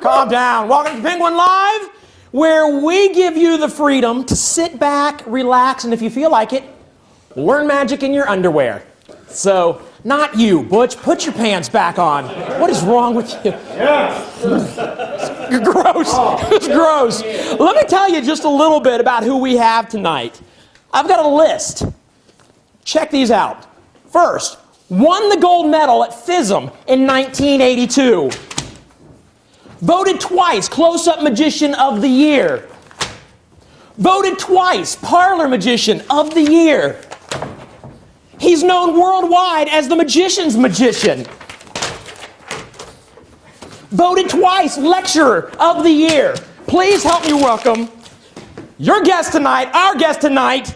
Calm down. Welcome to Penguin Live, where we give you the freedom to sit back, relax, and if you feel like it, learn magic in your underwear. So, not you, Butch. Put your pants back on. What is wrong with you? You're gross. It's gross. Let me tell you just a little bit about who we have tonight. I've got a list. Check these out. First, won the gold medal at FISM in 1982. Voted twice Close-Up Magician of the Year. Voted twice Parlor Magician of the Year. He's known worldwide as the Magician's Magician. Voted twice Lecturer of the Year. Please help me welcome your guest tonight, our guest tonight,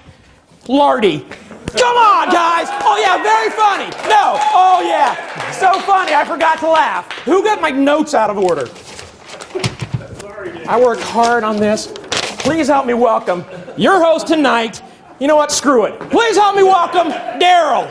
Lardy. Come on, guys. Oh, yeah, very funny. No. Oh, yeah. So funny, I forgot to laugh. Who got my notes out of order? I worked hard on this. Please help me welcome your host tonight. You know what? Screw it. Please help me welcome Daryl.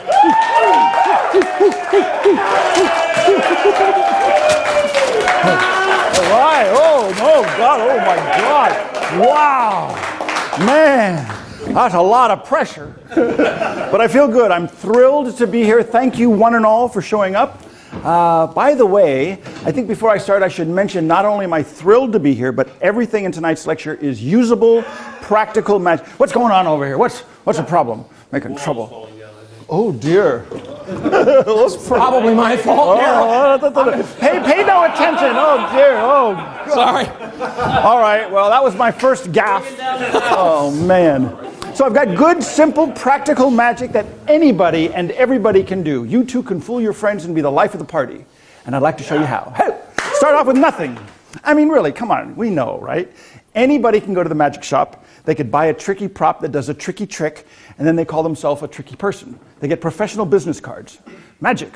All right. Oh, God. Oh, my God. Wow. Man. That's a lot of pressure. But I feel good. I'm thrilled to be here. Thank you, one and all, for showing up. By the way, I think before I start, I should mention not only am I thrilled to be here, but everything in tonight's lecture is usable, practical magic. What's going on over here? What's the problem? Making trouble. Oh, dear. It's probably my fault, Daryl. Hey, pay no attention. Oh, dear. Oh, God. Sorry. All right. Well, that was my first gaffe. Oh, man. So I've got good, simple, practical magic that anybody and everybody can do. You too can fool your friends and be the life of the party. And I'd like to show you how. Hey, start off with nothing. I mean, really, come on. We know, right? Anybody can go to the magic shop. They could buy a tricky prop that does a tricky trick, and then they call themselves a tricky person. They get professional business cards. Magic.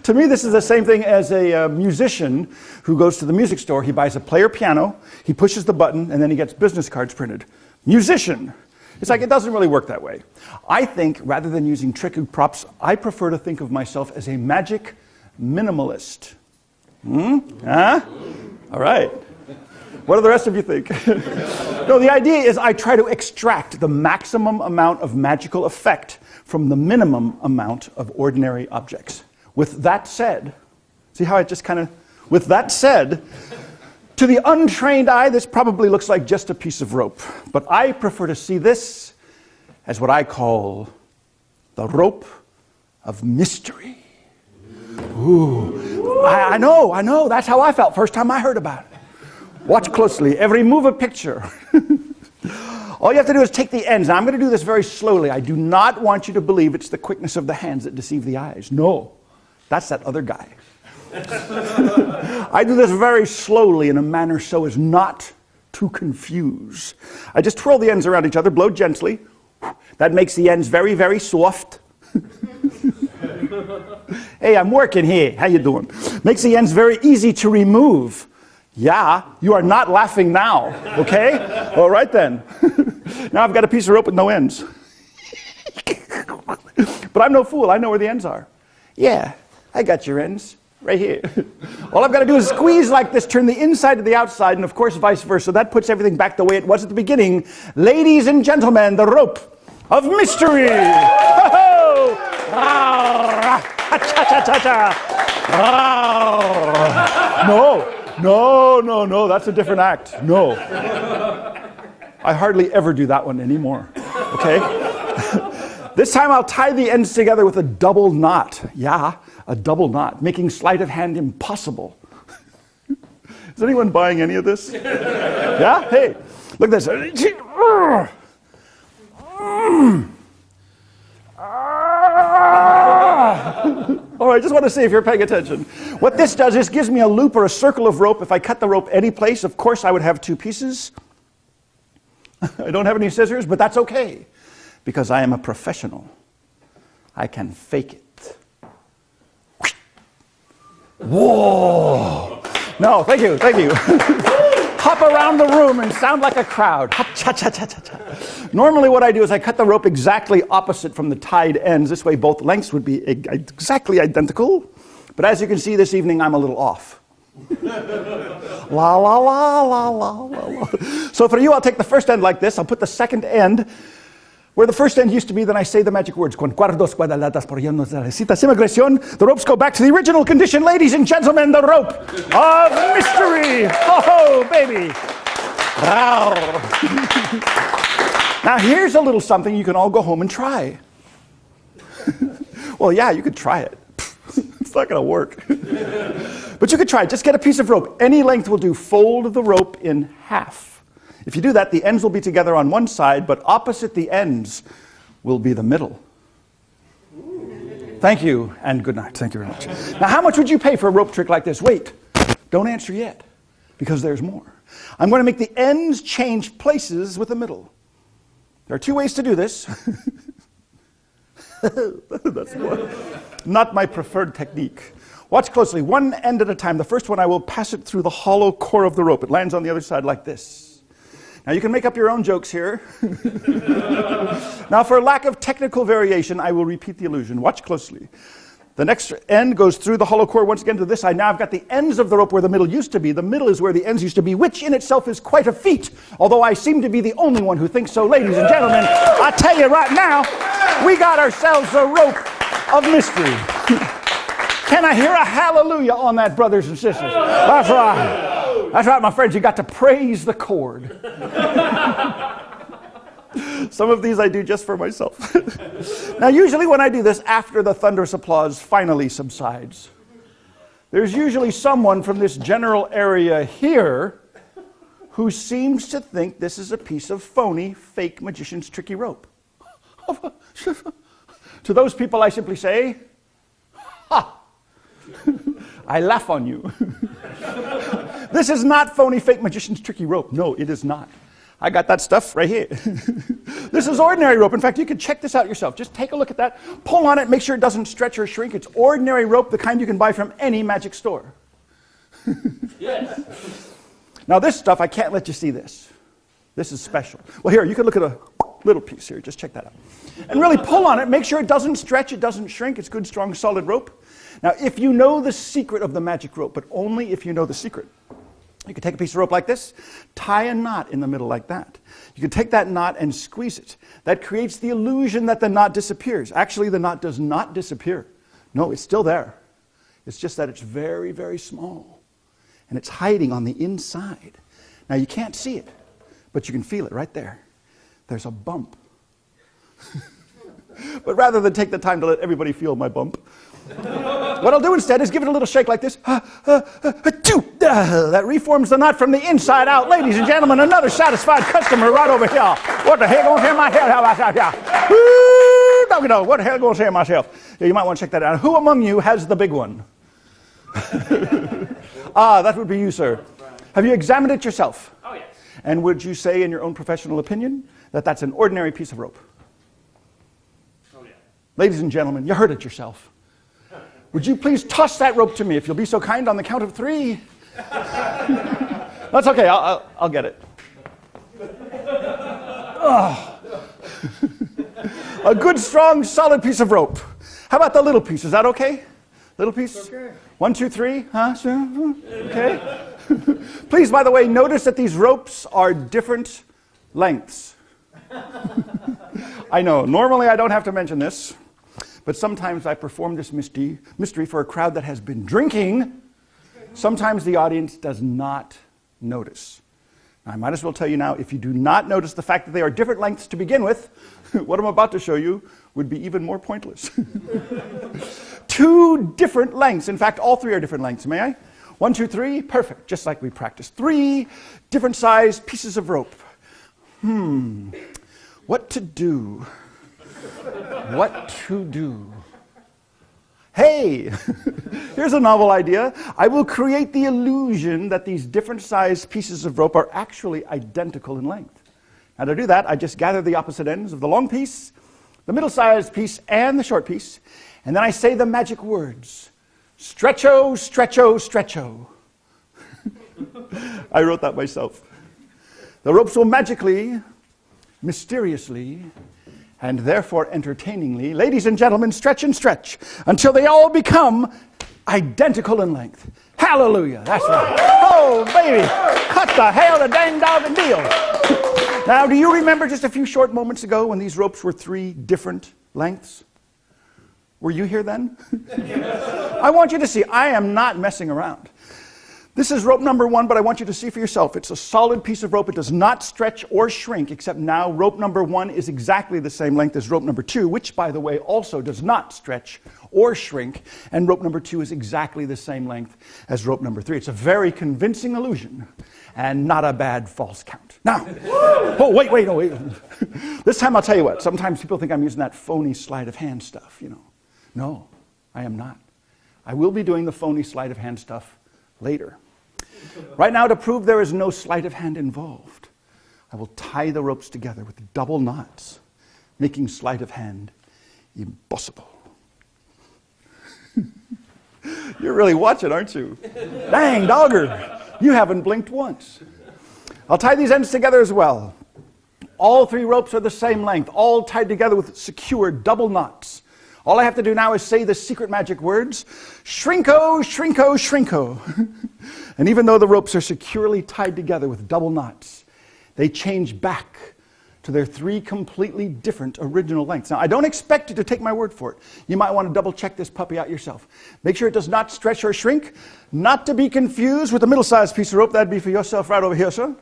To me, this is the same thing as a musician who goes to the music store. He buys a player piano, he pushes the button, and then he gets business cards printed. Musician. It's like it doesn't really work that way. I think, rather than using tricky props, I prefer to think of myself as a magic minimalist. Huh? All right. What do the rest of you think? No, the idea is I try to extract the maximum amount of magical effect from the minimum amount of ordinary objects. With that said, see how I just kind of, with that said, to the untrained eye, this probably looks like just a piece of rope. But I prefer to see this as what I call the rope of mystery. Ooh, I know, that's how I felt first time I heard about it. Watch closely, every move a picture. All you have to do is take the ends. Now, I'm going to do this very slowly. I do not want you to believe it's the quickness of the hands that deceive the eyes. No, that's that other guy. I do this very slowly in a manner so as not to confuse. I just twirl the ends around each other, blow gently. That makes the ends very, very soft. Hey, I'm working here. How you doing? Makes the ends very easy to remove. Yeah, you are not laughing now, okay? All right then. Now I've got a piece of rope with no ends. But I'm no fool. I know where the ends are. Yeah, I got your ends. Right here. All I've got to do is squeeze like this, turn the inside to the outside, and of course vice versa. That puts everything back the way it was at the beginning. Ladies and gentlemen, the rope of mystery. No, that's a different act. No. I hardly ever do that one anymore. Okay? This time I'll tie the ends together with a double knot. Yeah, a double knot, making sleight of hand impossible. Is anyone buying any of this? Yeah? Hey, look at this. All right, just want to see if you're paying attention. What this does is gives me a loop or a circle of rope. If I cut the rope any place, of course I would have two pieces. I don't have any scissors, but that's okay, because I am a professional. I can fake it. Whoa! No, thank you. Hop around the room and sound like a crowd. Ha-cha-cha-cha-cha-cha. Normally what I do is I cut the rope exactly opposite from the tied ends. This way both lengths would be exactly identical. But as you can see this evening, I'm a little off. La, la, la, la, la, la, la. So for you, I'll take the first end like this. I'll put the second end where the first end used to be, then I say the magic words. Con cuerdos cuadradas por llenos de recetas imigración. The ropes go back to the original condition. Ladies and gentlemen, the rope of mystery. Oh, baby. Wow. Now here's a little something you can all go home and try. Well, yeah, you could try it. It's not going to work. But you could try it. Just get a piece of rope. Any length will do. Fold the rope in half. If you do that, the ends will be together on one side, but opposite the ends will be the middle. Thank you, and good night. Thank you very much. Now, how much would you pay for a rope trick like this? Wait, don't answer yet, because there's more. I'm going to make the ends change places with the middle. There are two ways to do this. That's not my preferred technique. Watch closely, one end at a time. The first one, I will pass it through the hollow core of the rope. It lands on the other side like this. Now you can make up your own jokes here. Now for lack of technical variation, I will repeat the illusion. Watch closely. The next end goes through the hollow core once again to this side. Now I've got the ends of the rope where the middle used to be. The middle is where the ends used to be, which in itself is quite a feat. Although I seem to be the only one who thinks so, ladies and gentlemen. I tell you right now, we got ourselves a rope of mystery. Can I hear a hallelujah on that, brothers and sisters? That's right. That's right, my friends. You got to praise the cord. Some of these I do just for myself. Now, usually when I do this, after the thunderous applause finally subsides, there's usually someone from this general area here who seems to think this is a piece of phony, fake magician's tricky rope. To those people, I simply say, ha! I laugh on you. This is not phony, fake magician's tricky rope. No, it is not. I got that stuff right here. This is ordinary rope. In fact, you can check this out yourself. Just take a look at that. Pull on it. Make sure it doesn't stretch or shrink. It's ordinary rope, the kind you can buy from any magic store. Yes. Now this stuff, I can't let you see this. This is special. Well, here, you can look at a little piece here. Just check that out. And really pull on it. Make sure it doesn't stretch. It doesn't shrink. It's good, strong, solid rope. Now, if you know the secret of the magic rope, but only if you know the secret, you can take a piece of rope like this, tie a knot in the middle like that. You can take that knot and squeeze it. That creates the illusion that the knot disappears. Actually, the knot does not disappear. No, it's still there. It's just that it's very, very small. And it's hiding on the inside. Now, you can't see it, but you can feel it right there. There's a bump. But rather than take the time to let everybody feel my bump, what I'll do instead is give it a little shake like this. That reforms the knot from the inside out. Ladies and gentlemen, another satisfied customer right over here. What the hell going to say myself? What the hell going to say myself? Yeah, you might want to check that out. Who among you has the big one? That would be you, sir. Have you examined it yourself? Oh, yes. And would you say, in your own professional opinion, that that's an ordinary piece of rope? Oh, yeah. Ladies and gentlemen, you heard it yourself. Would you please toss that rope to me, if you'll be so kind, on the count of 3? That's okay, I'll get it. Oh. A good, strong, solid piece of rope. How about the little piece? Is that okay? Little piece? Okay. 1, 2, 3? Huh? Okay. Please, by the way, notice that these ropes are different lengths. I know, normally I don't have to mention this, but sometimes I perform this mystery for a crowd that has been drinking. Sometimes the audience does not notice. I might as well tell you now, if you do not notice the fact that they are different lengths to begin with, what I'm about to show you would be even more pointless. 2 different lengths. In fact, all 3 are different lengths. May I? 1, 2, 3. Perfect. Just like we practiced. 3 different sized pieces of rope. What to do? What to do? Hey, here's a novel idea. I will create the illusion that these different sized pieces of rope are actually identical in length. Now to do that, I just gather the opposite ends of the long piece, the middle-sized piece, and the short piece, and then I say the magic words. Stretcho, stretcho, stretcho. I wrote that myself. The ropes will magically, mysteriously, and therefore entertainingly, ladies and gentlemen, stretch and stretch until they all become identical in length. Hallelujah. That's right. Oh, baby. Cut the hell the dang dog deal. Now, do you remember just a few short moments ago when these ropes were 3 different lengths? Were you here then? I want you to see, I am not messing around. This is rope number 1, but I want you to see for yourself. It's a solid piece of rope. It does not stretch or shrink, except now rope number 1 is exactly the same length as rope number 2, which, by the way, also does not stretch or shrink. And rope number 2 is exactly the same length as rope number 3. It's a very convincing illusion and not a bad false count. Now, oh, wait. This time I'll tell you what. Sometimes people think I'm using that phony sleight of hand stuff, you know. No, I am not. I will be doing the phony sleight of hand stuff later. Right now, to prove there is no sleight of hand involved, I will tie the ropes together with double knots, making sleight of hand impossible. You're really watching, aren't you? Dang, dogger, you haven't blinked once. I'll tie these ends together as well. All 3 ropes are the same length, all tied together with secure double knots. All I have to do now is say the secret magic words, shrinko, shrinko, shrinko. And even though the ropes are securely tied together with double knots, they change back to their 3 completely different original lengths. Now, I don't expect you to take my word for it. You might want to double check this puppy out yourself. Make sure it does not stretch or shrink, not to be confused with the middle-sized piece of rope. That'd be for yourself right over here, sir.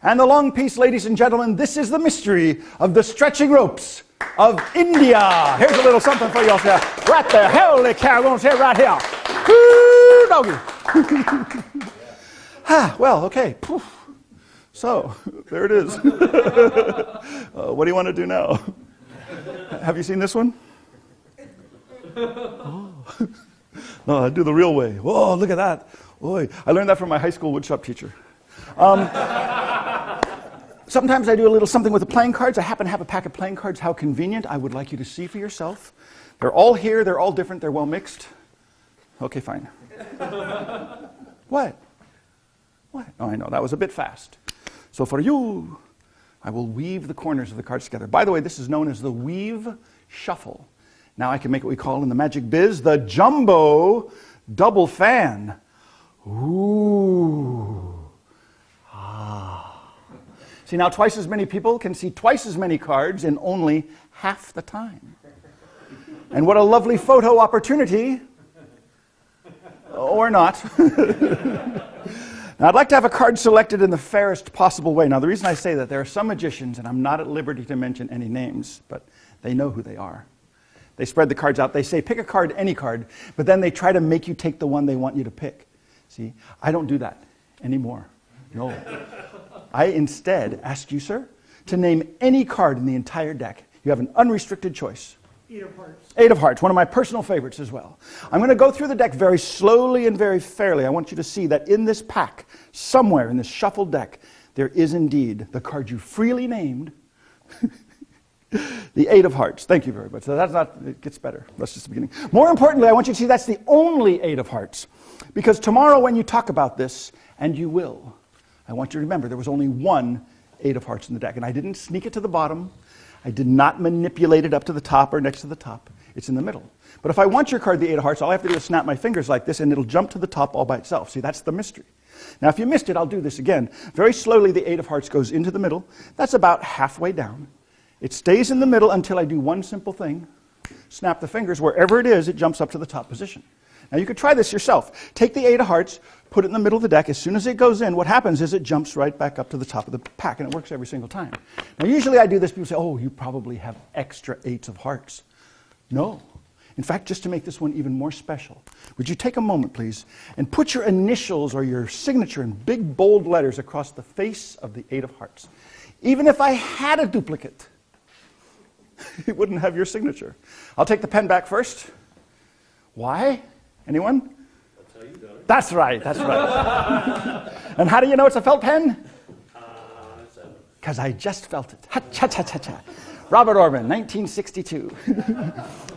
And the long piece, ladies and gentlemen, this is the mystery of the stretching ropes of India. Here's a little something for you, sir. Right there. Holy cow, we're going to say it right here. Woo, doggy. Well, okay. Poof. So, there it is. What do you want to do now? Have you seen this one? Oh. No, I do the real way. Whoa, look at that. Boy, I learned that from my high school woodshop teacher. Sometimes I do a little something with the playing cards. I happen to have a pack of playing cards. How convenient. I would like you to see for yourself. They're all here. They're all different. They're well mixed. Okay, fine. What? What? Oh, I know. That was a bit fast. So for you, I will weave the corners of the cards together. By the way, this is known as the weave shuffle. Now I can make what we call in the magic biz the jumbo double fan. Ooh. See, now twice as many people can see twice as many cards in only half the time. And what a lovely photo opportunity. Or not. Now, I'd like to have a card selected in the fairest possible way. Now, the reason I say that, there are some magicians, and I'm not at liberty to mention any names, but they know who they are. They spread the cards out. They say, pick a card, any card, but then they try to make you take the one they want you to pick. See, I don't do that anymore. No. I instead ask you, sir, to name any card in the entire deck. You have an unrestricted choice. 8 of hearts. 8 of hearts, one of my personal favorites as well. I'm going to go through the deck very slowly and very fairly. I want you to see that in this pack, somewhere in this shuffled deck, there is indeed the card you freely named, the 8 of hearts. Thank you very much. So that's not, it gets better. That's just the beginning. More importantly, I want you to see that's the only 8 of hearts. Because tomorrow when you talk about this, and you will, I want you to remember there was only one 8 of hearts in the deck. And I didn't sneak it to the bottom. I did not manipulate it up to the top or next to the top. It's in the middle. But if I want your card, the 8 of hearts, all I have to do is snap my fingers like this, and it'll jump to the top all by itself. See, that's the mystery. Now, if you missed it, I'll do this again. Very slowly, the 8 of hearts goes into the middle. That's about halfway down. It stays in the middle until I do one simple thing. Snap the fingers. Wherever it is, it jumps up to the top position. Now, you could try this yourself. Take the 8 of hearts, put it in the middle of the deck. As soon as it goes in, what happens is it jumps right back up to the top of the pack, and it works every single time. Now, usually I do this, people say, oh, you probably have extra 8s of hearts. No. In fact, just to make this one even more special, would you take a moment, please, and put your initials or your signature in big, bold letters across the face of the 8 of hearts. Even if I had a duplicate, it wouldn't have your signature. I'll take the pen back first. Why? Anyone? That's how you done it. That's right, that's right. And how do you know it's a felt pen? Because I just felt it. Ha-cha-cha-cha-cha. Robert Orban, 1962.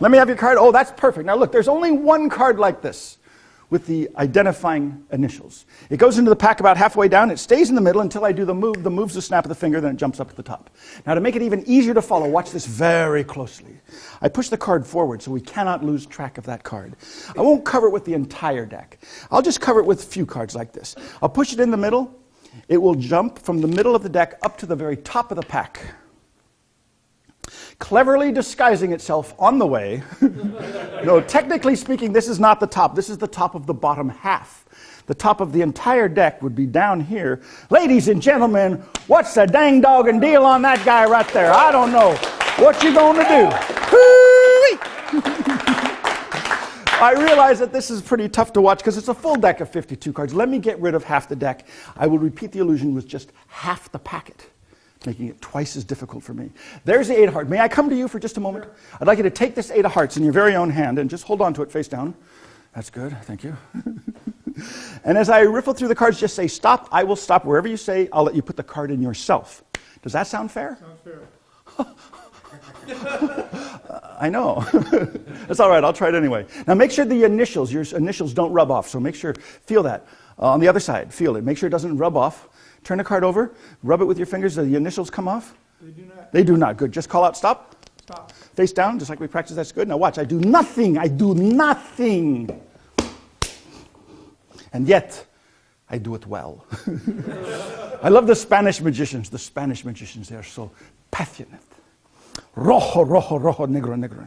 Let me have your card. Oh, that's perfect. Now look, there's only one card like this. with the identifying initials. It goes into the pack about halfway down. It stays in the middle until I do the move. The move's a snap of the finger, then it jumps up to the top. Now, to make it even easier to follow, watch this very closely. I push the card forward so we cannot lose track of that card. I won't cover it with the entire deck. I'll just cover it with a few cards like this. I'll push it in the middle. It will jump from the middle of the deck up to the very top of the pack, cleverly disguising itself on the way. No, technically speaking, this is not the top. This is the top of the bottom half. The top of the entire deck would be down here. Ladies and gentlemen, what's the dang dogging deal on that guy right there? I don't know. What you gonna do? I realize that this is pretty tough to watch because it's a full deck of 52 cards. Let me get rid of half the deck. I will repeat the illusion with just half the packet, making it twice as difficult for me. There's the 8 of hearts. May I come to you for just a moment? I'd like you to take this 8 of hearts in your very own hand and just hold on to it face down. That's good, thank you. And as I riffle through the cards, just say stop. I will stop. Wherever you say, I'll let you put the card in yourself. Does that sound fair? Sounds fair. I know. That's all right, I'll try it anyway. Now make sure your initials don't rub off, so make sure, feel that. On the other side, feel it. Make sure it doesn't rub off. Turn the card over, rub it with your fingers, the initials come off? They do not. They do not, good. Just call out stop. Stop. Face down, just like we practiced, that's good. Now watch, I do nothing. And yet, I do it well. I love the Spanish magicians. The Spanish magicians, they are so passionate. Rojo, rojo, rojo, negro, negro.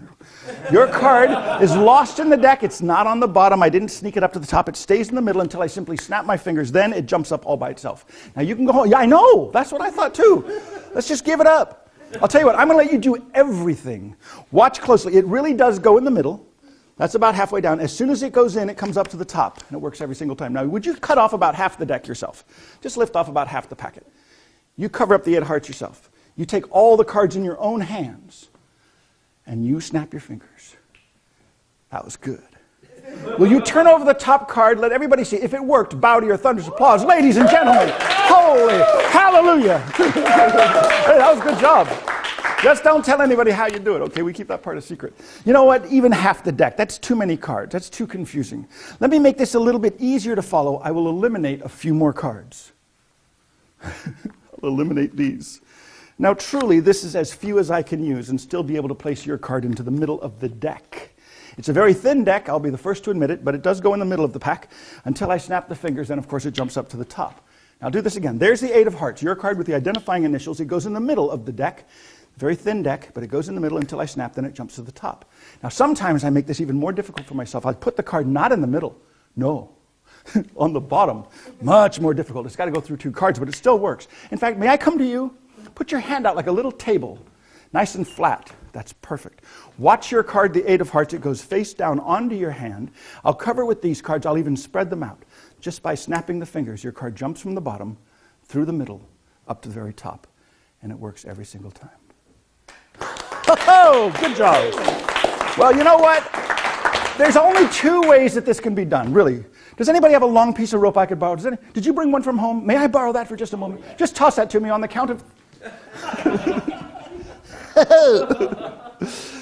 Your card is lost in the deck. It's not on the bottom. I didn't sneak it up to the top. It stays in the middle until I simply snap my fingers. Then it jumps up all by itself. Now you can go home. Yeah, I know. That's what I thought too. Let's just give it up. I'll tell you what. I'm going to let you do everything. Watch closely. It really does go in the middle. That's about halfway down. As soon as it goes in, it comes up to the top. And it works every single time. Now, would you cut off about half the deck yourself? Just lift off about half the packet. You cover up the 8 of hearts yourself. You take all the cards in your own hands, and you snap your fingers. That was good. Will you turn over the top card, let everybody see? If it worked, bow to your thunderous applause. Ladies and gentlemen, holy hallelujah. Hey, that was a good job. Just don't tell anybody how you do it, okay? We keep that part a secret. You know what? Even half the deck, that's too many cards. That's too confusing. Let me make this a little bit easier to follow. I will eliminate a few more cards. I'll eliminate these. Now, truly, this is as few as I can use and still be able to place your card into the middle of the deck. It's a very thin deck, I'll be the first to admit it, but it does go in the middle of the pack until I snap the fingers, then of course it jumps up to the top. Now do this again. There's the 8 of hearts, your card with the identifying initials. It goes in the middle of the deck. Very thin deck, but it goes in the middle until I snap, then it jumps to the top. Now sometimes I make this even more difficult for myself. I put the card not in the middle, no, on the bottom. Much more difficult. It's got to go through 2 cards, but it still works. In fact, may I come to you? Put your hand out like a little table, nice and flat. That's perfect. Watch your card, the 8 of hearts. It goes face down onto your hand. I'll cover with these cards. I'll even spread them out. Just by snapping the fingers, your card jumps from the bottom, through the middle, up to the very top. And it works every single time. Oh, good job. Well, you know what? There's only 2 ways that this can be done, really. Does anybody have a long piece of rope I could borrow? Did you bring one from home? May I borrow that for just a moment? Just toss that to me on the count of...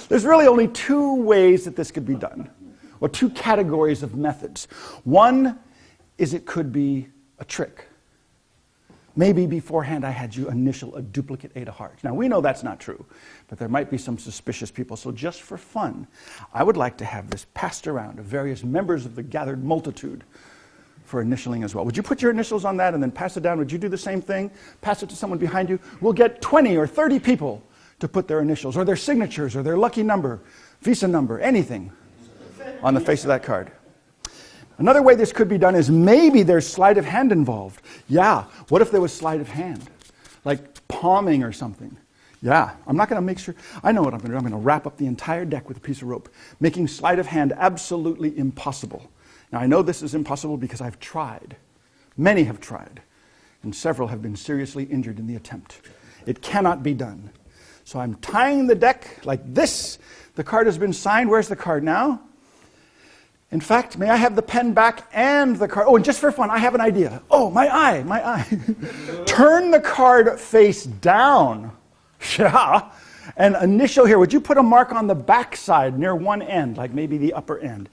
There's really only 2 ways that this could be done, or 2 categories of methods. One is it could be a trick. Maybe beforehand I had you initial a duplicate 8 of hearts. Now we know that's not true, but there might be some suspicious people. So just for fun, I would like to have this passed around to various members of the gathered multitude for initialing as well. Would you put your initials on that and then pass it down? Would you do the same thing? Pass it to someone behind you? We'll get 20 or 30 people to put their initials or their signatures or their lucky number, Visa number, anything on the face of that card. Another way this could be done is maybe there's sleight of hand involved. Yeah, what if there was sleight of hand? Like palming or something. Yeah, I'm not going to make sure. I know what I'm going to do. I'm going to wrap up the entire deck with a piece of rope, making sleight of hand absolutely impossible. Now, I know this is impossible because I've tried. Many have tried, and several have been seriously injured in the attempt. It cannot be done. So I'm tying the deck like this. The card has been signed. Where's the card now? In fact, may I have the pen back and the card? Oh, and just for fun, I have an idea. Oh, my eye. Turn the card face down. Yeah. And initial here, would you put a mark on the back side near one end, like maybe the upper end?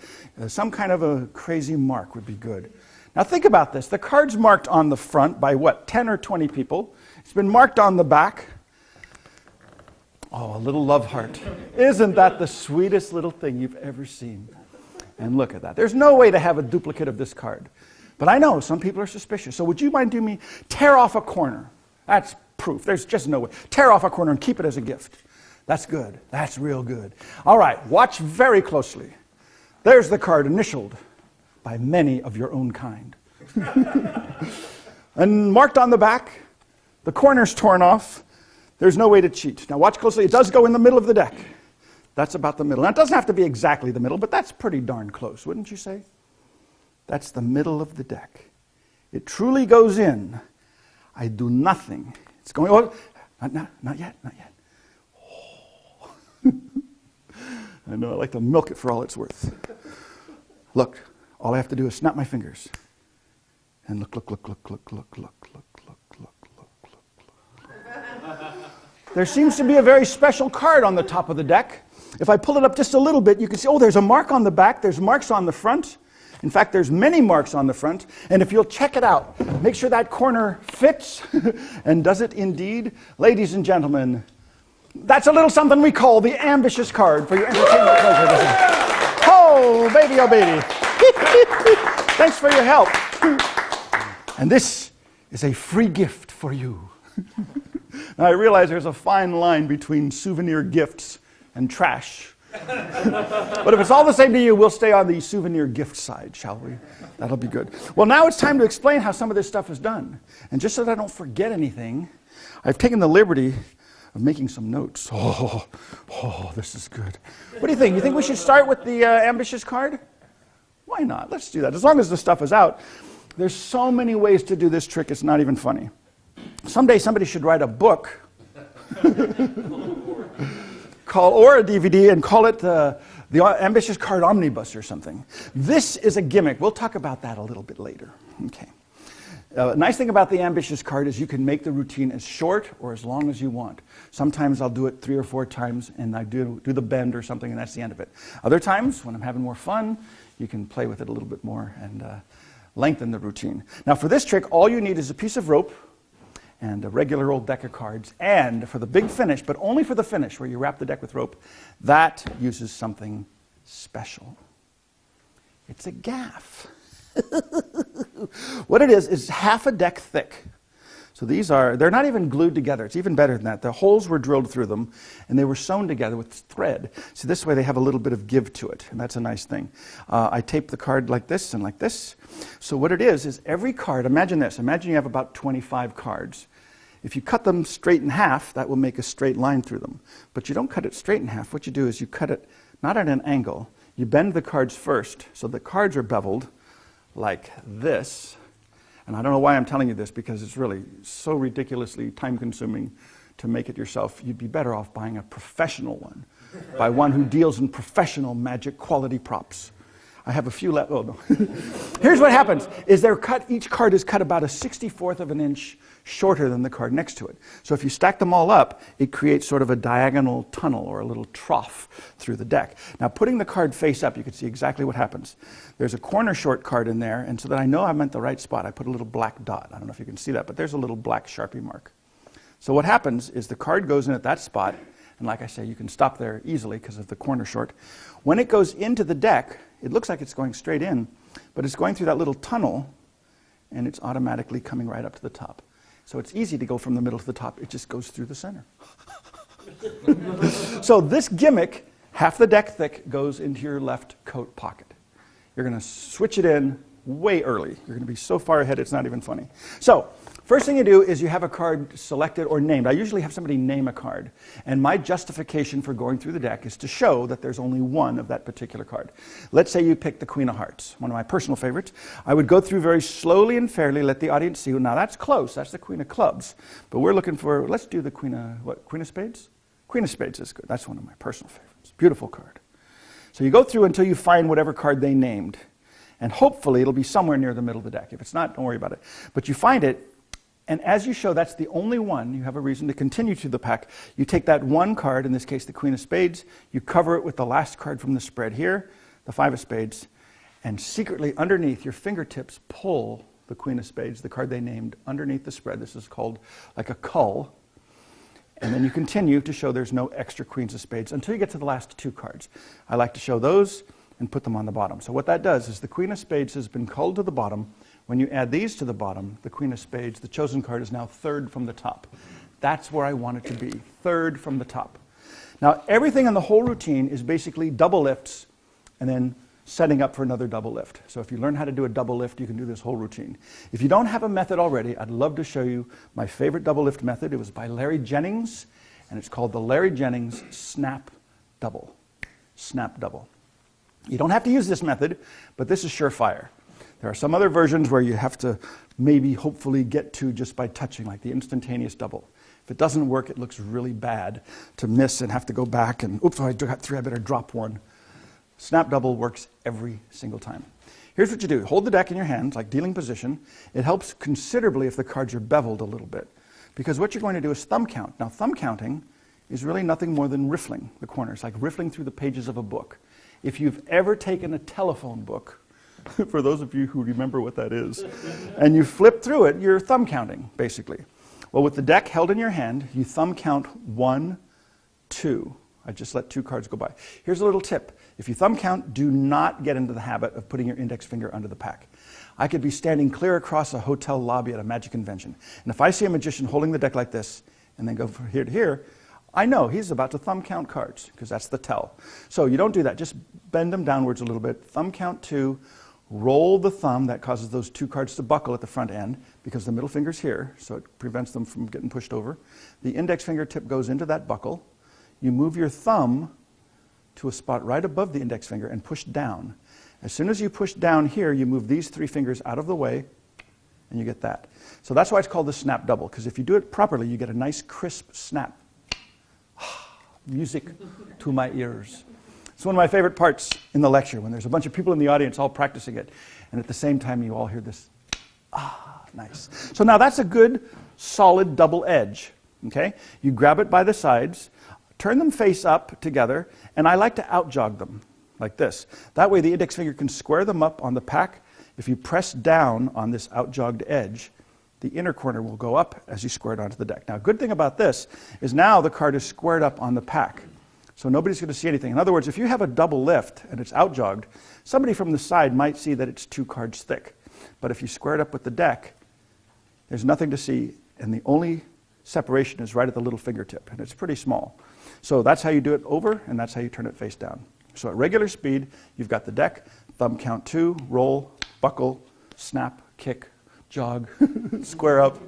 Some kind of a crazy mark would be good. Now think about this. The card's marked on the front by what, 10 or 20 people. It's been marked on the back. Oh, a little love heart. Isn't that the sweetest little thing you've ever seen? And look at that. There's no way to have a duplicate of this card. But I know some people are suspicious. So would you mind doing me, tear off a corner? That's proof. There's just no way. Tear off a corner and keep it as a gift. That's good. That's real good. All right, watch very closely. There's the card initialed by many of your own kind. And marked on the back, the corner's torn off. There's no way to cheat. Now watch closely. It does go in the middle of the deck. That's about the middle. Now it doesn't have to be exactly the middle, but that's pretty darn close, wouldn't you say? That's the middle of the deck. It truly goes in. I do nothing. It's going, oh, not yet. Oh. I know, I like to milk it for all it's worth. Look, all I have to do is snap my fingers. And look. There seems to be a very special card on the top of the deck. If I pull it up just a little bit, you can see, oh, there's a mark on the back, there's marks on the front. In fact, there's many marks on the front. And if you'll check it out, make sure that corner fits, and does it indeed? Ladies and gentlemen, that's a little something we call the ambitious card for your entertainment pleasure. Oh, baby, oh, baby. Thanks for your help. And this is a free gift for you. Now, I realize there's a fine line between souvenir gifts and trash. But if it's all the same to you, we'll stay on the souvenir gift side, shall we? That'll be good. Well, now it's time to explain how some of this stuff is done. And just so that I don't forget anything, I've taken the liberty of making some notes. Oh, this is good. What do you think? You think we should start with the ambitious card? Why not? Let's do that. As long as the stuff is out. There's so many ways to do this trick, it's not even funny. Someday somebody should write a book or a DVD and call it the Ambitious Card Omnibus or something. This is a gimmick. We'll talk about that a little bit later. Okay. Nice thing about the Ambitious Card is you can make the routine as short or as long as you want. Sometimes I'll do it 3 or 4 times and I do the bend or something and that's the end of it. Other times, when I'm having more fun, you can play with it a little bit more and lengthen the routine. Now for this trick, all you need is a piece of rope and a regular old deck of cards, and for the big finish, but only for the finish where you wrap the deck with rope, that uses something special. It's a gaff. What it is half a deck thick. So they're not even glued together. It's even better than that. The holes were drilled through them, and they were sewn together with thread. So this way they have a little bit of give to it, and that's a nice thing. I tape the card like this and like this. So what it is every card, imagine this. Imagine you have about 25 cards. If you cut them straight in half, that will make a straight line through them. But you don't cut it straight in half. What you do is you cut it not at an angle. You bend the cards first, so the cards are beveled like this. And I don't know why I'm telling you this, because it's really so ridiculously time-consuming to make it yourself. You'd be better off buying a professional one by one who deals in professional magic quality props. I have a few left. Oh, no. Here's what happens, is each card is cut about a 64th of an inch shorter than the card next to it. So if you stack them all up, it creates sort of a diagonal tunnel or a little trough through the deck. Now, putting the card face up, you can see exactly what happens. There's a corner short card in there, and so that I know I'm at the right spot, I put a little black dot. I don't know if you can see that, but there's a little black Sharpie mark. So what happens is the card goes in at that spot, and like I say, you can stop there easily because of the corner short. When it goes into the deck, it looks like it's going straight in, but it's going through that little tunnel, and it's automatically coming right up to the top. So it's easy to go from the middle to the top. It just goes through the center. So this gimmick, half the deck thick, goes into your left coat pocket. You're going to switch it in way early. You're going to be so far ahead it's not even funny. So first thing you do is you have a card selected or named. I usually have somebody name a card. And my justification for going through the deck is to show that there's only one of that particular card. Let's say you pick the Queen of Hearts, one of my personal favorites. I would go through very slowly and fairly, let the audience see. Now that's close. That's the Queen of Clubs. But we're looking for, let's do the Queen of Spades? Queen of Spades is good. That's one of my personal favorites. Beautiful card. So you go through until you find whatever card they named. And hopefully it'll be somewhere near the middle of the deck. If it's not, don't worry about it. But you find it, And as you show that's the only one, you have a reason to continue to the pack. You take that one card, in this case the Queen of Spades, you cover it with the last card from the spread here, the Five of Spades, and secretly underneath your fingertips pull the Queen of Spades, the card they named, underneath the spread. This is called like a cull. And then you continue to show there's no extra Queens of Spades until you get to the last two cards. I like to show those and put them on the bottom. So what that does is the Queen of Spades has been culled to the bottom. When you add these to the bottom, the Queen of Spades, the chosen card, is now third from the top. That's where I want it to be, third from the top. Now, everything in the whole routine is basically double lifts and then setting up for another double lift. So if you learn how to do a double lift, you can do this whole routine. If you don't have a method already, I'd love to show you my favorite double lift method. It was by Larry Jennings, and it's called the Larry Jennings Snap Double. Snap Double. You don't have to use this method, but this is surefire. There are some other versions where you have to maybe hopefully get to just by touching, like the instantaneous double. If it doesn't work, it looks really bad to miss and have to go back and, oops, I got three, I better drop one. Snap double works every single time. Here's what you do. Hold the deck in your hand, like dealing position. It helps considerably if the cards are beveled a little bit, because what you're going to do is thumb count. Now, thumb counting is really nothing more than riffling the corners, like riffling through the pages of a book. If you've ever taken a telephone book, for those of you who remember what that is, and you flip through it, you're thumb counting, basically. Well, with the deck held in your hand, you thumb count 1, 2. I just let two cards go by. Here's a little tip. If you thumb count, do not get into the habit of putting your index finger under the pack. I could be standing clear across a hotel lobby at a magic convention, and if I see a magician holding the deck like this, and then go from here to here, I know he's about to thumb count cards, because that's the tell. So you don't do that. Just bend them downwards a little bit. Thumb count 2. Roll the thumb. That causes those two cards to buckle at the front end because the middle finger's here, so it prevents them from getting pushed over. The index fingertip goes into that buckle. You move your thumb to a spot right above the index finger and push down. As soon as you push down here, you move these three fingers out of the way, and you get that. So that's why it's called the snap double, because if you do it properly, you get a nice crisp snap. Music to my ears. It's one of my favorite parts in the lecture, when there's a bunch of people in the audience all practicing it, and at the same time you all hear this, nice. So now that's a good, solid double edge, okay? You grab it by the sides, turn them face up together, and I like to out-jog them, like this. That way the index finger can square them up on the pack. If you press down on this out-jogged edge, the inner corner will go up as you square it onto the deck. Now, good thing about this is now the card is squared up on the pack. So nobody's going to see anything. In other words, if you have a double lift and it's out-jogged, somebody from the side might see that it's 2 cards thick. But if you square it up with the deck, there's nothing to see, and the only separation is right at the little fingertip, and it's pretty small. So that's how you do it over, and that's how you turn it face down. So at regular speed, you've got the deck, thumb count 2, roll, buckle, snap, kick, jog, square up,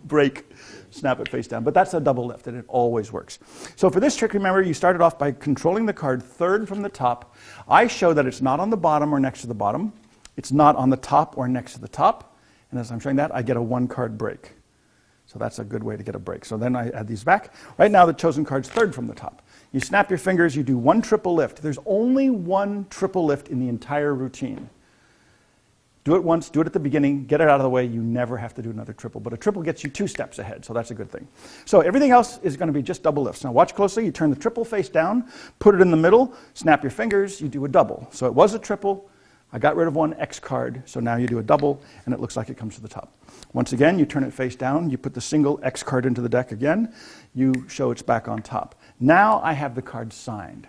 break, snap it face down. But that's a double lift, and it always works. So for this trick, remember, you started off by controlling the card third from the top. I show that it's not on the bottom or next to the bottom. It's not on the top or next to the top. And as I'm showing that, I get a 1-card break. So that's a good way to get a break. So then I add these back. Right now, the chosen card's third from the top. You snap your fingers, you do 1 triple lift. There's only 1 triple lift in the entire routine. Do it once, do it at the beginning, get it out of the way, you never have to do another triple. But a triple gets you 2 steps ahead, so that's a good thing. So everything else is going to be just double lifts. Now watch closely, you turn the triple face down, put it in the middle, snap your fingers, you do a double. So it was a triple, I got rid of 1 X card, so now you do a double, and it looks like it comes to the top. Once again, you turn it face down, you put the single X card into the deck again, you show it's back on top. Now I have the card signed.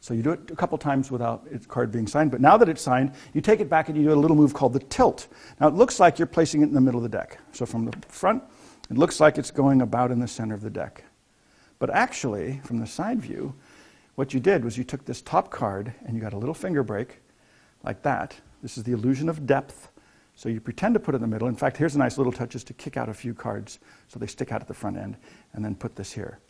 So you do it a couple times without its card being signed, but now that it's signed, you take it back and you do a little move called the tilt. Now it looks like you're placing it in the middle of the deck. So from the front, it looks like it's going about in the center of the deck. But actually, from the side view, what you did was you took this top card and you got a little finger break, like that. This is the illusion of depth. So you pretend to put it in the middle. In fact, here's a nice little touch, just to kick out a few cards so they stick out at the front end, and then put this here.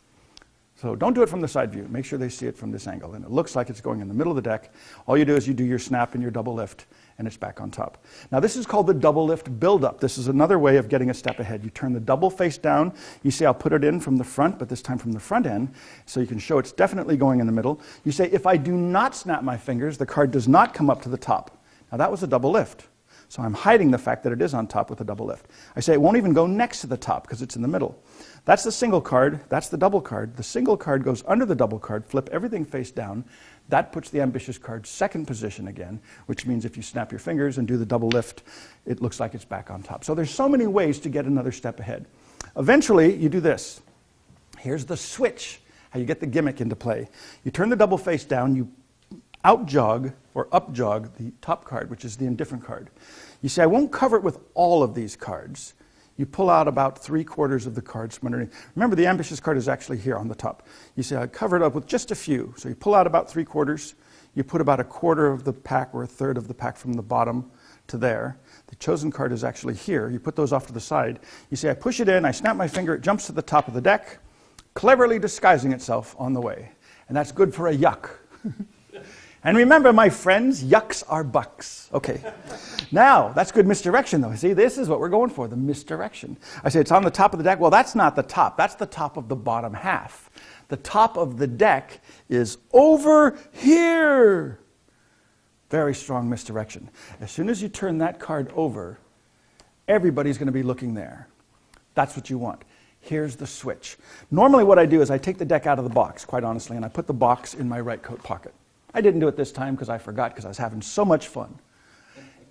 So don't do it from the side view. Make sure they see it from this angle. And it looks like it's going in the middle of the deck. All you do is you do your snap and your double lift, and it's back on top. Now this is called the double lift build-up. This is another way of getting a step ahead. You turn the double face down. You see I'll put it in from the front, but this time from the front end, so you can show it's definitely going in the middle. You say, if I do not snap my fingers, the card does not come up to the top. Now that was a double lift. So I'm hiding the fact that it is on top with a double lift. I say it won't even go next to the top because it's in the middle. That's the single card, that's the double card. The single card goes under the double card, flip everything face down. That puts the ambitious card second position again, which means if you snap your fingers and do the double lift, it looks like it's back on top. So there's so many ways to get another step ahead. Eventually, you do this. Here's the switch, how you get the gimmick into play. You turn the double face down, you out jog or up jog the top card, which is the indifferent card. You say, I won't cover it with all of these cards. You pull out about 3/4 of the cards from underneath. Remember, the ambitious card is actually here on the top. You say, I cover it up with just a few. So you pull out about 3/4. You put about 1/4 of the pack or 1/3 of the pack from the bottom to there. The chosen card is actually here. You put those off to the side. You say, I push it in, I snap my finger, it jumps to the top of the deck, cleverly disguising itself on the way. And that's good for a yuck. And remember, my friends, yucks are bucks. Okay. Now, that's good misdirection, though. See, this is what we're going for, the misdirection. I say it's on the top of the deck. Well, that's not the top. That's the top of the bottom half. The top of the deck is over here. Very strong misdirection. As soon as you turn that card over, everybody's going to be looking there. That's what you want. Here's the switch. Normally what I do is I take the deck out of the box, quite honestly, and I put the box in my right coat pocket. I didn't do it this time because I forgot because I was having so much fun.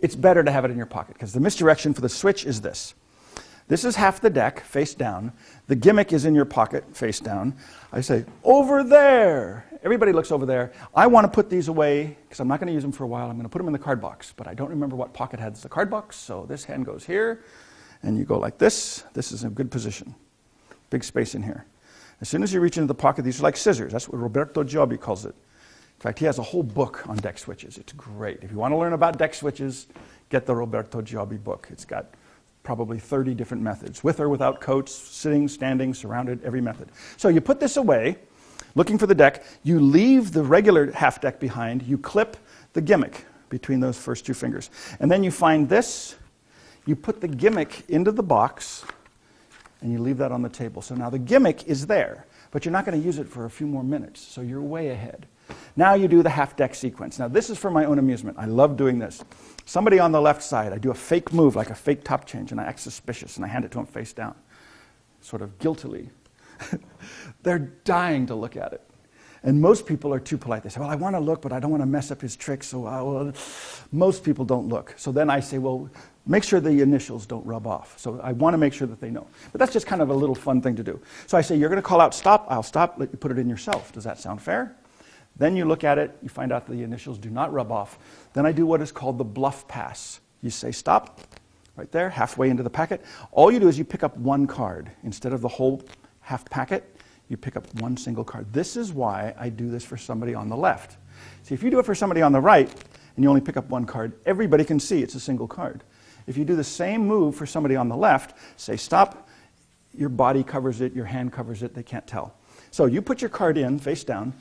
It's better to have it in your pocket because the misdirection for the switch is this. This is half the deck, face down. The gimmick is in your pocket, face down. I say, over there. Everybody looks over there. I want to put these away because I'm not going to use them for a while. I'm going to put them in the card box, but I don't remember what pocket has the card box, so this hand goes here, and you go like this. This is a good position. Big space in here. As soon as you reach into the pocket, these are like scissors. That's what Roberto Giobbi calls it. In fact, he has a whole book on deck switches. It's great. If you want to learn about deck switches, get the Roberto Giobbi book. It's got probably 30 different methods, with or without coats, sitting, standing, surrounded, every method. So you put this away, looking for the deck. You leave the regular half deck behind. You clip the gimmick between those first two fingers. And then you find this. You put the gimmick into the box, and you leave that on the table. So now the gimmick is there, but you're not going to use it for a few more minutes, so you're way ahead. Now you do the half deck sequence. Now this is for my own amusement. I love doing this. Somebody on the left side, I do a fake move, like a fake top change, and I act suspicious, and I hand it to them face down, sort of guiltily. They're dying to look at it. And most people are too polite. They say, well, I want to look, but I don't want to mess up his trick, so most people don't look. So then I say, well, make sure the initials don't rub off. So I want to make sure that they know. But that's just kind of a little fun thing to do. So I say, you're going to call out stop, I'll stop, let you put it in yourself. Does that sound fair? Then you look at it, you find out the initials do not rub off. Then I do what is called the bluff pass. You say stop, right there, halfway into the packet. All you do is you pick up one card. Instead of the whole half packet, you pick up one single card. This is why I do this for somebody on the left. See, if you do it for somebody on the right, and you only pick up one card, everybody can see it's a single card. If you do the same move for somebody on the left, say stop, your body covers it, your hand covers it, they can't tell. So you put your card in, face down.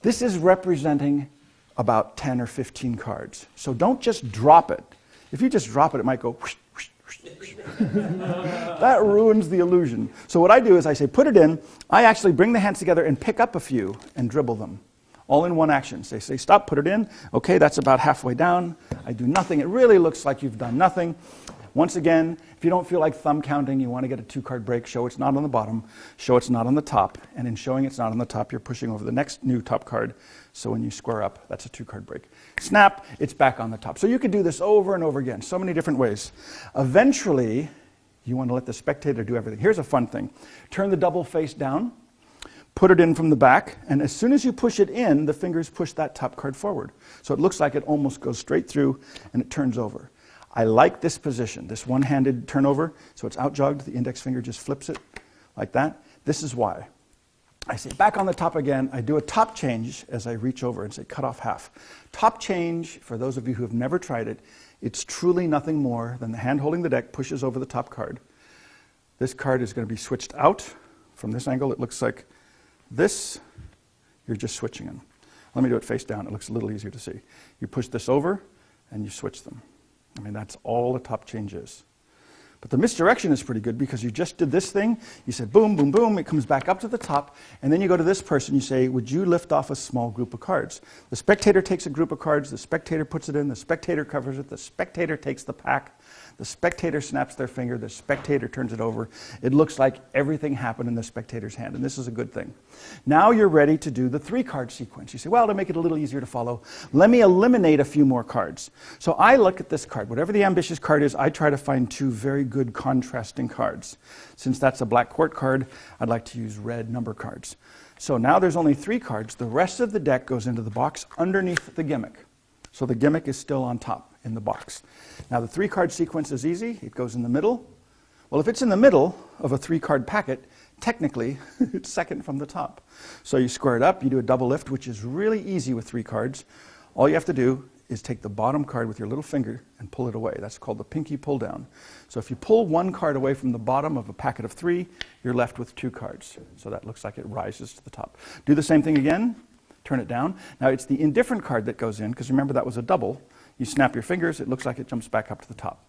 This is representing about 10 or 15 cards. So don't just drop it. If you just drop it, it might go whoosh, whoosh, whoosh, whoosh. That ruins the illusion. So what I do is I say put it in. I actually bring the hands together and pick up a few and dribble them. All in one action. Say stop, put it in. Okay, that's about halfway down. I do nothing. It really looks like you've done nothing. Once again, if you don't feel like thumb counting, you want to get a 2-card break, show it's not on the bottom, show it's not on the top, and in showing it's not on the top, you're pushing over the next new top card, so when you square up, that's a 2-card break. Snap, it's back on the top. So you could do this over and over again, so many different ways. Eventually, you want to let the spectator do everything. Here's a fun thing. Turn the double face down, put it in from the back, and as soon as you push it in, the fingers push that top card forward. So it looks like it almost goes straight through, and it turns over. I like this position, this one-handed turnover, so it's out-jogged, the index finger just flips it like that. This is why. I say back on the top again, I do a top change as I reach over and say cut off half. Top change, for those of you who have never tried it, it's truly nothing more than the hand holding the deck pushes over the top card. This card is going to be switched out. From this angle, it looks like this. You're just switching them. Let me do it face down. It looks a little easier to see. You push this over, and you switch them. I mean, that's all the top change is. But the misdirection is pretty good because you just did this thing. You said boom, boom, boom. It comes back up to the top. And then you go to this person. You say, would you lift off a small group of cards? The spectator takes a group of cards. The spectator puts it in. The spectator covers it. The spectator takes the pack. The spectator snaps their finger. The spectator turns it over. It looks like everything happened in the spectator's hand. And this is a good thing. Now you're ready to do the 3-card sequence. You say, well, to make it a little easier to follow, let me eliminate a few more cards. So I look at this card. Whatever the ambitious card is, I try to find 2 very good contrasting cards. Since that's a black court card, I'd like to use red number cards. So now there's only 3 cards. The rest of the deck goes into the box underneath the gimmick. So the gimmick is still on top in the box. Now the 3-card sequence is easy. It goes in the middle. Well, if it's in the middle of a 3-card packet, technically it's second from the top. So you square it up, you do a double lift, which is really easy with 3 cards. All you have to do is take the bottom card with your little finger and pull it away. That's called the pinky pull down. So if you pull 1 card away from the bottom of a packet of 3, you're left with 2 cards. So that looks like it rises to the top. Do the same thing again. Turn it down. Now it's the indifferent card that goes in, because remember that was a double. You snap your fingers, it looks like it jumps back up to the top.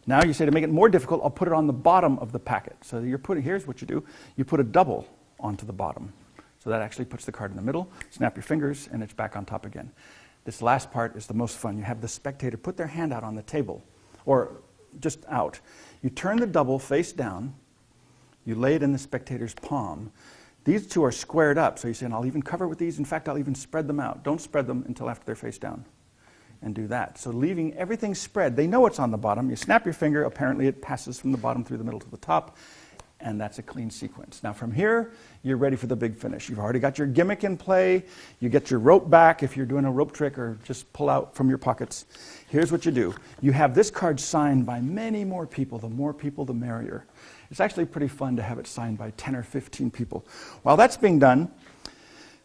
Now you say, to make it more difficult, I'll put it on the bottom of the packet. So here's what you do. You put a double onto the bottom. So that actually puts the card in the middle. Snap your fingers, and it's back on top again. This last part is the most fun. You have the spectator put their hand out on the table, or just out. You turn the double face down. You lay it in the spectator's palm. These 2 are squared up, so you say, and I'll even cover with these. In fact, I'll even spread them out. Don't spread them until after they're face down. And do that. So leaving everything spread. They know it's on the bottom. You snap your finger. Apparently it passes from the bottom through the middle to the top. And that's a clean sequence. Now from here, you're ready for the big finish. You've already got your gimmick in play. You get your rope back if you're doing a rope trick, or just pull out from your pockets. Here's what you do. You have this card signed by many more people. The more people, the merrier. It's actually pretty fun to have it signed by 10 or 15 people. While that's being done,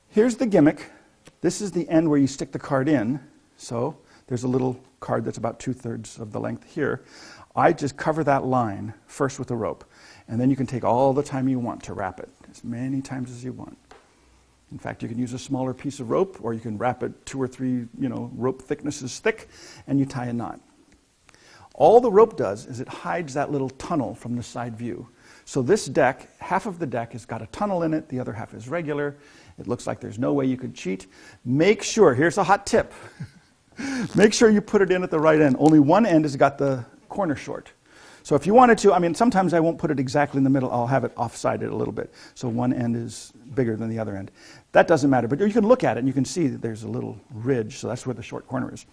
here's the gimmick. This is the end where you stick the card in. So there's a little card that's about 2/3 of the length here. I just cover that line first with a rope. And then you can take all the time you want to wrap it, as many times as you want. In fact, you can use a smaller piece of rope, or you can wrap it 2 or 3 rope thicknesses thick, and you tie a knot. All the rope does is it hides that little tunnel from the side view. So this deck, half of the deck has got a tunnel in it, the other half is regular. It looks like there's no way you could cheat. Make sure, here's a hot tip. Make sure you put it in at the right end. Only one end has got the corner short. So if you wanted to, sometimes I won't put it exactly in the middle. I'll have it offsided a little bit. So one end is bigger than the other end. That doesn't matter. But you can look at it and you can see that there's a little ridge. So that's where the short corner is.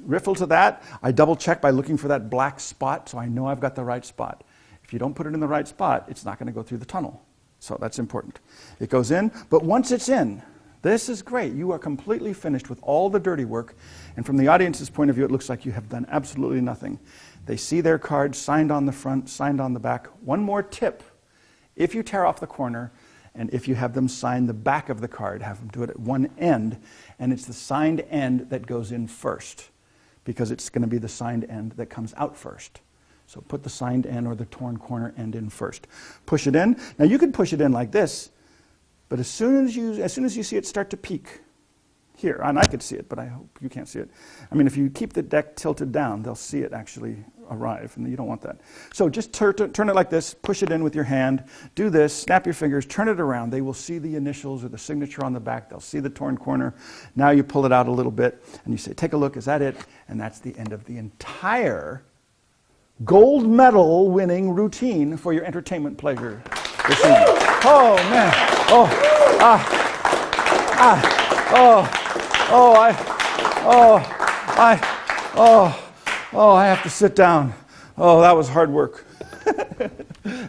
Riffle to that. I double check by looking for that black spot, so I know I've got the right spot. If you don't put it in the right spot, it's not going to go through the tunnel. So that's important. It goes in, but once it's in, this is great. You are completely finished with all the dirty work. And from the audience's point of view, it looks like you have done absolutely nothing. They see their cards signed on the front, signed on the back. One more tip. If you tear off the corner, and if you have them sign the back of the card, have them do it at one end, and it's the signed end that goes in first, because it's going to be the signed end that comes out first. So put the signed end or the torn corner end in first. Push it in. Now you can push it in like this, but as soon as you see it start to peak, here, and I could see it, but I hope you can't see it. If you keep the deck tilted down, they'll see it actually arrive, and you don't want that. So just turn it like this, push it in with your hand, do this, snap your fingers, turn it around. They will see the initials or the signature on the back. They'll see the torn corner. Now you pull it out a little bit, and you say, take a look, is that it? And that's the end of the entire gold medal winning routine for your entertainment pleasure this evening. Oh, man. I have to sit down. Oh, that was hard work.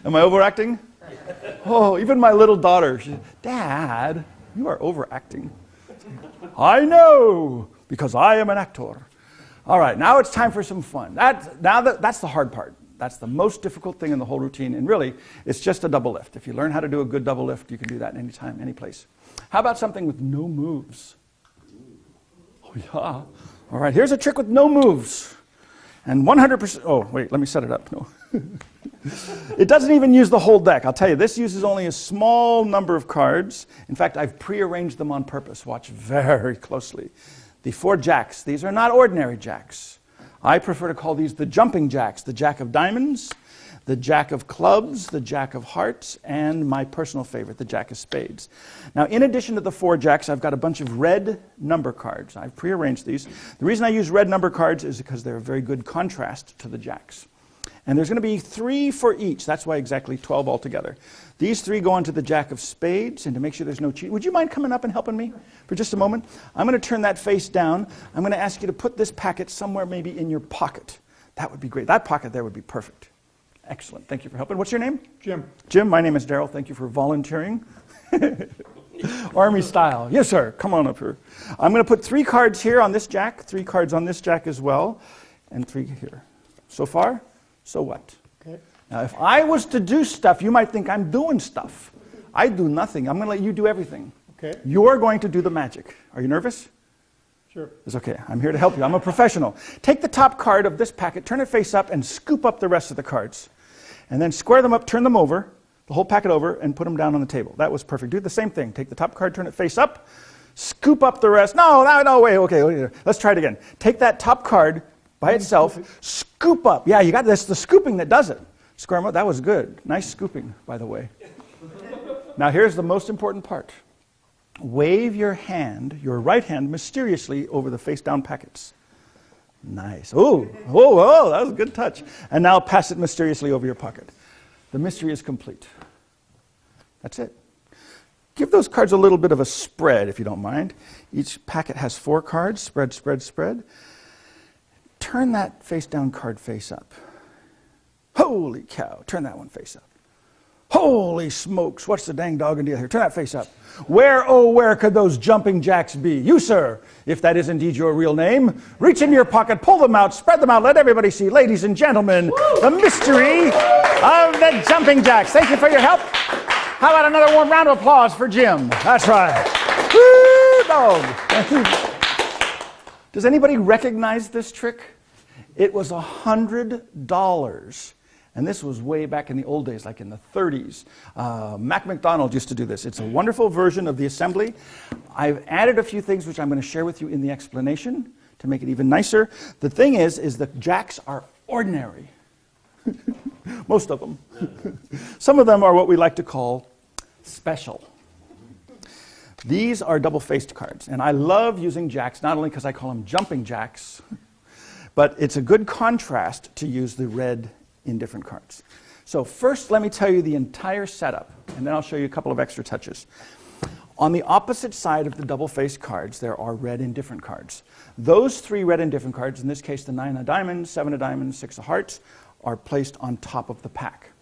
Am I overacting? Oh, even my little daughter, she said, Dad, you are overacting. I know, because I am an actor. All right, now it's time for some fun. That's the hard part. That's the most difficult thing in the whole routine. And really, it's just a double lift. If you learn how to do a good double lift, you can do that anytime, any place. How about something with no moves? Oh, yeah. All right, here's a trick with no moves. And 100%, oh, wait, let me set it up. No. It doesn't even use the whole deck. I'll tell you, this uses only a small number of cards. In fact, I've prearranged them on purpose. Watch very closely. The 4 jacks, these are not ordinary jacks. I prefer to call these the jumping jacks, the jack of diamonds, the jack of clubs, the jack of hearts, and my personal favorite, the jack of spades. Now, in addition to the 4 jacks, I've got a bunch of red number cards. I've prearranged these. The reason I use red number cards is because they're a very good contrast to the jacks. And there's going to be 3 for each. That's why exactly 12 altogether. These 3 go onto the jack of spades, and to make sure there's no cheat, would you mind coming up and helping me for just a moment? I'm going to turn that face down. I'm going to ask you to put this packet somewhere maybe in your pocket. That would be great. That pocket there would be perfect. Excellent. Thank you for helping. What's your name? Jim. Jim, my name is Daryl. Thank you for volunteering. Army style. Yes, sir. Come on up here. I'm going to put 3 cards here on this jack, 3 cards on this jack as well, and 3 here. So far, so what? Okay. Now, if I was to do stuff, you might think I'm doing stuff. I do nothing. I'm going to let you do everything. Okay. You're going to do the magic. Are you nervous? Sure. It's okay. I'm here to help you. I'm a professional. Take the top card of this packet, turn it face up, and scoop up the rest of the cards. And then square them up, turn them over, the whole packet over, and put them down on the table. That was perfect. Do the same thing. Take the top card, turn it face up, scoop up the rest. No, wait, okay. Let's try it again. Take that top card by itself, scoop up. Yeah, you got this. The scooping that does it. Square them up. That was good. Nice scooping, by the way. Now, here's the most important part. Wave your hand, your right hand, mysteriously over the face-down packets. Nice. Oh, that was a good touch. And now pass it mysteriously over your pocket. The mystery is complete. That's it. Give those cards a little bit of a spread, if you don't mind. Each packet has 4 cards. Spread, spread, spread. Turn that face-down card face up. Holy cow. Turn that one face up. Holy smokes, what's the dang dog deal here? Turn that face up. Where, oh, where could those jumping jacks be? You, sir, if that is indeed your real name, reach in your pocket, pull them out, spread them out, let everybody see. Ladies and gentlemen, the mystery of the jumping jacks. Thank you for your help. How about another warm round of applause for Jim? That's right. Woo, dog. Does anybody recognize this trick? It was $100. And this was way back in the old days, like in the 30s. Mac McDonald used to do this. It's a wonderful version of the assembly. I've added a few things which I'm going to share with you in the explanation to make it even nicer. The thing is the jacks are ordinary. Most of them. Some of them are what we like to call special. These are double-faced cards. And I love using jacks, not only because I call them jumping jacks, but it's a good contrast to use the red in different cards. So first, let me tell you the entire setup, and then I'll show you a couple of extra touches. On the opposite side of the double-faced cards, there are red indifferent cards. Those 3 red indifferent cards, in this case the 9 of diamonds, 7 of diamonds, 6 of hearts, are placed on top of the pack.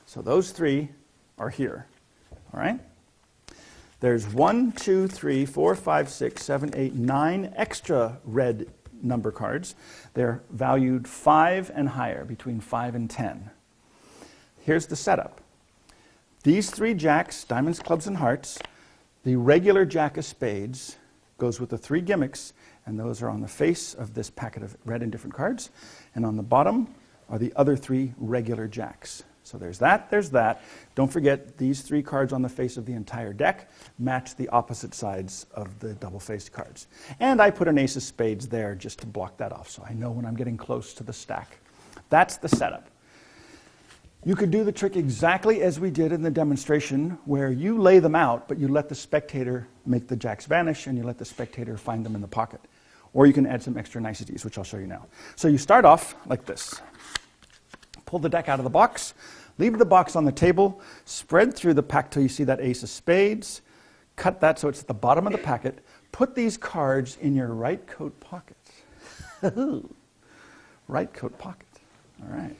So those 3 are here, all right? There's 1, 2, 3, 4, 5, 6, 7, 8, 9 extra red number cards. They're valued 5 and higher, between 5 and 10. Here's the setup. These 3 jacks, diamonds, clubs, and hearts, the regular jack of spades goes with the 3 gimmicks, and those are on the face of this packet of red indifferent cards. And on the bottom are the other 3 regular jacks. So there's that, there's that. Don't forget, these 3 cards on the face of the entire deck match the opposite sides of the double-faced cards. And I put an ace of spades there just to block that off, so I know when I'm getting close to the stack. That's the setup. You could do the trick exactly as we did in the demonstration, where you lay them out, but you let the spectator make the jacks vanish, and you let the spectator find them in the pocket. Or you can add some extra niceties, which I'll show you now. So you start off like this. Pull the deck out of the box, leave the box on the table, spread through the pack till you see that ace of spades, cut that so it's at the bottom of the packet, put these cards in your right coat pocket. Right coat pocket. All right.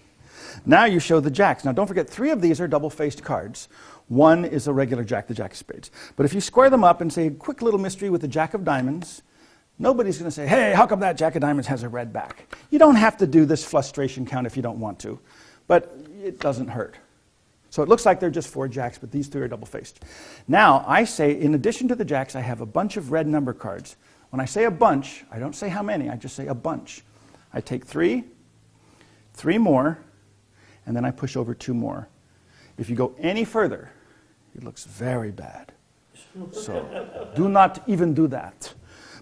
Now you show the jacks. Now don't forget, 3 of these are double-faced cards. 1 is a regular jack, the jack of spades. But if you square them up and say, quick little mystery with the jack of diamonds, nobody's going to say, hey, how come that jack of diamonds has a red back? You don't have to do this frustration count if you don't want to, but it doesn't hurt. So it looks like they're just 4 jacks, but these 3 are double-faced. Now, I say, in addition to the jacks, I have a bunch of red number cards. When I say a bunch, I don't say how many, I just say a bunch. I take 3, 3 more, and then I push over 2 more. If you go any further, it looks very bad. So do not even do that.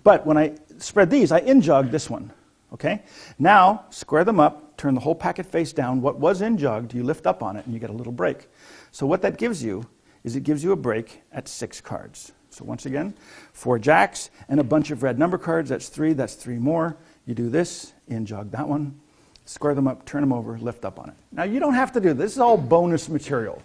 But when I spread these, I in-jog this one, Okay? Now, square them up, turn the whole packet face down. What was in jugged, you lift up on it, and you get a little break. So what that gives you is it gives you a break at 6 cards. So once again, 4 jacks and a bunch of red number cards. That's 3 more. You do this, in jug that one, square them up, turn them over, lift up on it. Now, you don't have to do this. This is all bonus material.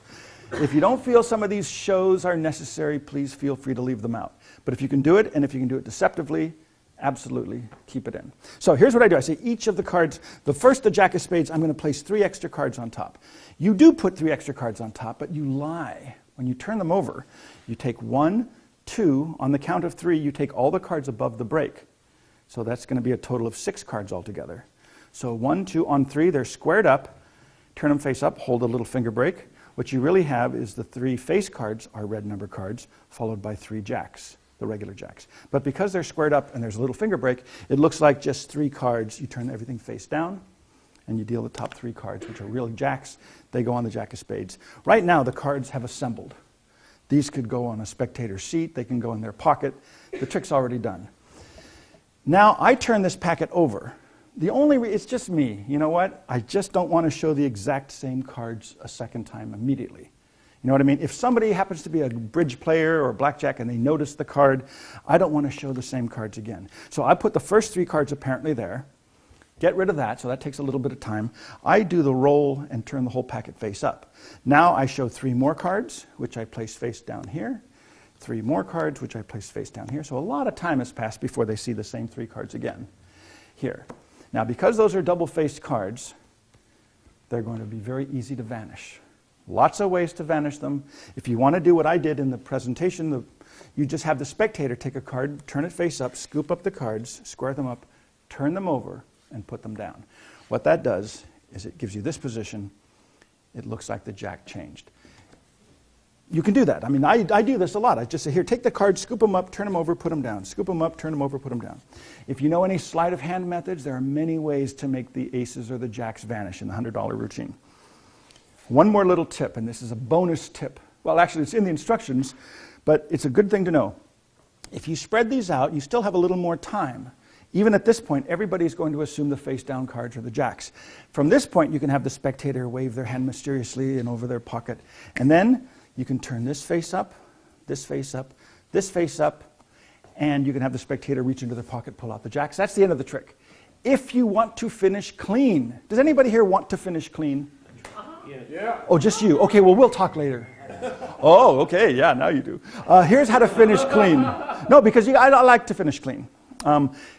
If you don't feel some of these shows are necessary, please feel free to leave them out. But if you can do it, and if you can do it deceptively, absolutely keep it in. So here's what I do. I say each of the cards, the jack of spades, I'm going to place 3 extra cards on top. You do put 3 extra cards on top, but you lie. When you turn them over, you take 1, 2, on the count of 3, you take all the cards above the break. So that's going to be a total of 6 cards altogether. So 1, 2, on 3, they're squared up, turn them face up, hold a little finger break. What you really have is the 3 face cards are red number cards, followed by 3 jacks, the regular jacks. But because they're squared up and there's a little finger break, it looks like just 3 cards. You turn everything face down, and you deal the top 3 cards, which are real jacks. They go on the jack of spades. Right now, the cards have assembled. These could go on a spectator's seat. They can go in their pocket. The trick's already done. Now, I turn this packet over. It's just me. You know what? I just don't want to show the exact same cards a second time immediately. You know what I mean? If somebody happens to be a bridge player or blackjack and they notice the card, I don't want to show the same cards again. So I put the first 3 cards apparently there. Get rid of that, so that takes a little bit of time. I do the roll and turn the whole packet face up. Now I show 3 more cards, which I place face down here. 3 more cards, which I place face down here. So a lot of time has passed before they see the same 3 cards again. Here. Now, because those are double-faced cards, they're going to be very easy to vanish. Lots of ways to vanish them. If you want to do what I did in the presentation, you just have the spectator take a card, turn it face up, scoop up the cards, square them up, turn them over, and put them down. What that does is it gives you this position. It looks like the jack changed. You can do that. I mean, I do this a lot. I just say, here, take the cards, scoop them up, turn them over, put them down. Scoop them up, turn them over, put them down. If you know any sleight of hand methods, there are many ways to make the aces or the jacks vanish in the $100 routine. One more little tip, and this is a bonus tip. Well, actually, it's in the instructions, but it's a good thing to know. If you spread these out, you still have a little more time. Even at this point, everybody's going to assume the face-down cards are the jacks. From this point, you can have the spectator wave their hand mysteriously and over their pocket. And then you can turn this face up, this face up, this face up, and you can have the spectator reach into their pocket, pull out the jacks. That's the end of the trick. If you want to finish clean, does anybody here want to finish clean? Yeah. Oh, just you. Okay, well, we'll talk later. Oh, okay, yeah, now you do. Here's how to finish clean. No, because I like to finish clean.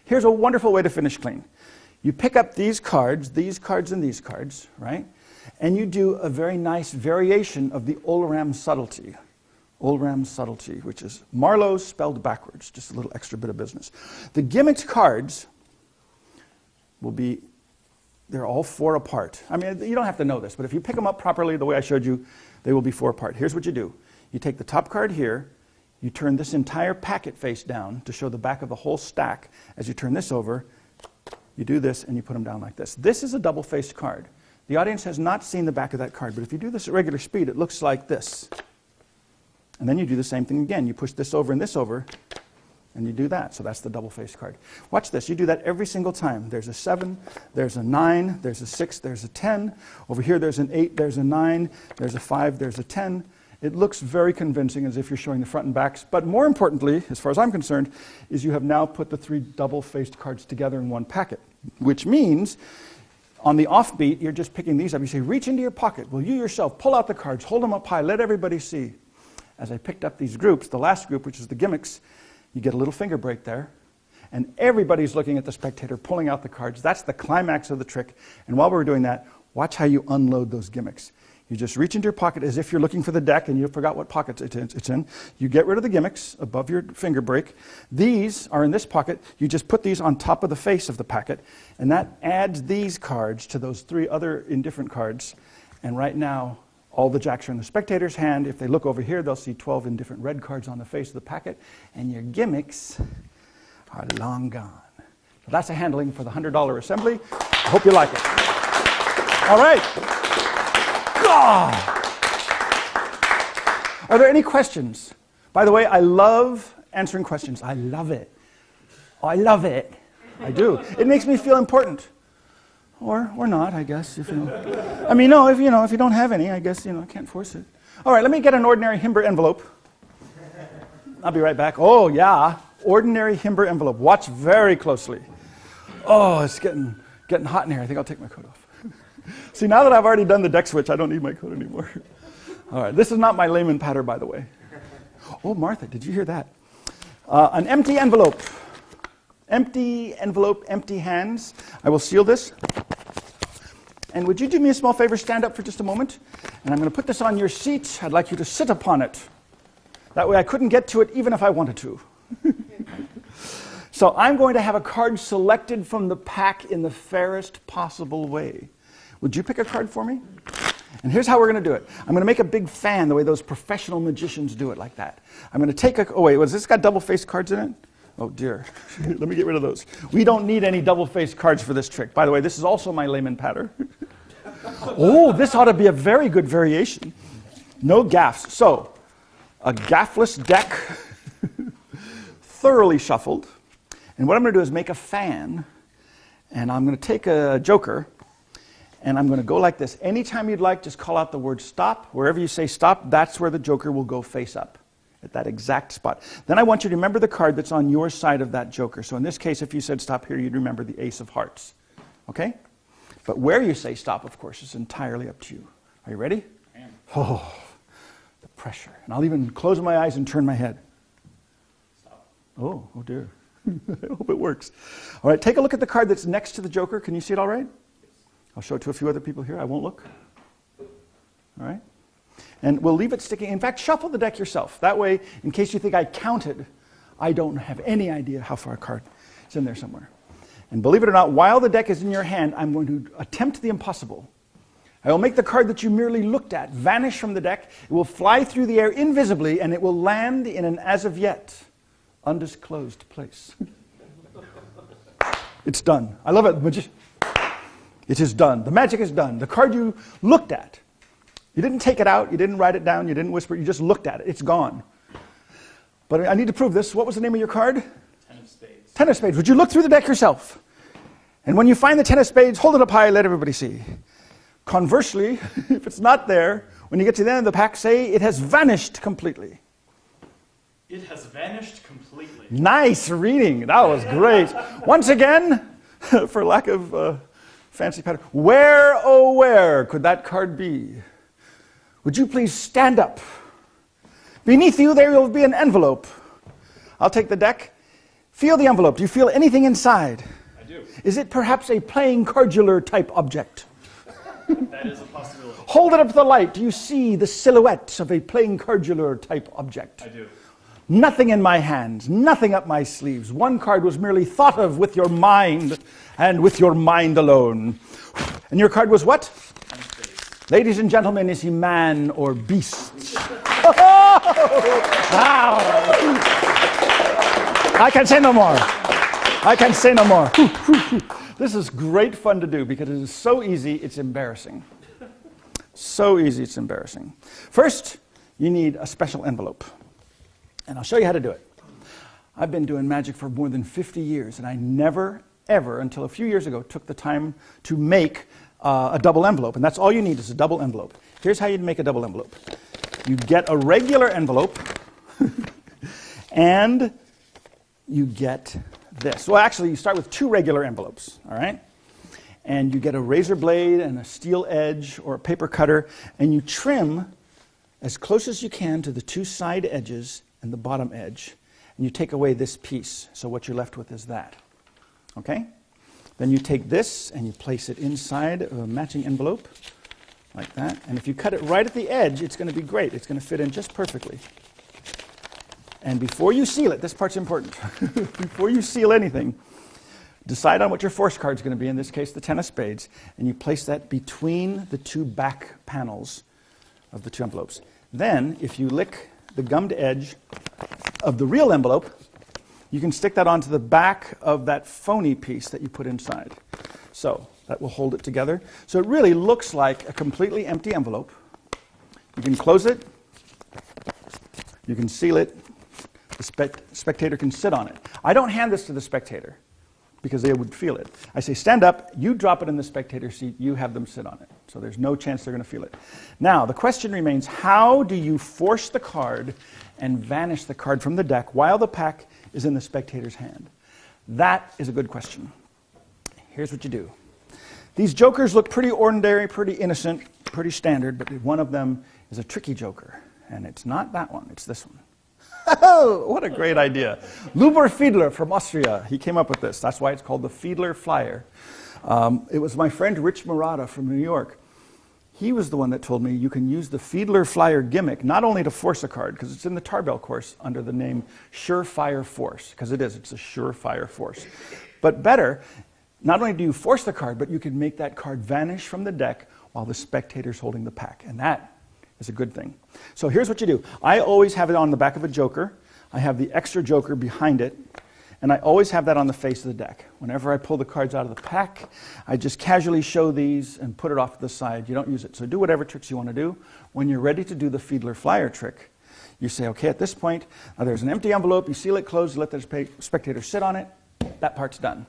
Here's a wonderful way to finish clean. You pick up these cards, and these cards, right? And you do a very nice variation of the Olram subtlety. Olram subtlety, which is Marlowe's spelled backwards, just a little extra bit of business. The gimmicks cards will be, they're all 4 apart. I mean, you don't have to know this, but if you pick them up properly the way I showed you, they will be 4 apart. Here's what you do. You take the top card here, you turn this entire packet face down to show the back of the whole stack. As you turn this over, you do this and you put them down like this. This is a double-faced card. The audience has not seen the back of that card, but if you do this at regular speed, it looks like this. And then you do the same thing again. You push this over and this over, and you do that. So that's the double-faced card. Watch this. You do that every single time. There's a 7, there's a 9, there's a 6, there's a 10. Over here, there's an 8, there's a 9, there's a 5, there's a 10. It looks very convincing as if you're showing the front and backs. But more importantly, as far as I'm concerned, is you have now put the 3 double-faced cards together in one packet, which means on the offbeat, you're just picking these up. You say, reach into your pocket. Well, you yourself pull out the cards, hold them up high, let everybody see. As I picked up these groups, the last group, which is the gimmicks, you get a little finger break there, and everybody's looking at the spectator, pulling out the cards. That's the climax of the trick. And while we're doing that, watch how you unload those gimmicks. You just reach into your pocket as if you're looking for the deck and you forgot what pocket it's in. You get rid of the gimmicks above your finger break. These are in this pocket. You just put these on top of the face of the packet, and that adds these cards to those 3 other indifferent cards. And right now, all the jacks are in the spectator's hand. If they look over here, they'll see 12 indifferent red cards on the face of the packet, and your gimmicks are long gone. So that's a handling for the $100 assembly. I hope you like it. All right. Are there any questions? By the way, I love answering questions. I love it. Oh, I love it. I do. It makes me feel important. Or not, I guess. I mean, no, if you don't have any, I guess, I can't force it. All right, let me get an ordinary Himber envelope. I'll be right back. Oh, yeah, ordinary Himber envelope. Watch very closely. Oh, it's getting hot in here. I think I'll take my coat off. See, now that I've already done the deck switch, I don't need my coat anymore. All right, this is not my layman patter, by the way. Oh, Martha, did you hear that? An empty envelope. Empty envelope, empty hands. I will seal this. And would you do me a small favor, stand up for just a moment? And I'm going to put this on your seat. I'd like you to sit upon it. That way I couldn't get to it even if I wanted to. So I'm going to have a card selected from the pack in the fairest possible way. Would you pick a card for me? And here's how we're going to do it. I'm going to make a big fan the way those professional magicians do it like that. I'm going to take a... Oh, wait, was this got double-faced cards in it? Oh, dear. Let me get rid of those. We don't need any double-faced cards for this trick. By the way, this is also my layman patter. Oh, this ought to be a very good variation. No gaffs. So, a gaffless deck, thoroughly shuffled. And what I'm going to do is make a fan, and I'm going to take a joker, and I'm going to go like this. Anytime you'd like, just call out the word stop. Wherever you say stop, that's where the joker will go face up, at that exact spot. Then I want you to remember the card that's on your side of that joker. So in this case, if you said stop here, you'd remember the ace of hearts. Okay? But where you say stop, of course, is entirely up to you. Are you ready? I am. Oh, the pressure. And I'll even close my eyes and turn my head. Stop. Oh dear. I hope it works. All right, take a look at the card that's next to the joker. Can you see it all right? I'll show it to a few other people here. I won't look. All right? And we'll leave it sticking. In fact, shuffle the deck yourself. That way, in case you think I counted, I don't have any idea how far a card is in there somewhere. And believe it or not, while the deck is in your hand, I'm going to attempt the impossible. I will make the card that you merely looked at vanish from the deck. It will fly through the air invisibly, and it will land in an as-of-yet undisclosed place. It's done. I love it. It is done. The magic is done. The card you looked at, you didn't take it out, you didn't write it down, you didn't whisper, you just looked at it. It's gone. But I need to prove this. What was the name of your card? Ten of spades. Ten of spades. Would you look through the deck yourself? And when you find the ten of spades, hold it up high, let everybody see. Conversely, if it's not there, when you get to the end of the pack, say it has vanished completely. It has vanished completely. Nice reading. That was great. Once again, for lack of fancy pattern, where, oh where could that card be? Would you please stand up? Beneath you there will be an envelope. I'll take the deck. Feel the envelope. Do you feel anything inside? I do. Is it perhaps a playing cardular type object? That is a possibility. Hold it up to the light. Do you see the silhouette of a playing cardular type object? I do. Nothing in my hands, nothing up my sleeves. One card was merely thought of with your mind, and with your mind alone. And your card was what? Ten of spades. Ladies and gentlemen, is he man or beast? Wow! I can say no more. I can say no more. This is great fun to do because it is so easy, it's embarrassing. So easy, it's embarrassing. First, you need a special envelope. And I'll show you how to do it. I've been doing magic for more than 50 years, and I never, ever, until a few years ago, took the time to make a double envelope. And that's all you need is a double envelope. Here's how you make a double envelope. You get a regular envelope, and you get this. Well, actually, you start with two regular envelopes, all right? And you get a razor blade and a steel edge or a paper cutter, and you trim as close as you can to the two side edges and the bottom edge, and you take away this piece. So what you're left with is that. Okay? Then you take this and you place it inside of a matching envelope, like that. And if you cut it right at the edge, it's going to be great. It's going to fit in just perfectly. And before you seal it, this part's important. Before you seal anything, decide on what your force card's going to be, in this case the ten of spades, and you place that between the two back panels of the two envelopes. Then, if you lick the gummed edge of the real envelope, you can stick that onto the back of that phony piece that you put inside. So that will hold it together. So it really looks like a completely empty envelope. You can close it. You can seal it. The spectator can sit on it. I don't hand this to the spectator because they would feel it. I say, stand up, you drop it in the spectator seat, you have them sit on it. So there's no chance they're going to feel it. Now, the question remains, how do you force the card and vanish the card from the deck while the pack is in the spectator's hand? That is a good question. Here's what you do. These jokers look pretty ordinary, pretty innocent, pretty standard, but one of them is a tricky joker. And it's not that one, it's this one. Oh, what a great idea. Lubor Fiedler from Austria, he came up with this. That's why it's called the Fiedler Flyer. It was my friend Rich Murata from New York. He was the one that told me you can use the Fiedler Flyer gimmick not only to force a card, because it's in the Tarbell course under the name Surefire Force, because it's a surefire force. But better, not only do you force the card, but you can make that card vanish from the deck while the spectator's holding the pack. And that is a good thing. So here's what you do. I always have it on the back of a joker. I have the extra joker behind it. And I always have that on the face of the deck. Whenever I pull the cards out of the pack, I just casually show these and put it off to the side. You don't use it. So do whatever tricks you want to do. When you're ready to do the Fiedler Flyer trick, you say, okay, at this point, there's an empty envelope. You seal it closed, you let the spectator sit on it. That part's done.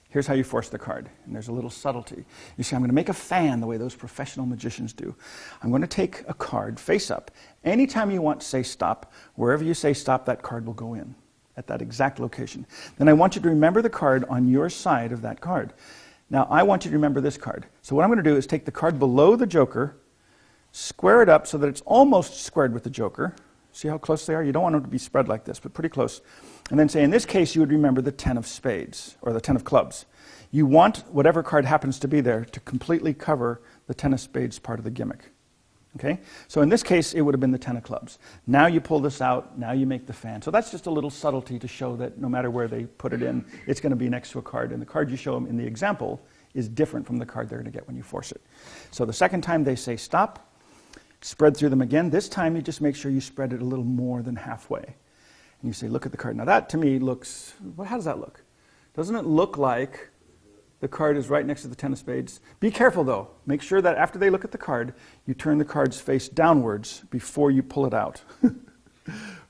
Here's how you force the card, and there's a little subtlety. You see, I'm going to make a fan the way those professional magicians do. I'm going to take a card face up. Anytime you want to say stop, wherever you say stop, that card will go in at that exact location. Then I want you to remember the card on your side of that card. Now, I want you to remember this card. So what I'm going to do is take the card below the joker, square it up so that it's almost squared with the joker. See how close they are? You don't want them to be spread like this, but pretty close. And then say, in this case, you would remember the 10 of spades, or the 10 of clubs. You want whatever card happens to be there to completely cover the 10 of spades part of the gimmick. Okay? So in this case, it would have been the 10 of clubs. Now you pull this out, now you make the fan. So that's just a little subtlety to show that no matter where they put it in, it's going to be next to a card. And the card you show them in the example is different from the card they're going to get when you force it. So the second time they say stop, spread through them again. This time you just make sure you spread it a little more than halfway. And you say, look at the card. Now that to me looks, well, how does that look? Doesn't it look like the card is right next to the 10 of spades? Be careful though. Make sure that after they look at the card, you turn the card's face downwards before you pull it out.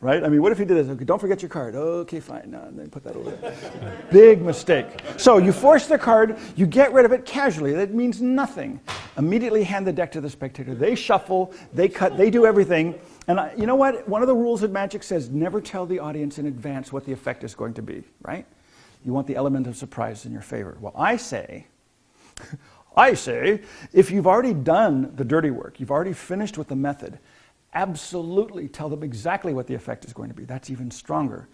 Right? I mean, what if you did this? Okay, don't forget your card. Okay, fine. No, and then put that over there. Big mistake. So you force the card, you get rid of it casually. That means nothing. Immediately hand the deck to the spectator. They shuffle, they cut, they do everything. And you know what? One of the rules of magic says never tell the audience in advance what the effect is going to be, right? You want the element of surprise in your favor. Well, I say, if you've already done the dirty work, you've already finished with the method, absolutely tell them exactly what the effect is going to be. That's even stronger.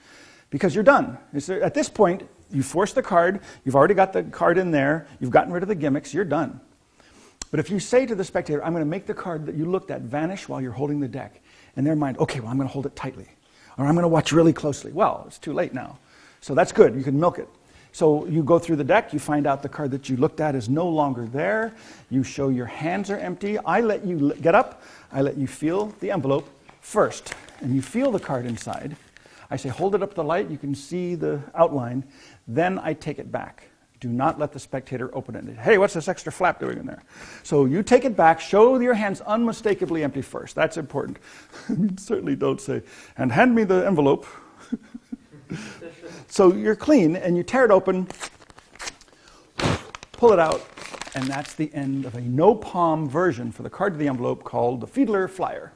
Because you're done. At this point, you force the card, you've already got the card in there, you've gotten rid of the gimmicks, you're done. But if you say to the spectator, I'm going to make the card that you looked at vanish while you're holding the deck, in their mind, okay, well, I'm going to hold it tightly. Or I'm going to watch really closely. Well, it's too late now. So that's good. You can milk it. So you go through the deck, you find out the card that you looked at is no longer there. You show your hands are empty. I let you get up. I let you feel the envelope first. And you feel the card inside. I say, hold it up to the light. You can see the outline. Then I take it back. Do not let the spectator open it. Hey, what's this extra flap doing in there? So you take it back. Show your hands unmistakably empty first. That's important. Certainly don't say, and hand me the envelope. So you're clean, and you tear it open, pull it out, and that's the end of a no-palm version for the card to the envelope called the Fiedler Flyer.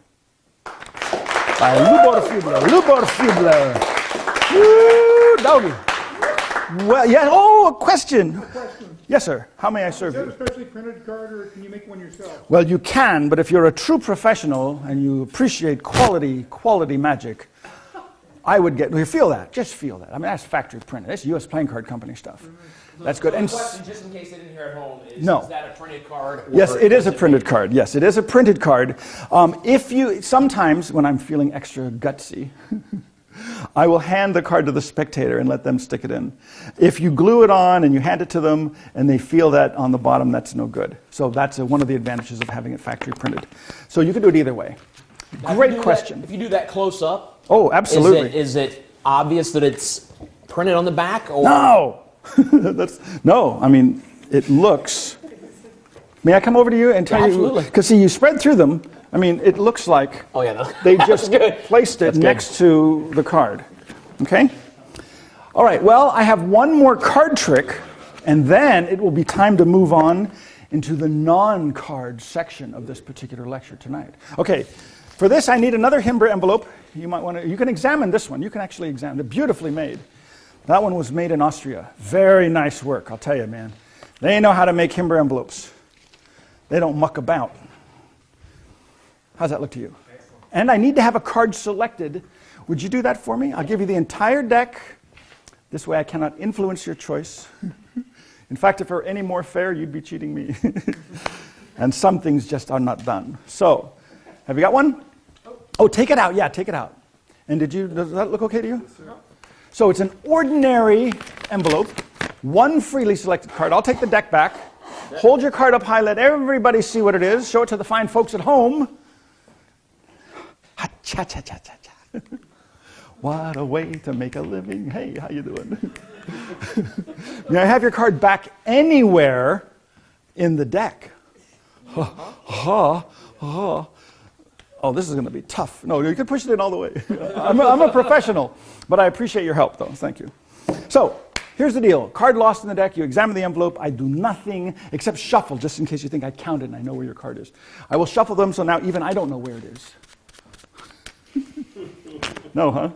By Lubor Fiedler. Lubor Fiedler. Woo, doggy. Well, yeah. Oh, a question. Yes, sir. How may I serve you? Is that a specially printed card, or can you make one yourself? Well, you can, but if you're a true professional and you appreciate quality magic, I would get, you feel that, just feel that. I mean, that's factory printed. That's U.S. playing card company stuff. That's good. And question, just in case they didn't hear at home, is that a printed card? Yes, it is a printed card. Yes, it is a printed card. Sometimes when I'm feeling extra gutsy, I will hand the card to the spectator and let them stick it in. If you glue it on and you hand it to them and they feel that on the bottom, that's no good. So that's one of the advantages of having it factory printed. So you can do it either way. Great question. If you do that close up, oh, absolutely. Is it obvious that it's printed on the back? Or? No. No. I mean, it looks. May I come over to you and tell you? Because see, you spread through them. I mean, it looks like they just placed it next to the card. Okay? All right, well, I have one more card trick, and then it will be time to move on into the non-card section of this particular lecture tonight. Okay, for this I need another Himber envelope. You might want to, you can examine this one. You can actually examine it. Beautifully made. That one was made in Austria. Very nice work, I'll tell you, man. They know how to make Himber envelopes. They don't muck about. How's that look to you? Excellent. And I need to have a card selected. Would you do that for me? I'll give you the entire deck. This way I cannot influence your choice. In fact, if it were any more fair, you'd be cheating me. And some things just are not done. So, have you got one? Oh, take it out. Yeah, take it out. And does that look okay to you? Yes, so it's an ordinary envelope, one freely selected card. I'll take the deck back. Hold your card up high, let everybody see what it is. Show it to the fine folks at home. Ha-cha-cha-cha-cha-cha. What a way to make a living. Hey, how you doing? Now, have your card back anywhere in the deck. Oh, this is going to be tough. No, you can push it in all the way. I'm a professional, but I appreciate your help, though. Thank you. So, here's the deal. Card lost in the deck. You examine the envelope. I do nothing except shuffle, just in case you think I counted and I know where your card is. I will shuffle them, so now even I don't know where it is. No, huh?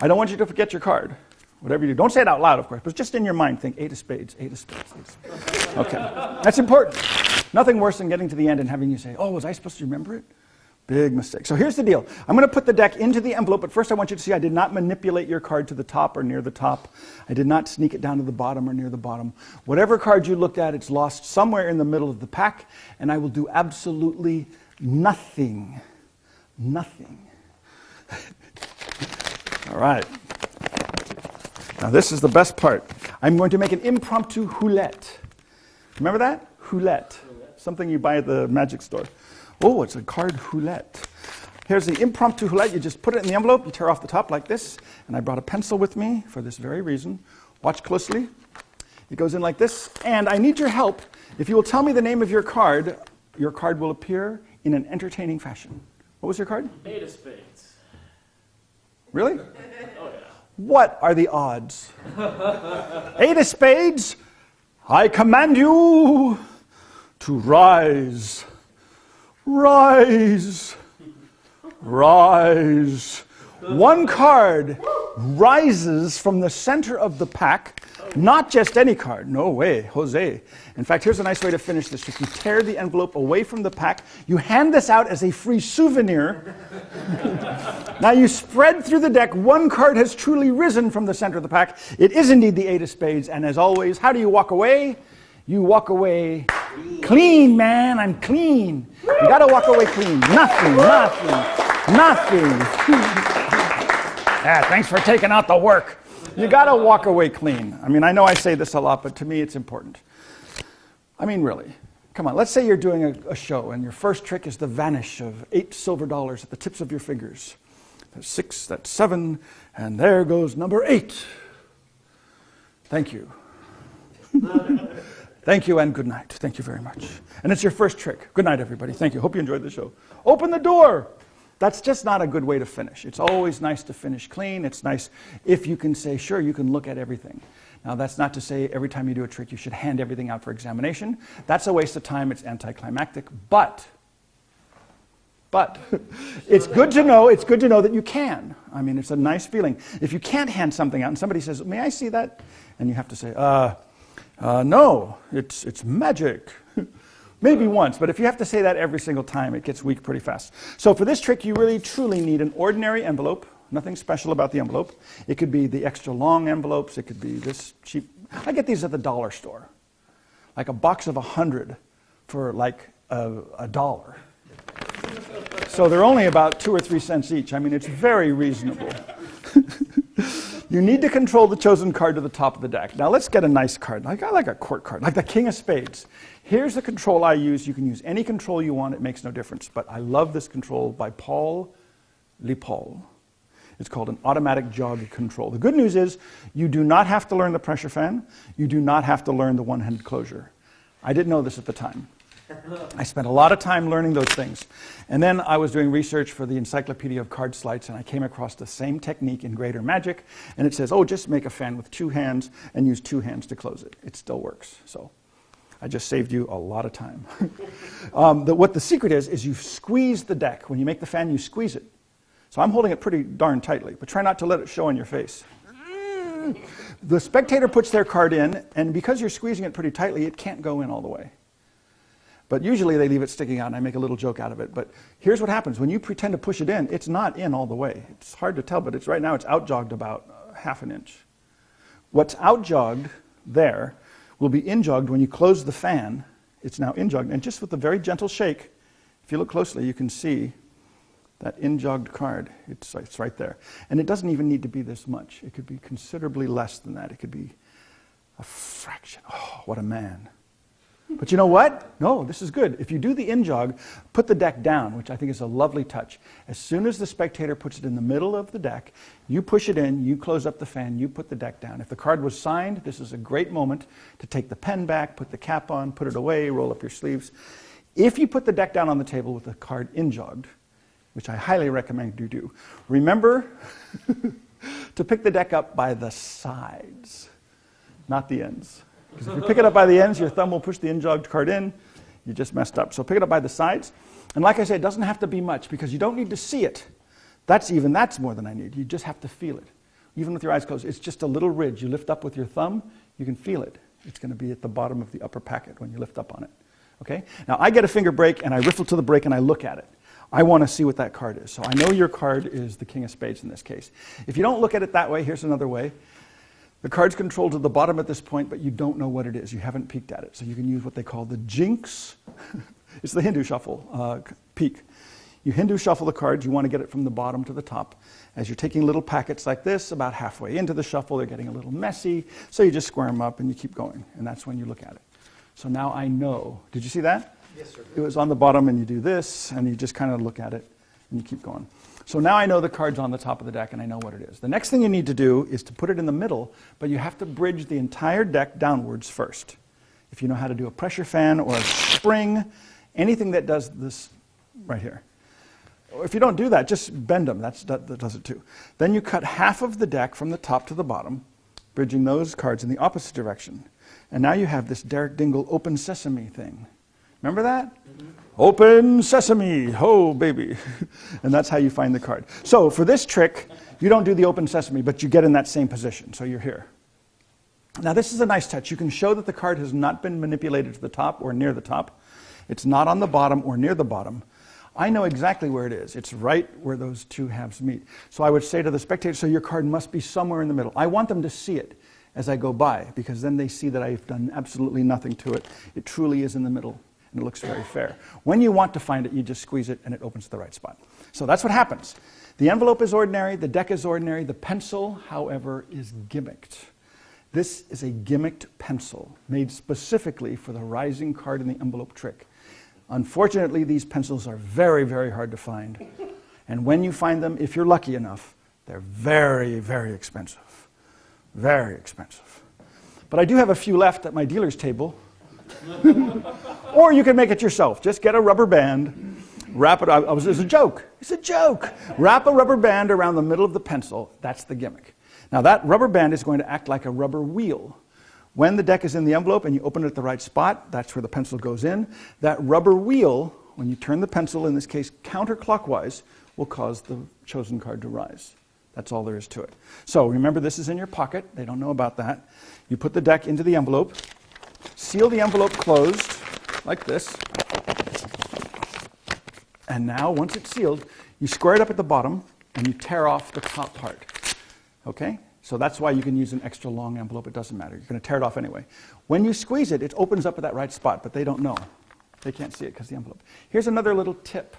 I don't want you to forget your card. Whatever you do. Don't say it out loud, of course, but just in your mind think, 8 of spades, 8 of spades, 8 of spades. Okay. That's important. Nothing worse than getting to the end and having you say, oh, was I supposed to remember it? Big mistake. So here's the deal. I'm going to put the deck into the envelope, but first I want you to see I did not manipulate your card to the top or near the top. I did not sneak it down to the bottom or near the bottom. Whatever card you looked at, it's lost somewhere in the middle of the pack, and I will do absolutely nothing. Nothing. All right. Now this is the best part. I'm going to make an impromptu roulette. Remember that? Roulette. Something you buy at the magic store. Oh, it's a card roulette. Here's the impromptu roulette. You just put it in the envelope, you tear off the top like this, and I brought a pencil with me for this very reason. Watch closely. It goes in like this, and I need your help. If you will tell me the name of your card will appear in an entertaining fashion. What was your card? 8 of spades. Really? Oh, yeah. What are the odds? 8 of spades? I command you to rise. Rise. Rise. One card rises from the center of the pack. Not just any card. No way, Jose. In fact, here's a nice way to finish this. If you tear the envelope away from the pack, you hand this out as a free souvenir. Now you spread through the deck. One card has truly risen from the center of the pack. It is indeed the 8 of spades. And as always, how do you walk away? You walk away clean, man. I'm clean. You got to walk away clean. Nothing. Yeah, thanks for taking out the work. You got to walk away clean. I mean, I know I say this a lot, but to me it's important. I mean, really. Come on, let's say you're doing a show and your first trick is the vanish of 8 silver dollars at the tips of your fingers. That's 6, that's 7, and there goes number 8. Thank you. Thank you and good night. Thank you very much. And it's your first trick. Good night, everybody. Thank you. Hope you enjoyed the show. Open the door. That's just not a good way to finish. It's always nice to finish clean. It's nice if you can say, sure, you can look at everything. Now, that's not to say every time you do a trick, you should hand everything out for examination. That's a waste of time. It's anticlimactic. But it's good to know that you can. I mean, it's a nice feeling. If you can't hand something out and somebody says, may I see that? And you have to say, no, it's magic. Maybe once, but if you have to say that every single time, it gets weak pretty fast. So for this trick, you really truly need an ordinary envelope. Nothing special about the envelope. It could be the extra long envelopes. It could be this cheap. I get these at the dollar store. Like a box of 100 for like $1. So they're only about 2 or 3 cents each. I mean, it's very reasonable. You need to control the chosen card to the top of the deck. Now let's get a nice card. I like a court card, like the King of Spades. Here's the control I use. You can use any control you want. It makes no difference. But I love this control by Paul Lipol. It's called an automatic jog control. The good news is you do not have to learn the pressure fan. You do not have to learn the one-handed closure. I didn't know this at the time. I spent a lot of time learning those things. And then I was doing research for the Encyclopedia of Card Sleights, and I came across the same technique in Greater Magic, and it says, oh, just make a fan with 2 hands and use 2 hands to close it. It still works. So I just saved you a lot of time. What the secret is you squeeze the deck. When you make the fan, you squeeze it. So I'm holding it pretty darn tightly, but try not to let it show on your face. The spectator puts their card in, and because you're squeezing it pretty tightly, it can't go in all the way. But usually they leave it sticking out, and I make a little joke out of it. But here's what happens. When you pretend to push it in, it's not in all the way. It's hard to tell, but right now it's outjogged about ½ an inch. What's outjogged there will be injogged when you close the fan. It's now injogged, and just with a very gentle shake, if you look closely, you can see that injogged card. It's right there. And it doesn't even need to be this much. It could be considerably less than that. It could be a fraction. Oh, what a man. But you know what? No, this is good. If you do the in-jog, put the deck down, which I think is a lovely touch. As soon as the spectator puts it in the middle of the deck, you push it in, you close up the fan, you put the deck down. If the card was signed, this is a great moment to take the pen back, put the cap on, put it away, roll up your sleeves. If you put the deck down on the table with the card in-jogged, which I highly recommend you do, remember to pick the deck up by the sides, not the ends. Because if you pick it up by the ends, your thumb will push the in-jogged card in. You just messed up. So pick it up by the sides. And like I said, it doesn't have to be much because you don't need to see it. That's more than I need. You just have to feel it. Even with your eyes closed, it's just a little ridge. You lift up with your thumb, you can feel it. It's going to be at the bottom of the upper packet when you lift up on it. Okay? Now I get a finger break and I riffle to the break and I look at it. I want to see what that card is. So I know your card is the King of Spades in this case. If you don't look at it that way, here's another way. The card's controlled to the bottom at this point, but you don't know what it is. You haven't peeked at it. So you can use what they call the jinx. It's the Hindu shuffle peek. You Hindu shuffle the cards. You want to get it from the bottom to the top. As you're taking little packets like this, about halfway into the shuffle, they're getting a little messy. So you just square them up and you keep going. And that's when you look at it. So now I know. Did you see that? Yes, sir. It was on the bottom, and you do this, and you just kind of look at it, and you keep going. So now I know the card's on the top of the deck, and I know what it is. The next thing you need to do is to put it in the middle, but you have to bridge the entire deck downwards first. If you know how to do a pressure fan or a spring, anything that does this right here. Or if you don't do that, just bend them. That does it too. Then you cut half of the deck from the top to the bottom, bridging those cards in the opposite direction. And now you have this Derek Dingle open sesame thing. Remember that? Mm-hmm. Open sesame, ho baby. And that's how you find the card. So for this trick, you don't do the open sesame, but you get in that same position. So you're here. Now this is a nice touch. You can show that the card has not been manipulated to the top or near the top. It's not on the bottom or near the bottom. I know exactly where it is. It's right where those two halves meet. So I would say to the spectator, so your card must be somewhere in the middle. I want them to see it as I go by, because then they see that I've done absolutely nothing to it. It truly is in the middle. And it looks very fair. When you want to find it, you just squeeze it and it opens to the right spot. So that's what happens. The envelope is ordinary, the deck is ordinary, the pencil, however, is gimmicked. This is a gimmicked pencil made specifically for the rising card in the envelope trick. Unfortunately, these pencils are very, very hard to find. And when you find them, if you're lucky enough, they're very, very expensive. Very expensive. But I do have a few left at my dealer's table. Or you can make it yourself. Just get a rubber band, wrap it. It's a joke. It's a joke. Wrap a rubber band around the middle of the pencil. That's the gimmick. Now that rubber band is going to act like a rubber wheel. When the deck is in the envelope and you open it at the right spot, that's where the pencil goes in. That rubber wheel, when you turn the pencil, in this case counterclockwise, will cause the chosen card to rise. That's all there is to it. So remember, this is in your pocket. They don't know about that. You put the deck into the envelope. Seal the envelope closed, like this. And now, once it's sealed, you square it up at the bottom, and you tear off the top part. Okay? So that's why you can use an extra long envelope. It doesn't matter. You're going to tear it off anyway. When you squeeze it, it opens up at that right spot, but they don't know. They can't see it because of the envelope. Here's another little tip.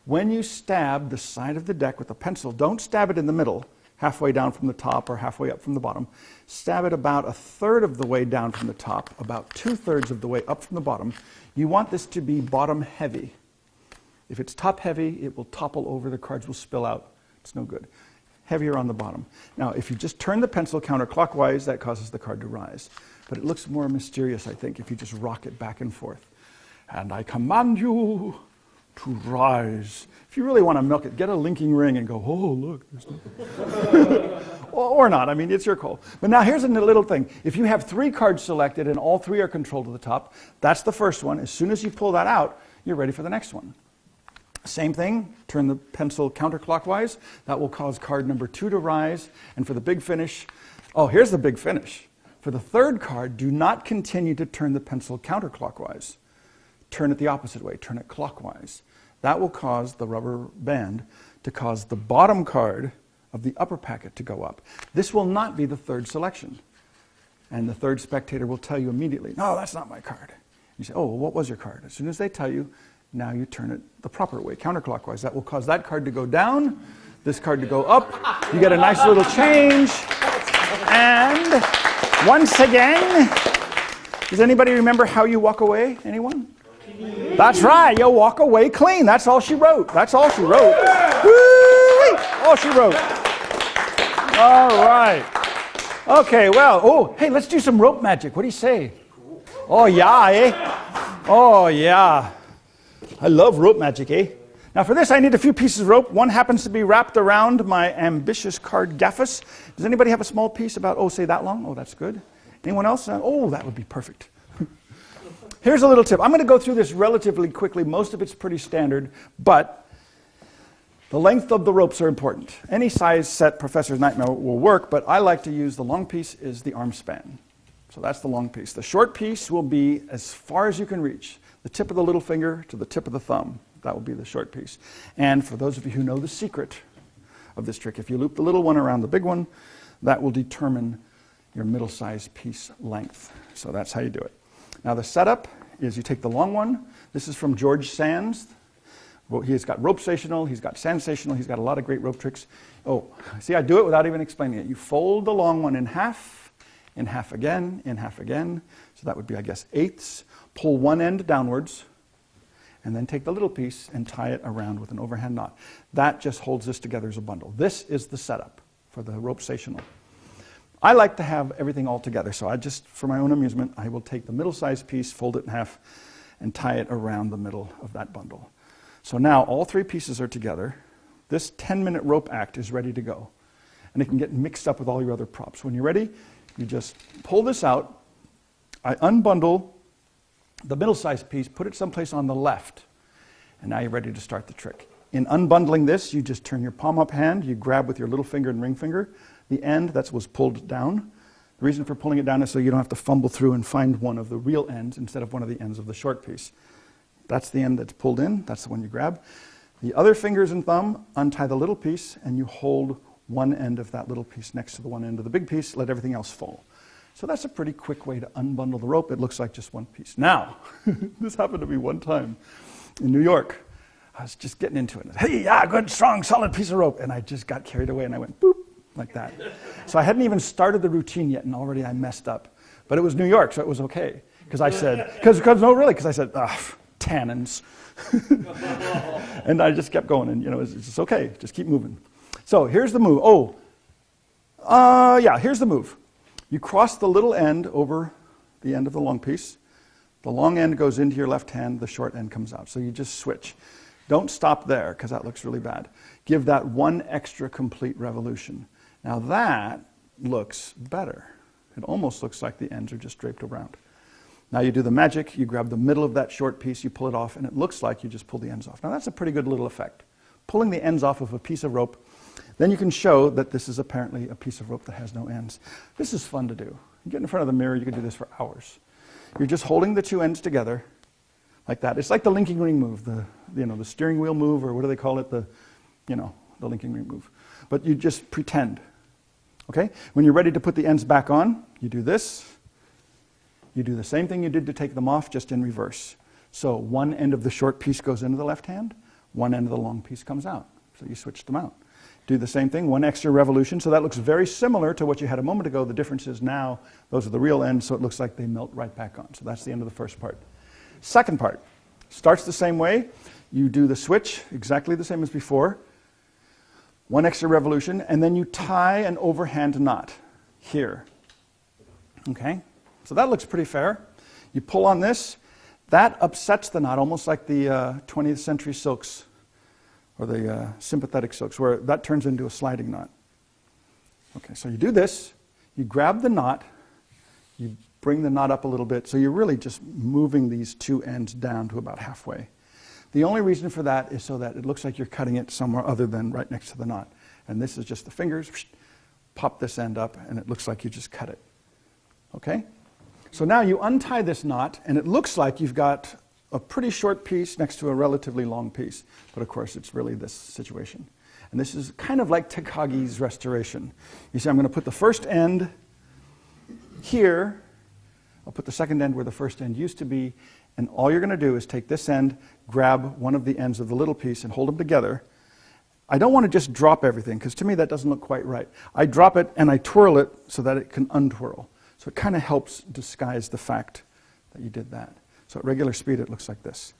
When you stab the side of the deck with a pencil, don't stab it in the middle, halfway down from the top or halfway up from the bottom. Stab it about 1/3 of the way down from the top, about 2/3 of the way up from the bottom. You want this to be bottom heavy. If it's top heavy, it will topple over, the cards will spill out. It's no good. Heavier on the bottom. Now, if you just turn the pencil counterclockwise, that causes the card to rise. But it looks more mysterious, I think, if you just rock it back and forth. and I command you to rise. If you really want to milk it, get a linking ring and go, oh, look. Or not. I mean, it's your call. But now here's a little thing. If you have 3 cards selected and all 3 are controlled to the top, that's the first one. As soon as you pull that out, you're ready for the next one. Same thing, turn the pencil counterclockwise. That will cause card number 2 to rise. And for the big finish, oh, here's the big finish. For the 3rd card, do not continue to turn the pencil counterclockwise. Turn it the opposite way, turn it clockwise. That will cause the rubber band to cause the bottom card of the upper packet to go up. This will not be the 3rd selection. And the 3rd spectator will tell you immediately, no, that's not my card. You say, oh, well, what was your card? As soon as they tell you, now you turn it the proper way, counterclockwise. That will cause that card to go down, this card to go up. You get a nice little change. And once again, does anybody remember how you walk away? Anyone? That's right, you'll walk away clean. That's all she wrote. That's all she wrote. Woo-wee! All she wrote. All right. Okay, well, oh, hey, let's do some rope magic. What do you say? Oh, yeah, eh? Oh, yeah. I love rope magic, eh? Now for this, I need a few pieces of rope. One happens to be wrapped around my ambitious card gaffus. Does anybody have a small piece about, oh, say that long? Oh, that's good. Anyone else? Oh, that would be perfect. Here's a little tip. I'm going to go through this relatively quickly. Most of it's pretty standard, but the length of the ropes are important. Any size set Professor's Nightmare will work, but I like to use the long piece is the arm span. So that's the long piece. The short piece will be as far as you can reach. The tip of the little finger to the tip of the thumb. That will be the short piece. And for those of you who know the secret of this trick, if you loop the little one around the big one, that will determine your middle-sized piece length. So that's how you do it. Now the setup is you take the long one. This is from George Sands. He's got rope stational, he's got sensational, he's got a lot of great rope tricks. Oh, see, I do it without even explaining it. You fold the long one in half again, in half again. So that would be, I guess, eighths. Pull one end downwards, and then take the little piece and tie it around with an overhand knot. That just holds this together as a bundle. This is the setup for the rope stational. I like to have everything all together, so I just, for my own amusement, I will take the middle-sized piece, fold it in half, and tie it around the middle of that bundle. So now all 3 pieces are together. This 10-minute rope act is ready to go. And it can get mixed up with all your other props. When you're ready, you just pull this out. I unbundle the middle-sized piece, put it someplace on the left, and now you're ready to start the trick. In unbundling this, you just turn your palm up hand, you grab with your little finger and ring finger. The end that was pulled down. The reason for pulling it down is so you don't have to fumble through and find one of the real ends instead of one of the ends of the short piece. That's the end that's pulled in, that's the one you grab. The other fingers and thumb untie the little piece, and you hold one end of that little piece next to the one end of the big piece, let everything else fall. So that's a pretty quick way to unbundle the rope. It looks like just one piece. Now, this happened to me one time in New York. I was just getting into it. Hey, yeah, good, strong, solid piece of rope. And I just got carried away and I went boop, like that. So I hadn't even started the routine yet and already I messed up. But it was New York, so it was okay. Because I said, because I said, tannins. And I just kept going and, it's just okay, just keep moving. So here's the move. Here's the move. You cross the little end over the end of the long piece. The long end goes into your left hand, the short end comes out. So you just switch. Don't stop there, because that looks really bad. Give that one extra complete revolution. Now that looks better. It almost looks like the ends are just draped around. Now you do the magic, you grab the middle of that short piece, you pull it off, and it looks like you just pull the ends off. Now that's a pretty good little effect. Pulling the ends off of a piece of rope, then you can show that this is apparently a piece of rope that has no ends. This is fun to do. You get in front of the mirror, you can do this for hours. You're just holding the 2 ends together like that. It's like the linking ring move, the steering wheel move, or what do they call it? The linking ring move. But you just pretend. Okay? When you're ready to put the ends back on, you do this. You do the same thing you did to take them off, just in reverse. So one end of the short piece goes into the left hand, one end of the long piece comes out. So you switch them out. Do the same thing, one extra revolution. So that looks very similar to what you had a moment ago. The difference is now those are the real ends, so it looks like they melt right back on. So that's the end of the first part. Second part starts the same way. You do the switch exactly the same as before. One extra revolution, and then you tie an overhand knot here. Okay? So that looks pretty fair. You pull on this, That upsets the knot, almost like the 20th century silks or the sympathetic silks, where that turns into a sliding knot. Okay, so you do this, you grab the knot, you bring the knot up a little bit, so you're really just moving these two ends down to about halfway. The only reason for that is so that it looks like you're cutting it somewhere other than right next to the knot. And this is just the fingers, pop this end up, and it looks like you just cut it. Okay? So now you untie this knot, and it looks like you've got a pretty short piece next to a relatively long piece. But of course, it's really this situation. And this is kind of like Takagi's restoration. You see, I'm going to put the first end here. I'll put the second end where the first end used to be. And all you're going to do is take this end, grab one of the ends of the little piece, and hold them together. I don't want to just drop everything, because to me that doesn't look quite right. I drop it and I twirl it so that it can untwirl. So it kind of helps disguise the fact that you did that. So at regular speed it looks like this.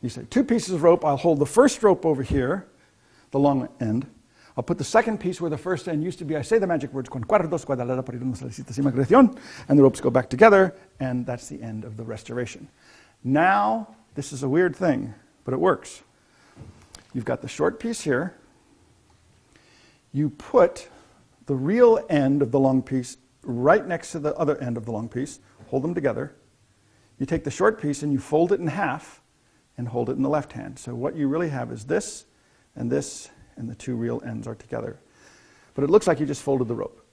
You say, 2 pieces of rope, I'll hold the first rope over here, the long end. I'll put the second piece where the first end used to be. I say the magic words, con cuartos, cuadrada, por irnos a la cima creación, and the ropes go back together, and that's the end of the restoration. Now, this is a weird thing, but it works. You've got the short piece here. You put the real end of the long piece right next to the other end of the long piece, hold them together. You take the short piece and you fold it in half and hold it in the left hand. So what you really have is this, and the 2 real ends are together. But it looks like you just folded the rope.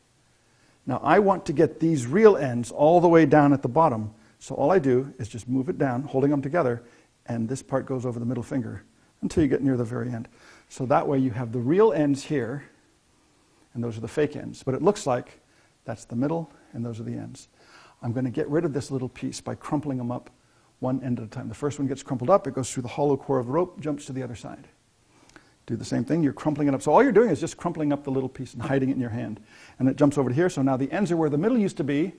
Now I want to get these real ends all the way down at the bottom, so all I do is just move it down, holding them together, and this part goes over the middle finger until you get near the very end. So that way you have the real ends here, and those are the fake ends. But it looks like that's the middle, and those are the ends. I'm going to get rid of this little piece by crumpling them up one end at a time. The first one gets crumpled up, it goes through the hollow core of the rope, jumps to the other side. Do the same thing, you're crumpling it up. So all you're doing is just crumpling up the little piece and hiding it in your hand. And it jumps over to here, so now the ends are where the middle used to be.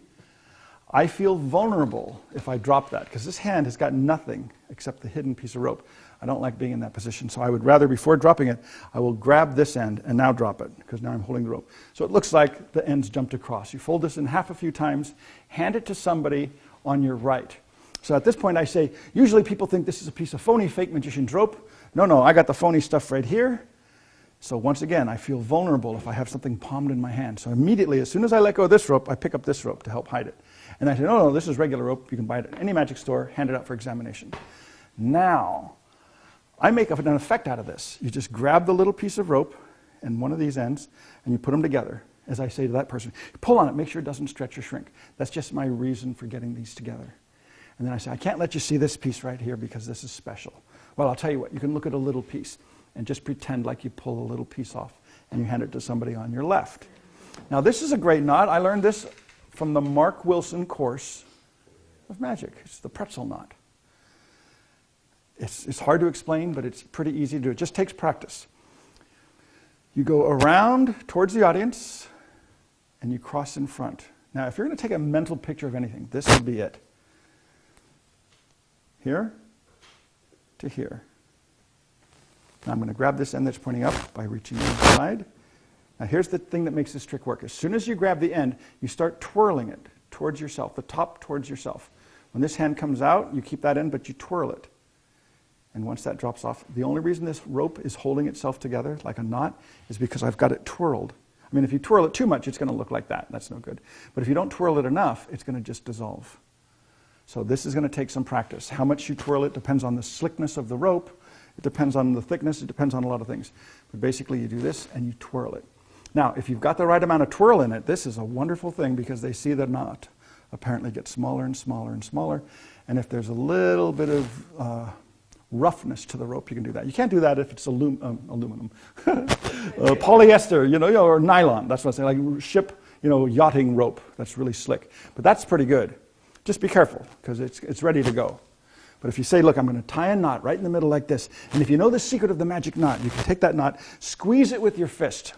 I feel vulnerable if I drop that, because this hand has got nothing except the hidden piece of rope. I don't like being in that position, so I would rather, before dropping it, I will grab this end and now drop it, because now I'm holding the rope. So it looks like the ends jumped across. You fold this in half a few times, hand it to somebody on your right. So at this point I say, usually people think this is a piece of phony fake magician's rope. No, I got the phony stuff right here. So once again, I feel vulnerable if I have something palmed in my hand. So immediately, as soon as I let go of this rope, I pick up this rope to help hide it. And I say, no, this is regular rope. You can buy it at any magic store, hand it out for examination. Now, I make an effect out of this. You just grab the little piece of rope and one of these ends, and you put them together. As I say to that person, pull on it, make sure it doesn't stretch or shrink. That's just my reason for getting these together. And then I say, I can't let you see this piece right here because this is special. Well, I'll tell you what, you can look at a little piece and just pretend like you pull a little piece off, and you hand it to somebody on your left. Now, this is a great knot. I learned this from the Mark Wilson course of magic. It's the pretzel knot. It's hard to explain, but it's pretty easy to do. It just takes practice. You go around towards the audience, and you cross in front. Now, if you're going to take a mental picture of anything, this would be it. Here to here. Now I'm going to grab this end that's pointing up by reaching inside. Now here's the thing that makes this trick work. As soon as you grab the end, you start twirling it towards yourself, the top towards yourself. When this hand comes out, you keep that in, but you twirl it. And once that drops off, the only reason this rope is holding itself together like a knot is because I've got it twirled. I mean, if you twirl it too much, it's going to look like that. That's no good. But if you don't twirl it enough, it's going to just dissolve. So this is going to take some practice. How much you twirl it depends on the slickness of the rope. It depends on the thickness. It depends on a lot of things. But basically, you do this and you twirl it. Now, if you've got the right amount of twirl in it, this is a wonderful thing because they see the knot apparently get smaller and smaller and smaller. And if there's a little bit of roughness to the rope, you can do that. You can't do that if it's aluminum, polyester, or nylon. That's what I say, like ship, yachting rope. That's really slick. But that's pretty good. Just be careful, because it's ready to go. But if you say, look, I'm going to tie a knot right in the middle like this, and if you know the secret of the magic knot, you can take that knot, squeeze it with your fist.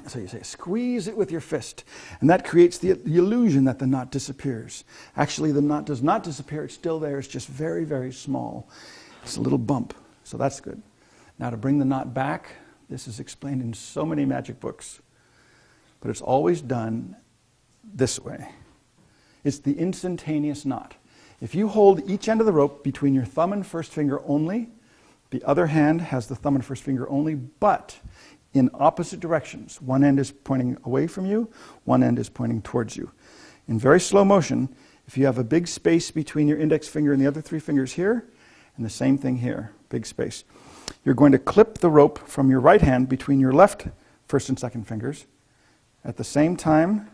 So you say, squeeze it with your fist, and that creates the illusion that the knot disappears. Actually, the knot does not disappear. It's still there. It's just very, very small. It's a little bump, so that's good. Now, to bring the knot back, this is explained in so many magic books, but it's always done this way. It's the instantaneous knot. If you hold each end of the rope between your thumb and first finger only, the other hand has the thumb and first finger only, but in opposite directions. One end is pointing away from you, one end is pointing towards you. In very slow motion, if you have a big space between your index finger and the other 3 fingers here, and the same thing here, big space, you're going to clip the rope from your right hand between your left first and second fingers. At the same time,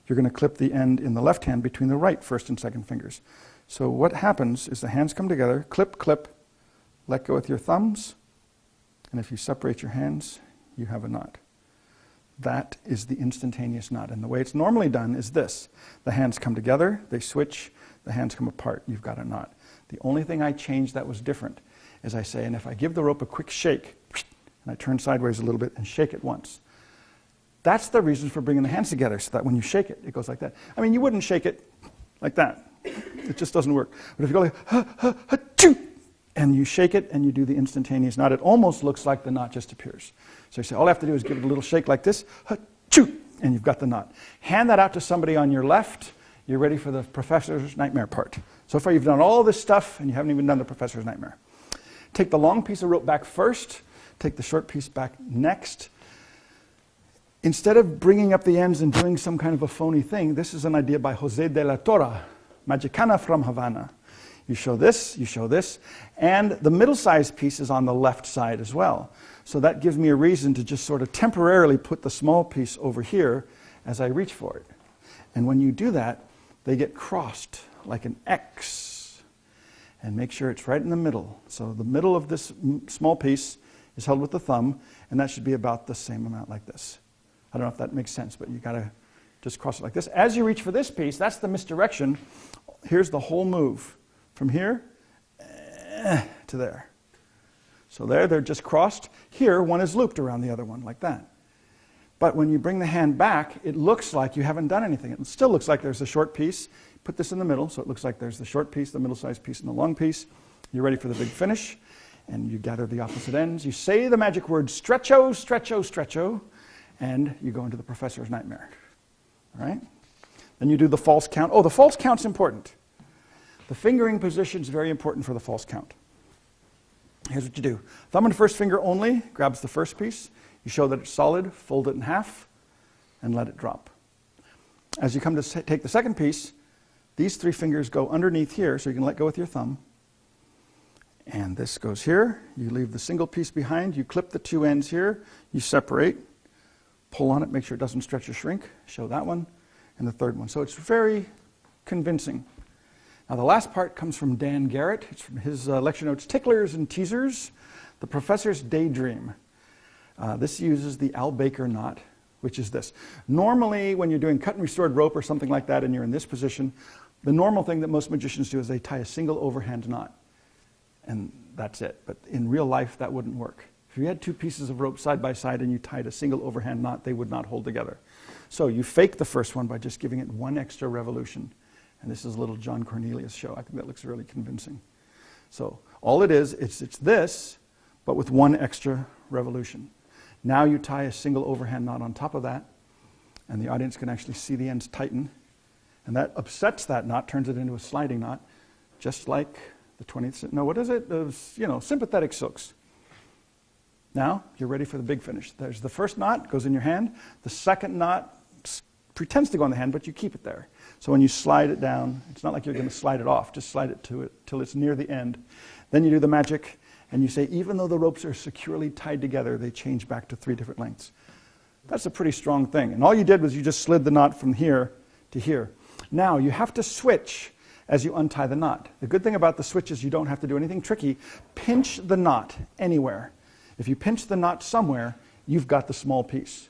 you're going to clip the end in the left hand between the right first and second fingers. So what happens is the hands come together, clip, clip, let go with your thumbs, and if you separate your hands, you have a knot. That is the instantaneous knot. And the way it's normally done is this. The hands come together, they switch, the hands come apart, you've got a knot. The only thing I changed that was different is I say, and if I give the rope a quick shake, and I turn sideways a little bit and shake it once. That's the reason for bringing the hands together, so that when you shake it, it goes like that. I mean, you wouldn't shake it like that. It just doesn't work. But if you go like, ha, ha, ha, choo, and you shake it and you do the instantaneous knot, it almost looks like the knot just appears. So you say, all I have to do is give it a little shake like this, ha, choo, and you've got the knot. Hand that out to somebody on your left. You're ready for the professor's nightmare part. So far you've done all this stuff and you haven't even done the professor's nightmare. Take the long piece of rope back first, take the short piece back next. Instead of bringing up the ends and doing some kind of a phony thing, this is an idea by Jose de la Torre, Magicana from Havana. You show this, and the middle-sized piece is on the left side as well. So that gives me a reason to just sort of temporarily put the small piece over here as I reach for it. And when you do that, they get crossed like an X. And make sure it's right in the middle. So the middle of this small piece is held with the thumb, and that should be about the same amount like this. I don't know if that makes sense, but you got to just cross it like this. As you reach for this piece, that's the misdirection. Here's the whole move. From here to there. So there, they're just crossed. Here, one is looped around the other one, like that. But when you bring the hand back, it looks like you haven't done anything. It still looks like there's a short piece. Put this in the middle, so it looks like there's the short piece, the middle-sized piece, and the long piece. You're ready for the big finish, and you gather the opposite ends. You say the magic word, stretcho, stretcho, stretcho, and you go into the professor's nightmare. All right? Then you do the false count. Oh, the false count's important. The fingering position is very important for the false count. Here's what you do. Thumb and first finger only grabs the first piece. You show that it's solid, fold it in half, and let it drop. As you come to take the second piece, these 3 fingers go underneath here, so you can let go with your thumb. And this goes here. You leave the single piece behind. You clip the 2 ends here. You separate. Pull on it, make sure it doesn't stretch or shrink. Show that one, and the third one. So it's very convincing. Now the last part comes from Dan Garrett. It's from his lecture notes, Ticklers and Teasers, the Professor's Daydream. This uses the Al Baker knot, which is this. Normally, when you're doing cut and restored rope or something like that and you're in this position, the normal thing that most magicians do is they tie a single overhand knot. And that's it. But in real life, that wouldn't work. If you had 2 pieces of rope side by side and you tied a single overhand knot, they would not hold together. So you fake the first one by just giving it 1 extra revolution. And this is a little John Cornelius show. I think that looks really convincing. So all it is, it's this, but with 1 extra revolution. Now you tie a single overhand knot on top of that, and the audience can actually see the ends tighten. And that upsets that knot, turns it into a sliding knot, just like the 20th, no, what is it? Sympathetic silks. Now you're ready for the big finish. There's the first knot, goes in your hand. The second knot pretends to go in the hand, but you keep it there. So when you slide it down, it's not like you're going to slide it off. Just slide it to it till it's near the end. Then you do the magic, and you say, even though the ropes are securely tied together, they change back to 3 different lengths. That's a pretty strong thing. And all you did was you just slid the knot from here to here. Now you have to switch as you untie the knot. The good thing about the switch is you don't have to do anything tricky. Pinch the knot anywhere. If you pinch the knot somewhere, you've got the small piece.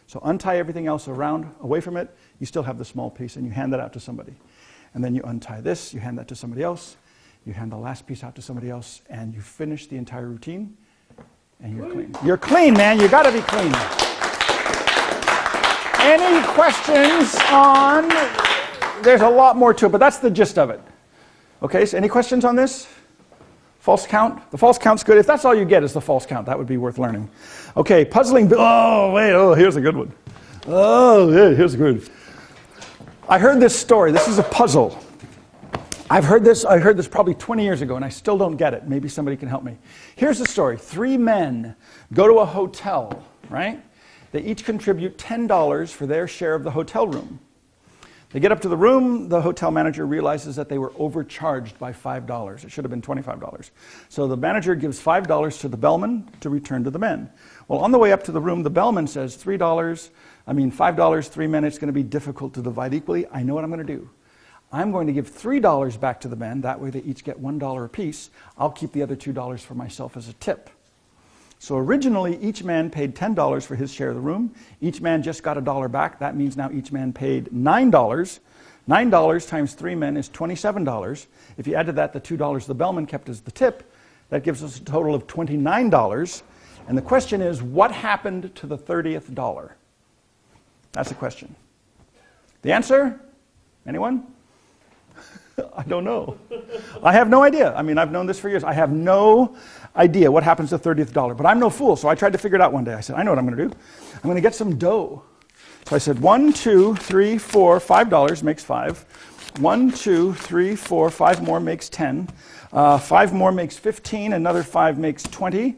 So untie everything else around, away from it, you still have the small piece, and you hand that out to somebody. And then you untie this, you hand that to somebody else, you hand the last piece out to somebody else, and you finish the entire routine, and you're clean. You're clean, man. You got to be clean. Any questions on... There's a lot more to it, but that's the gist of it. Okay, so any questions on this? False count? The false count's good. If that's all you get is the false count, that would be worth learning. Okay, puzzling... here's a good one. Oh, yeah, here's a good one. I heard this story. This is a puzzle. I heard this probably 20 years ago, and I still don't get it. Maybe somebody can help me. Here's the story. 3 men go to a hotel, right? They each contribute $10 for their share of the hotel room. They get up to the room. The hotel manager realizes that they were overcharged by $5. It should have been $25. So the manager gives $5 to the bellman to return to the men. Well, on the way up to the room, the bellman says, $5, 3 men, it's going to be difficult to divide equally. I know what I'm going to do. I'm going to give $3 back to the men. That way they each get $1 apiece. I'll keep the other $2 for myself as a tip. So originally, each man paid $10 for his share of the room. Each man just got $1 back. That means now each man paid $9. $9 times 3 men is $27. If you add to that the $2 the bellman kept as the tip, that gives us a total of $29. And the question is, what happened to the 30th dollar? That's the question. The answer? Anyone? I don't know. I have no idea. I mean, I've known this for years. I have no idea what happens to the 30th dollar. But I'm no fool, so I tried to figure it out one day. I said, I know what I'm going to do. I'm going to get some dough. So I said, 1, 2, 3, 4, $5 makes 5. 1, 2, 3, 4, 5 more makes 10. 5 more makes 15. Another 5 makes 20.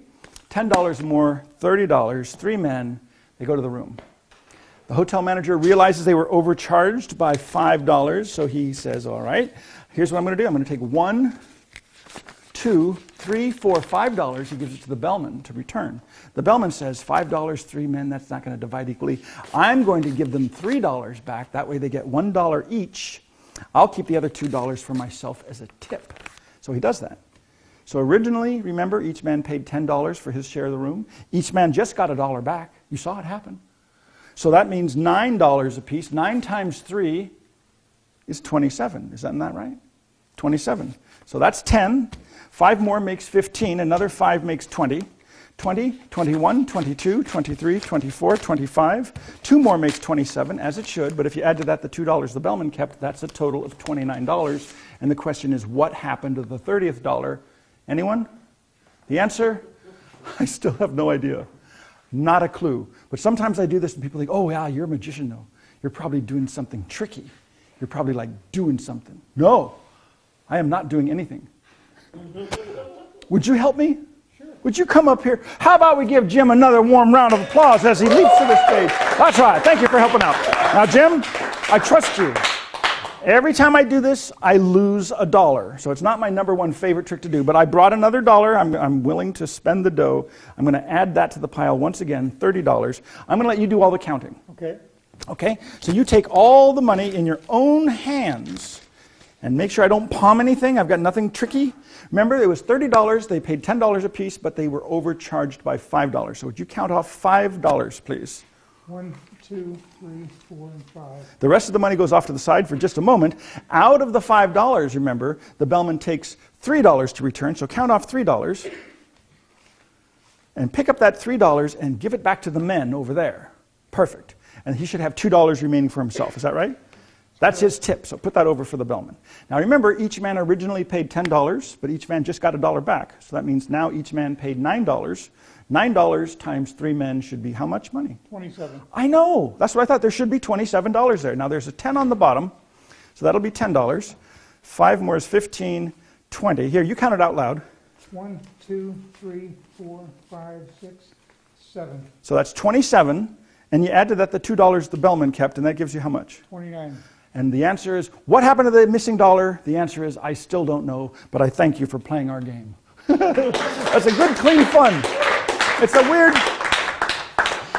$10 more, $30. 3 men, they go to the room. The hotel manager realizes they were overcharged by $5, so he says, all right, here's what I'm going to do. I'm going to take 1, 2, 3, 4, $5. He gives it to the bellman to return. The bellman says, $5, 3 men, that's not going to divide equally. I'm going to give them $3 back. That way they get $1 each. I'll keep the other $2 for myself as a tip. So he does that. So originally, remember, each man paid $10 for his share of the room. Each man just got $1 back. You saw it happen. So that means $9 apiece. 9 times 3 is 27. Isn't that right? 27. So that's 10. 5 more makes 15. Another 5 makes 20. 20, 21, 22, 23, 24, 25. 2 more makes 27, as it should. But if you add to that the $2 the bellman kept, that's a total of $29. And the question is, what happened to the 30th dollar? Anyone? The answer? I still have no idea. Not a clue. But sometimes I do this and people think, oh yeah, you're a magician though. You're probably doing something tricky. You're probably like doing something. No, I am not doing anything. Would you help me? Sure. Would you come up here? How about we give Jim another warm round of applause as he leaps to the stage? That's right. Thank you for helping out. Now, Jim, I trust you. Every time I do this, I lose $1. So it's not my #1 favorite trick to do, but I brought another $1. I'm willing to spend the dough. I'm going to add that to the pile once again, $30. I'm going to let you do all the counting. Okay. Okay? So you take all the money in your own hands and make sure I don't palm anything. I've got nothing tricky. Remember, it was $30. They paid $10 a piece, but they were overcharged by $5. So would you count off $5, please? 1, 2, 3, 4, and 5. The rest of the money goes off to the side for just a moment. Out of the $5, remember, the bellman takes $3 to return, so count off $3. And pick up that $3 and give it back to the men over there. Perfect. And he should have $2 remaining for himself. Is that right? That's his tip, so put that over for the bellman. Now remember, each man originally paid $10, but each man just got $1 back. So that means now each man paid $9. $9 times 3 men should be how much money? 27. I know. That's what I thought. There should be $27 there. Now there's a 10 on the bottom, so that'll be $10. 5 more is 15, 20. Here, you count it out loud. 1, 2, 3, 4, 5, 6, 7. So that's 27, and you add to that the $2 the bellman kept, and that gives you how much? 29. And the answer is, what happened to the missing $1? The answer is, I still don't know, but I thank you for playing our game. That's a good, clean fun. It's a weird,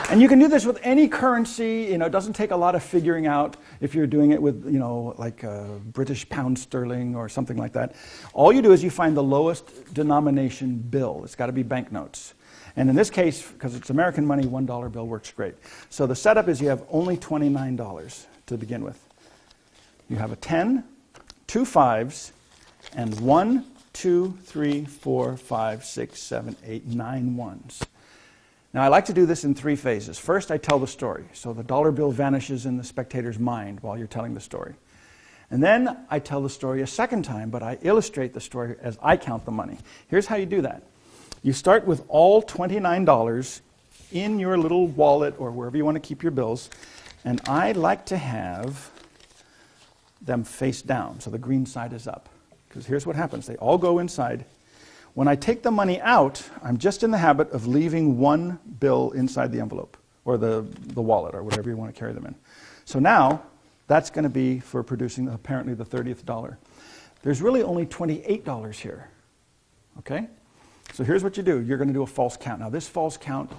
and you can do this with any currency. You know, it doesn't take a lot of figuring out if you're doing it with, you know, like British pound sterling or something like that. All you do is you find the lowest denomination bill. It's got to be banknotes. And in this case, because it's American money, $1 bill works great. So the setup is you have only $29 to begin with. You have a 10, 2 5s, and 1, 2, 3, 4, 5, 6, 7, 8, 9 ones. Now, I like to do this in 3 phases. First, I tell the story. So the dollar bill vanishes in the spectator's mind while you're telling the story. And then I tell the story a second time, but I illustrate the story as I count the money. Here's how you do that. You start with all $29 in your little wallet or wherever you want to keep your bills. And I like to have them face down, so the green side is up. because here's what happens. They all go inside. When I take the money out, I'm just in the habit of leaving one bill inside the envelope, or the wallet, or whatever you want to carry them in. So now, that's going to be for producing apparently the 30th dollar. There's really only $28 here, okay? So here's what you do. You're going to do a false count. Now this false count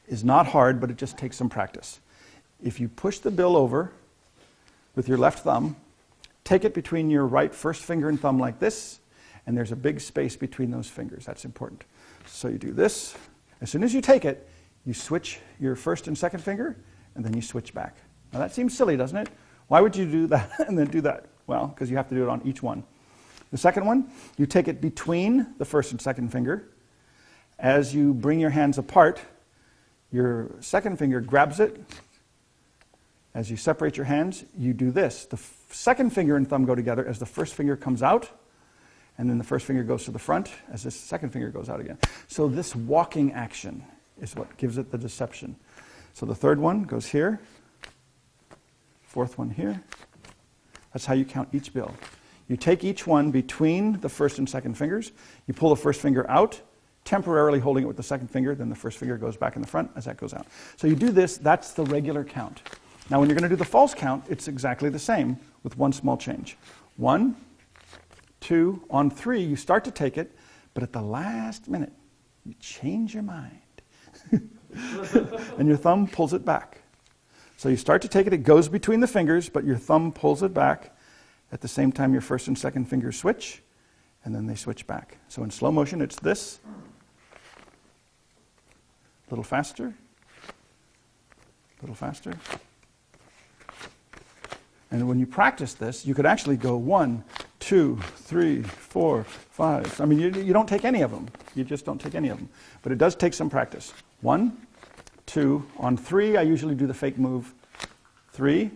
is not hard, but it just takes some practice. If you push the bill over with your left thumb, take it between your right first finger and thumb like this, and there's a big space between those fingers. That's important. So you do this. As soon as you take it, you switch your first and second finger, and then you switch back. Now that seems silly, doesn't it? Why would you do that and then do that? Well, because you have to do it on each one. The second one, you take it between the first and second finger. As you bring your hands apart, your second finger grabs it. As you separate your hands, you do this. The second finger and thumb go together as the first finger comes out, and then the first finger goes to the front as the second finger goes out again. So this walking action is what gives it the deception. So the third one goes here, fourth one here. That's how you count each bill. You take each one between the first and second fingers, you pull the first finger out, temporarily holding it with the second finger, then the first finger goes back in the front as that goes out. So you do this, that's the regular count. Now when you're going to do the false count, it's exactly the same with one small change. 1, 2, on 3, you start to take it, but at the last minute, you change your mind. And your thumb pulls it back. So you start to take it, it goes between the fingers, but your thumb pulls it back. At the same time, your first and second fingers switch, and then they switch back. So in slow motion, it's this. A little faster. A little faster. And when you practice this, you could actually go 1, 2, 3, 4, 5. I mean, you don't take any of them. You just don't take any of them. But it does take some practice. 1, 2. On 3, I usually do the fake move. 3,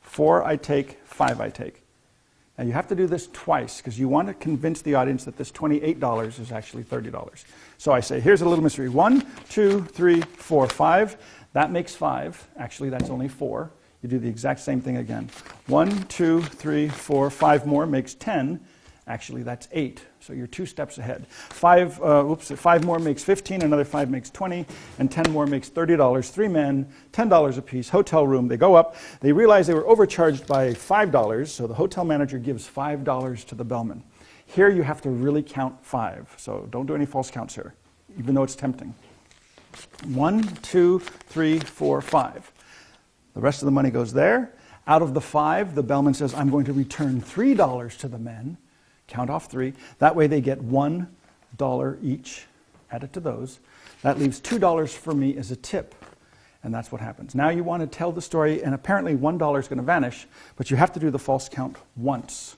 4, I take. 5, I take. Now you have to do this twice because you want to convince the audience that this $28 is actually $30. So I say, here's a little mystery. 1, 2, 3, 4, 5. That makes 5. Actually, that's only 4. You do the exact same thing again. 1, 2, 3, 4, 5 more makes 10. Actually, that's 8. So you're 2 steps ahead. 5 more makes 15, another 5 makes 20, and 10 more makes $30. 3 men, $10 apiece, hotel room. They go up. They realize they were overcharged by $5, so the hotel manager gives $5 to the bellman. Here you have to really count 5, so don't do any false counts here, even though it's tempting. 1, 2, 3, 4, 5. The rest of the money goes there. Out of the 5, the bellman says, I'm going to return $3 to the men. Count off 3. That way they get $1 each. Add it to those. That leaves $2 for me as a tip. And that's what happens. Now you want to tell the story, and apparently $1 is going to vanish, but you have to do the false count once.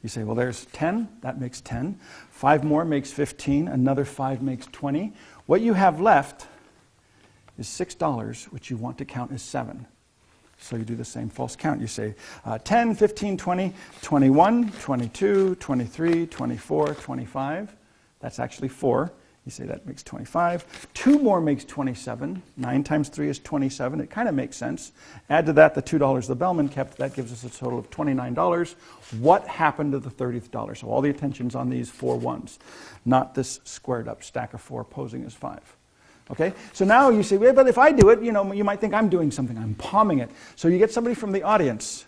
You say, well, there's 10. That makes 10. 5 more makes 15. Another 5 makes 20. What you have left is $6, which you want to count as 7. So you do the same false count. You say 10, 15, 20, 21, 22, 23, 24, 25. That's actually 4. You say that makes 25. 2 more makes 27. 9 times 3 is 27. It kind of makes sense. Add to that the $2 the bellman kept. That gives us a total of $29. What happened to the 30th dollar? So all the attention's on these 4 ones, not this squared up stack of 4 posing as 5. Okay, so now you say, well, but if I do it, you might think I'm doing something. I'm palming it. So you get somebody from the audience,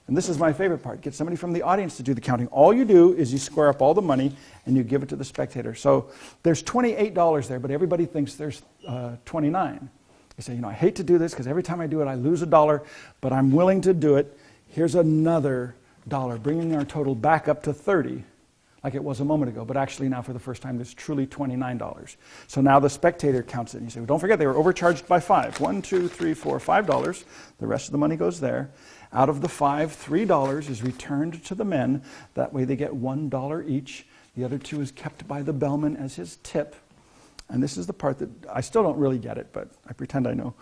and this is my favorite part. Get somebody from the audience to do the counting. All you do is you square up all the money and you give it to the spectator. So there's $28 there, but everybody thinks there's 29. You say, I hate to do this because every time I do it, I lose $1, but I'm willing to do it. Here's another $1, bringing our total back up to 30. Like it was a moment ago, but actually now for the first time there's truly $29. So now the spectator counts it, and you say, well, don't forget they were overcharged by 5. 1, 2, 3, 4, $5. The rest of the money goes there. Out of the 5, $3 is returned to the men. That way they get $1 each. The other 2 is kept by the bellman as his tip. And this is the part that I still don't really get it, but I pretend I know.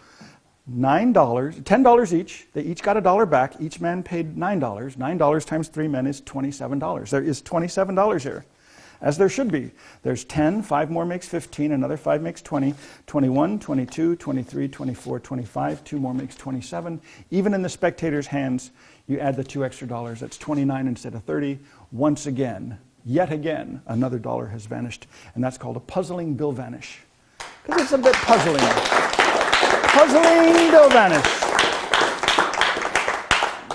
$10 each. They each got $1 back. Each man paid $9. $9 times 3 men is $27. There is $27 here, as there should be. There's 10, 5 more makes 15, another 5 makes 20, 21, 22, 23, 24, 25, 2 more makes 27. Even in the spectator's hands, you add the $2 extra. That's 29 instead of 30. Once again, yet again, another dollar has vanished. And that's called a puzzling bill vanish. Because it's a bit puzzling. Puzzling bill vanish.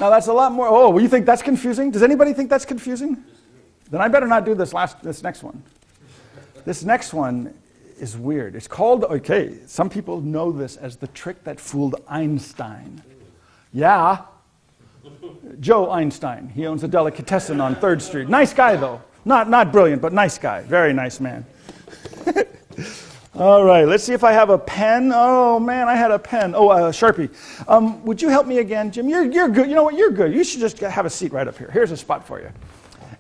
Now that's a lot more. Oh, well, you think that's confusing? Does anybody think that's confusing? Then I better not do this next one. This next one is weird. It's called, okay, some people know this as the trick that fooled Einstein. Yeah. Joe Einstein. He owns a delicatessen on 3rd Street. Nice guy, though. Not brilliant, but nice guy. Very nice man. All right, let's see if I have a pen. Oh, man, I had a pen. Oh, Sharpie. Would you help me again, Jim? You're good. You know what? You're good. You should just have a seat right up here. Here's a spot for you.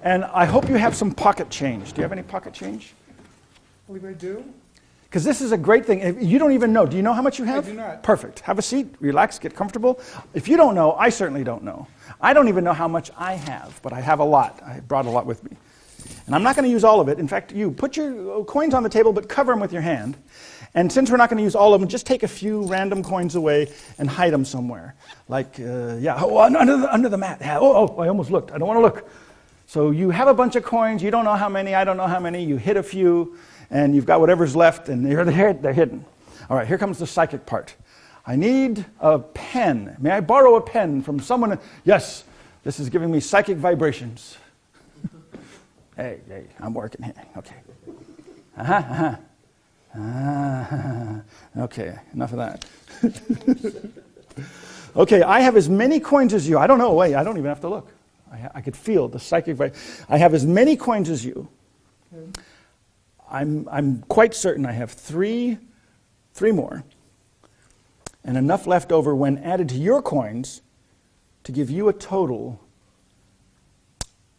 And I hope you have some pocket change. Do you have any pocket change? I believe I do. Because this is a great thing. You don't even know. Do you know how much you have? I do not. Perfect. Have a seat, relax, get comfortable. If you don't know, I certainly don't know. I don't even know how much I have, but I have a lot. I brought a lot with me. And I'm not going to use all of it. In fact, you put your coins on the table, but cover them with your hand. And since we're not going to use all of them, just take a few random coins away and hide them somewhere. Like, under the mat. Oh, I almost looked. I don't want to look. So you have a bunch of coins. You don't know how many. I don't know how many. You hit a few, and you've got whatever's left, and they're hidden. All right, here comes the psychic part. I need a pen. May I borrow a pen from someone? Yes, this is giving me psychic vibrations. Hey, I'm working here. Okay. Okay, enough of that. Okay, I have as many coins as you. I don't know. Wait, I don't even have to look. I could feel the psychic vibration. I have as many coins as you. Okay. I'm quite certain I have three more, and enough left over when added to your coins to give you a total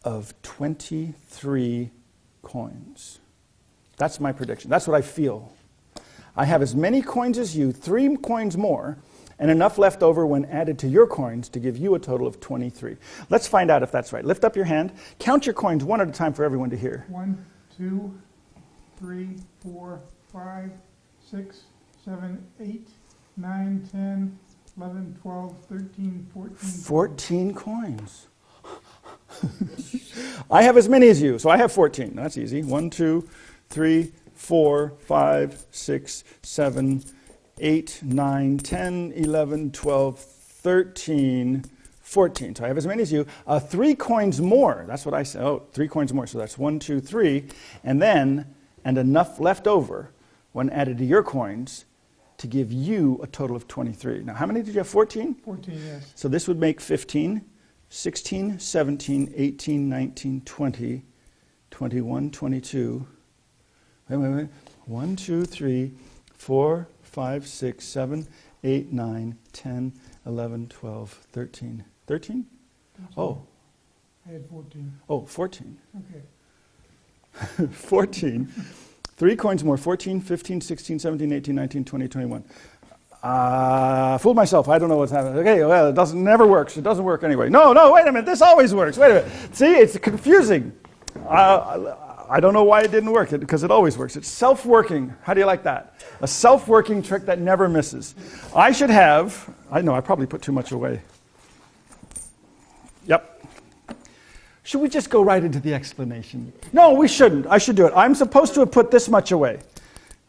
of 23 coins. That's my prediction. That's what I feel. I have as many coins as you, 3 coins more, and enough left over when added to your coins to give you a total of 23. Let's find out if that's right. Lift up your hand. Count your coins one at a time for everyone to hear. 1, 2, 3, 4, 5, 6, 7, 8, 9, 10, 11, 12, 13, 14. 14 coins. I have as many as you, so I have 14. That's easy. 1, 2, 3, 4, 5, 6, 7, 8, 9, 10, 11, 12, 13, 14. So I have as many as you. 3 coins more. That's what I said. Oh, 3 coins more. So that's 1, 2, 3. And enough left over when added to your coins to give you a total of 23. Now, how many did you have? 14? 14, yes. So this would make 15, 16, 17, 18, 19, 20, 21, 22. Wait. 1, 2, 3, 4, 5, 6, 7, 8, 9, 10, 11, 12, 13. 13? Oh. I had 14. Oh, 14. Okay. 14. 3 coins more. 14, 15, 16, 17, 18, 19, 20, 21. Fooled myself. I don't know what's happening. Okay, well, it never works. It doesn't work anyway. No, wait a minute. This always works. Wait a minute. See, it's confusing. I don't know why it didn't work, because it always works. It's self-working. How do you like that? A self-working trick that never misses. I probably put too much away. Yep. Should we just go right into the explanation? No, we shouldn't. I should do it. I'm supposed to have put this much away.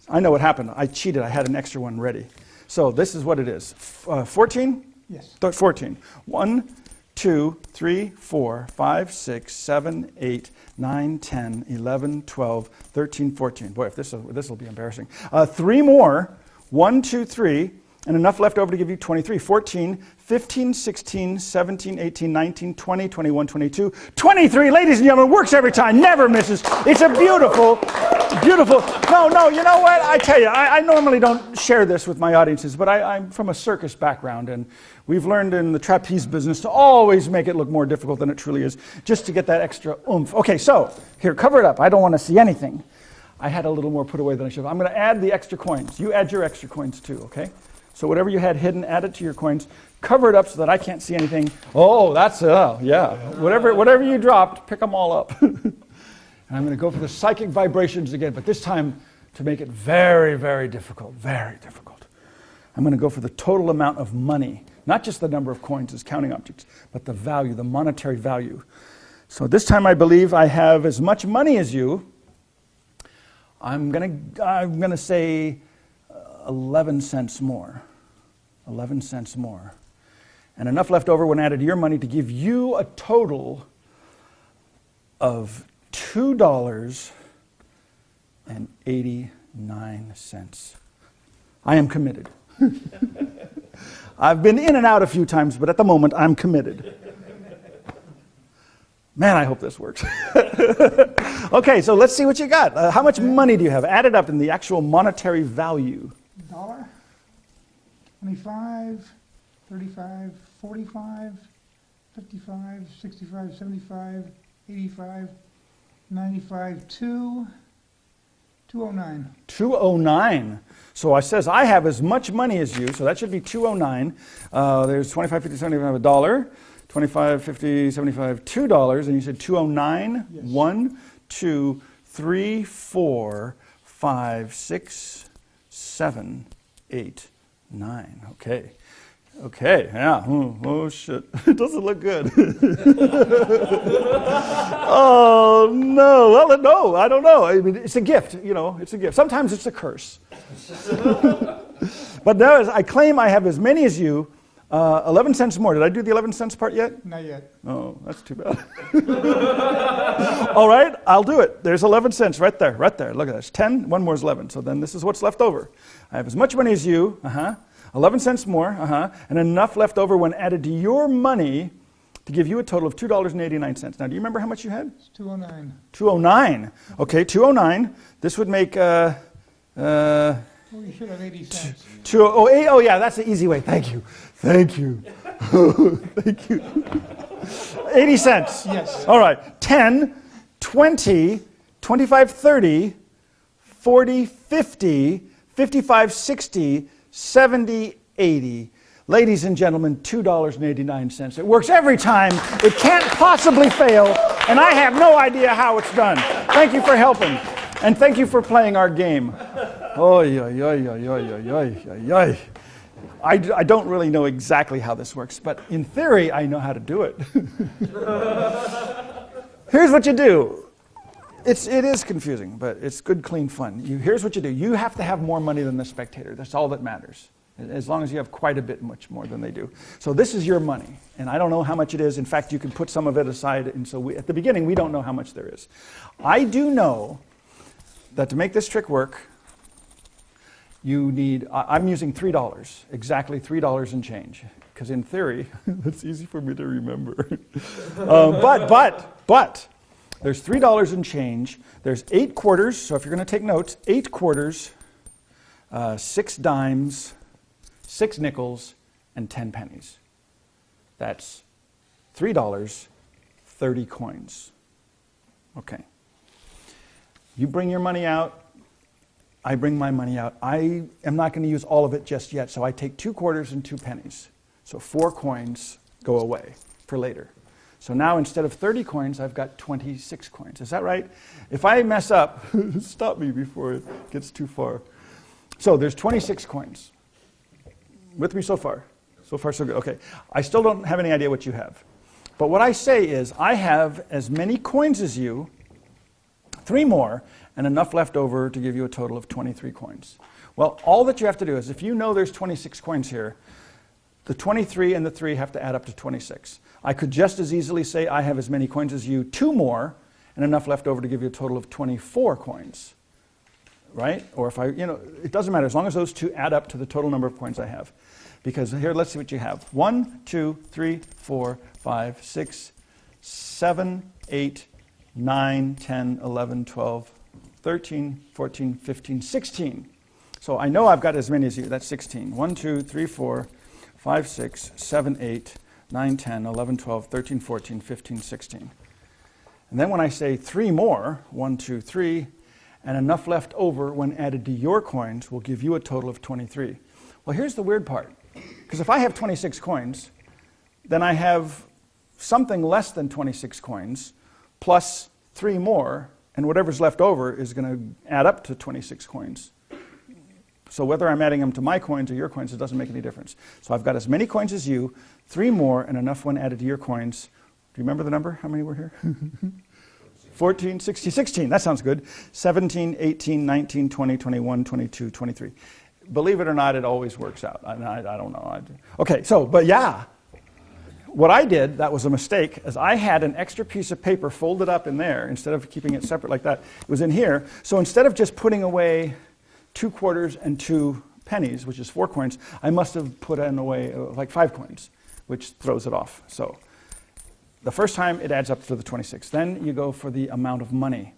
I know what happened. I cheated. I had an extra one ready. So this is what it is. 14? Yes. 14. 1, 2, 3, 4, 5, 6, 7, 8, 9, 10, 11, 12, 13, 14. Boy, if this will be embarrassing. 3 more. 1, 2, 3. And enough left over to give you 23. 14, 15, 16, 17, 18, 19, 20, 21, 22, 23. Ladies and gentlemen, works every time, never misses. It's a beautiful. No, you know what? I tell you, I normally don't share this with my audiences, but I'm from a circus background, and we've learned in the trapeze business to always make it look more difficult than it truly is, just to get that extra oomph. Okay, so, here, cover it up. I don't want to see anything. I had a little more put away than I should have. I'm going to add the extra coins. You add your extra coins too, okay? So whatever you had hidden, add it to your coins. Cover it up so that I can't see anything. Oh, that's, yeah. Whatever you dropped, pick them all up. And I'm going to go for the psychic vibrations again, but this time to make it very, very difficult, very difficult. I'm going to go for the total amount of money Not just the number of coins as counting objects, but the value, the monetary value. So this time I believe I have as much money as you. I'm gonna say 11 cents more. 11 cents more. And enough left over when added to your money to give you a total of $2.89. I am committed. I've been in and out a few times, but at the moment I'm committed. Man, I hope this works. Okay, so let's see what you got. How much money do you have added up in the actual monetary value? $1, 25, 35, 45, 55, 65, 75, 85, 95, 209. 209. So I says I have as much money as you, so that should be 209. There's 25, 50, 75, $1. 25, 50, 75, $2, and you said 209? Yes. 1, 2, 3, 4, 5, 6, 7, 8, 9. Okay. Okay, yeah. Oh, shit. It doesn't look good. Oh, no. Well, no, I don't know. I mean, it's a gift, it's a gift. Sometimes it's a curse. But now I claim I have as many as you. 11 cents more. Did I do the 11 cents part yet? Not yet. Oh, that's too bad. All right, I'll do it. There's 11 cents right there, right there. Look at that. It's 10, one more is 11. So then this is what's left over. I have as much money as you, 11 cents more, and enough left over when added to your money to give you a total of $2.89. Now, do you remember how much you had? It's 209. 209. Okay, 209. This would make... Well, you should have 80 cents. Oh, yeah, that's the easy way. Thank you. Thank you. Thank you. 80 cents. Yes. All right. 10, 20, 25, 30, 40, 50, 55, 60, 70, 80. Ladies and gentlemen, $2.89. It works every time. It can't possibly fail, and I have no idea how it's done. Thank you for helping, and thank you for playing our game. Oy, oy, oy, oy, oy, oy, oy, oy. I don't really know exactly how this works, but in theory, I know how to do it. Here's what you do. It is confusing, but it's good, clean fun. Here's what you do. You have to have more money than the spectator. That's all that matters, as long as you have quite a bit much more than they do. So this is your money, and I don't know how much it is. In fact, you can put some of it aside, and so at the beginning, we don't know how much there is. I do know that to make this trick work, you need, I'm using $3, exactly $3 and change, because in theory, that's easy for me to remember. But, there's $3 and change, there's 8 quarters, so if you're going to take notes, 8 quarters, 6 dimes, 6 nickels, and 10 pennies. That's $3, 30 coins. Okay. You bring your money out, I bring my money out. I am not going to use all of it just yet, so I take 2 quarters and 2 pennies. So 4 coins go away for later. So now instead of 30 coins, I've got 26 coins. Is that right? If I mess up, stop me before it gets too far. So there's 26 coins. With me so far? So far, so good. Okay. I still don't have any idea what you have. But what I say is I have as many coins as you, 3 more, and enough left over to give you a total of 23 coins. Well, all that you have to do is, if you know there's 26 coins here, the 23 and the 3 have to add up to 26. I could just as easily say I have as many coins as you, 2 more, and enough left over to give you a total of 24 coins. Right? Or if it doesn't matter, as long as those 2 add up to the total number of coins I have. Because here, let's see what you have. 1, 2, 3, 4, 5, 6, 7, 8, 9, 10, 11, 12, 13, 14, 15, 16. So I know I've got as many as you. That's 16. 1, 2, 3, 4, 5, 6, 7, 8, 9, 10, 11, 12, 13, 14, 15, 16. And then when I say 3 more, 1, 2, 3, and enough left over when added to your coins will give you a total of 23. Well, here's the weird part. Because if I have 26 coins, then I have something less than 26 coins plus 3 more, and whatever's left over is going to add up to 26 coins. So whether I'm adding them to my coins or your coins, it doesn't make any difference. So I've got as many coins as you, 3 more, and enough when added to your coins. Do you remember the number? How many were here? 14, 16, 16. That sounds good. 17, 18, 19, 20, 21, 22, 23. Believe it or not, it always works out. I don't know. Okay, so, but yeah. What I did, that was a mistake, is I had an extra piece of paper folded up in there instead of keeping it separate like that. It was in here. So instead of just putting away 2 quarters and 2 pennies, which is 4 coins, I must have put in away like 5 coins, which throws it off. So the first time it adds up to the 26. Then you go for the amount of money.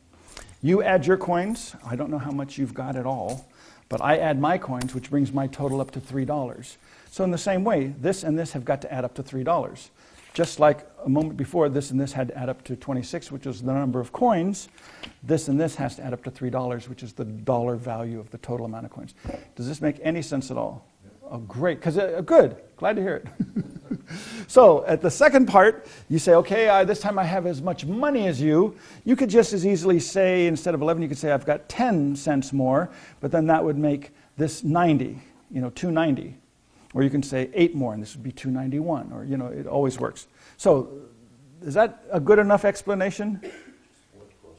You add your coins. I don't know how much you've got at all, but I add my coins, which brings my total up to $3. So in the same way, this and this have got to add up to $3. Just like a moment before, this and this had to add up to 26, which is the number of coins. This and this has to add up to $3, which is the dollar value of the total amount of coins. Does this make any sense at all? Oh, great. Because good. Glad to hear it. So at the second part, you say, okay, this time I have as much money as you. You could just as easily say, instead of 11, you could say I've got 10 cents more, but then that would make this 90, $2.90. Or you can say 8 more, and this would be $2.91, or, it always works. So is that a good enough explanation?